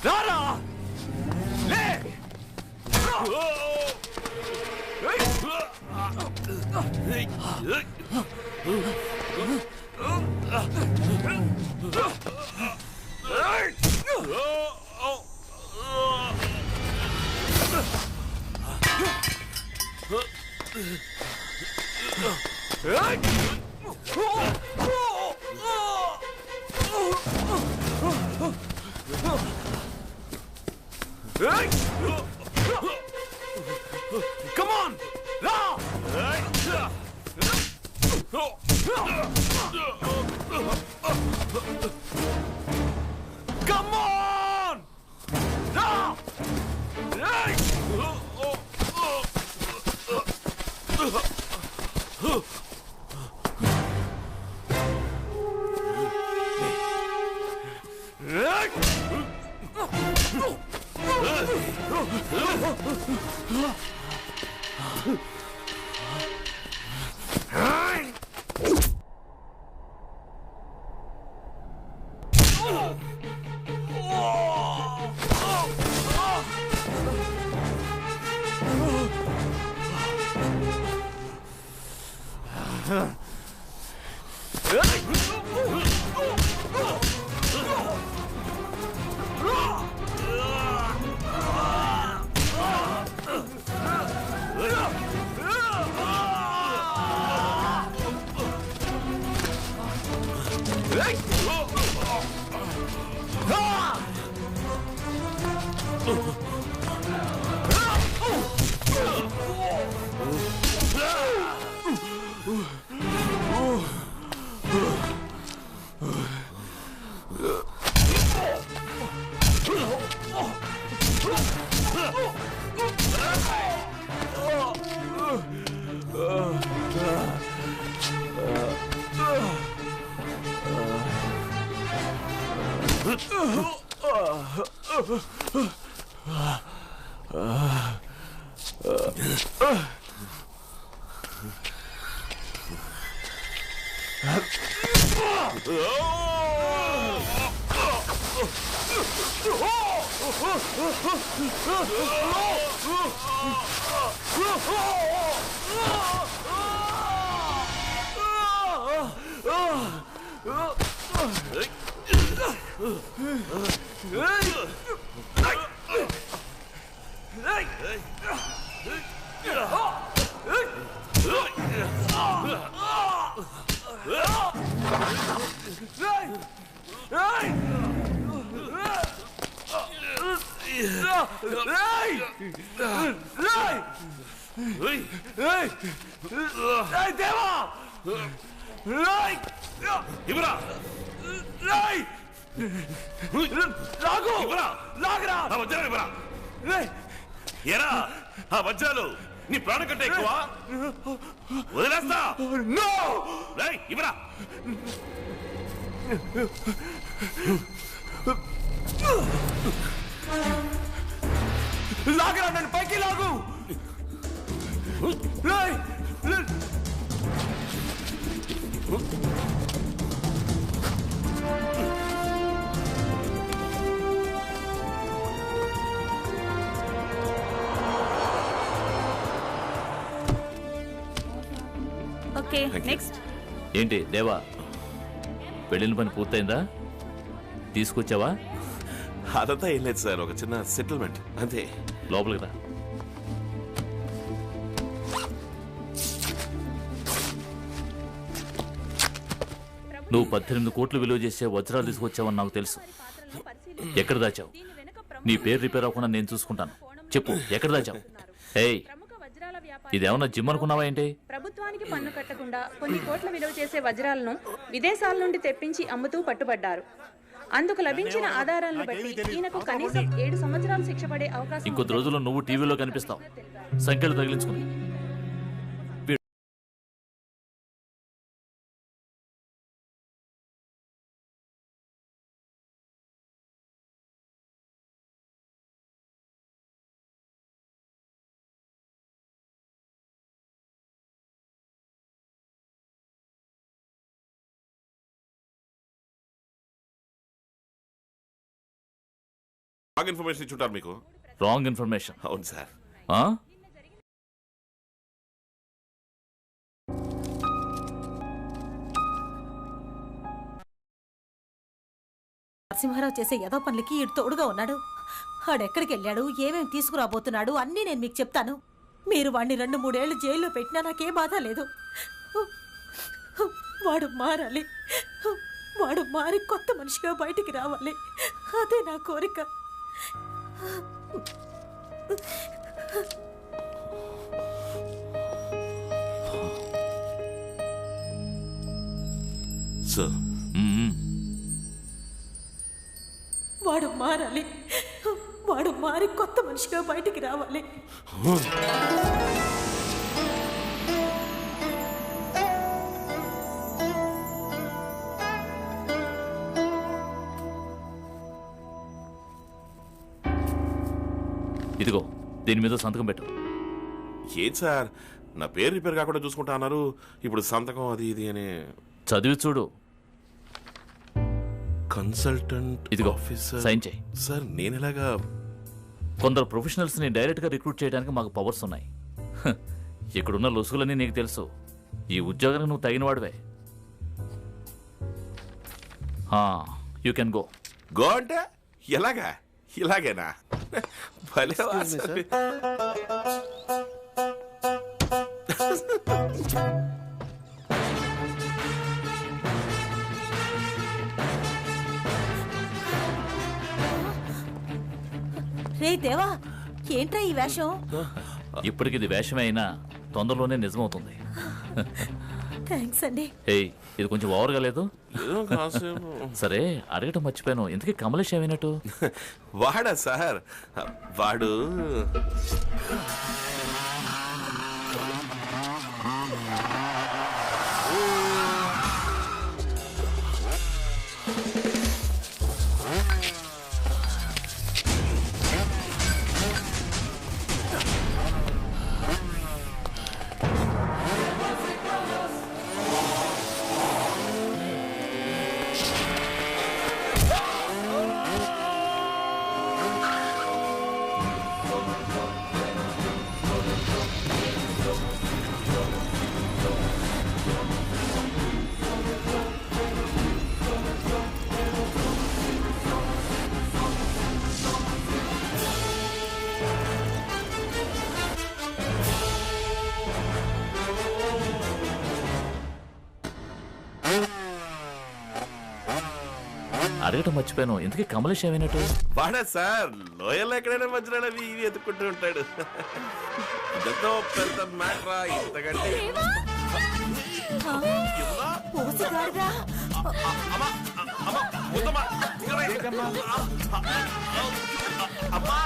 S1: రారా లే Come on! Ra! Come on! Ra! నీ ప్రాణం కంటే ఎక్కువ వదిలేస్తా. ఇవరా లాగరా, నన్ను పైకి లాగు.
S4: Okay next.
S22: ఏంటి దేవా, పెళ్ళిన పని పూర్తయిందా? తీసుకొచ్చావా?
S2: అదంతా ఏం లేదు సార్, ఒక చిన్న సెటిల్మెంట్ అంతే.
S22: లోపలికి రా.
S6: నువ్వు 18 కోట్లు విలువ చేసే వజ్రాలు తీసుకొచ్చావని నాకు తెలుసు. ఎక్కడ దాచావు? నీ పేరు రిపేర్ అవ్వకుండా నేను చూసుకుంటాను. చెప్పు, ఎక్కడ దాచావు? ఏయ్, ఇదేమన్నా జిమ్ అనుకున్నావా ఏంటి?
S4: ప్రభుత్వానికి పన్ను కట్టకుండా కొన్ని కోట్ల విలువ చేసే వజ్రాలను విదేశాల నుండి తెప్పించి అమ్ముతూ పట్టుబడ్డారు. అందుకు లభించిన ఆధారాలను బట్టి ఈయనకు కనీసం 7 సంవత్సరాలు శిక్ష పడే అవకాశం.
S6: ఇంకొద్ది రోజుల్లో నువ్వు టీవీలో కనిపిస్తావు, సంఖ్యలు తగిలించుకుని.
S2: రాంగ్ ఇన్ఫర్మేషన్ ఇచ్చుంటారు మీకు.
S6: Wrong information?
S2: అవును సార్.
S3: నరసింహారావు చేసే ఏదో పనులకి ఇటు తోడుగా ఉన్నాడు. ఆడెక్కడికి వెళ్ళాడు, ఏమేమి తీసుకురాబోతున్నాడు అన్నీ నేను మీకు చెప్తాను. మీరు వాడిని 2-3 ఏళ్ళు జైల్లో పెట్టినా నాకే బాధ లేదు. వాడు మారాలి, వాడు మారి కొత్త మనిషిగా బయటికి రావాలి. అదే నా కోరిక.
S2: సార్,
S3: వాడు మారాలి, వాడు మారి కొత్త మనిషిగా బయటికి రావాలి.
S6: ఇదిగో, దీని మీద సంతకం పెట్టు.
S2: ఏం సార్, నా పేరు రిపేర్ కాకుండా చూసుకుంటా అన్నారు, ఇప్పుడు సంతకం అది ఇది అని.
S6: చదివి చూడు.
S2: కన్సల్టెంట్
S6: ఇదిగో,
S2: ఆఫీసర్.
S6: సైన్ చేయి.
S2: సార్, నేను ఎలాగా?
S6: కొందరు ప్రొఫెషనల్స్ ని డైరెక్ట్ గా రిక్రూట్ చేయడానికి మాకు పవర్స్ ఉన్నాయి. ఇక్కడున్న లొసుగులన్నీ నీకు తెలుసు. ఈ ఉద్యోగానికి నువ్వు తగిన వాడివే. You can go.
S2: గో అంటే ఎలాగా? ఇలాగేనా? భలే
S3: రే దేవా, ఏంట్రా ఈ వేషం?
S6: ఇప్పటికి ఇది వేషమే అయినా తొందరలోనే నిజమవుతుంది.
S3: థ్యాంక్స్ అండి.
S6: ఏయ్, ఇది కొంచెం ఓవర్గా లేదు? సరే, అడగటం మర్చిపోయాను, ఇంతకీ కమలేష్ ఏమైనట్టు?
S2: వాడా సార్? వాడు
S6: అడగటం మర్చిపోయాను, ఇంతకీ కమలేష్ ఏమైనట్టు?
S2: వాడా సార్? లోయల్లో ఎక్కడైనా మధ్యలో ఇవి ఎత్తుకుంటూ ఉంటాడు. ఇదంతా పెద్ద మ్యాటరా? ఇంతకంటే అమ్మా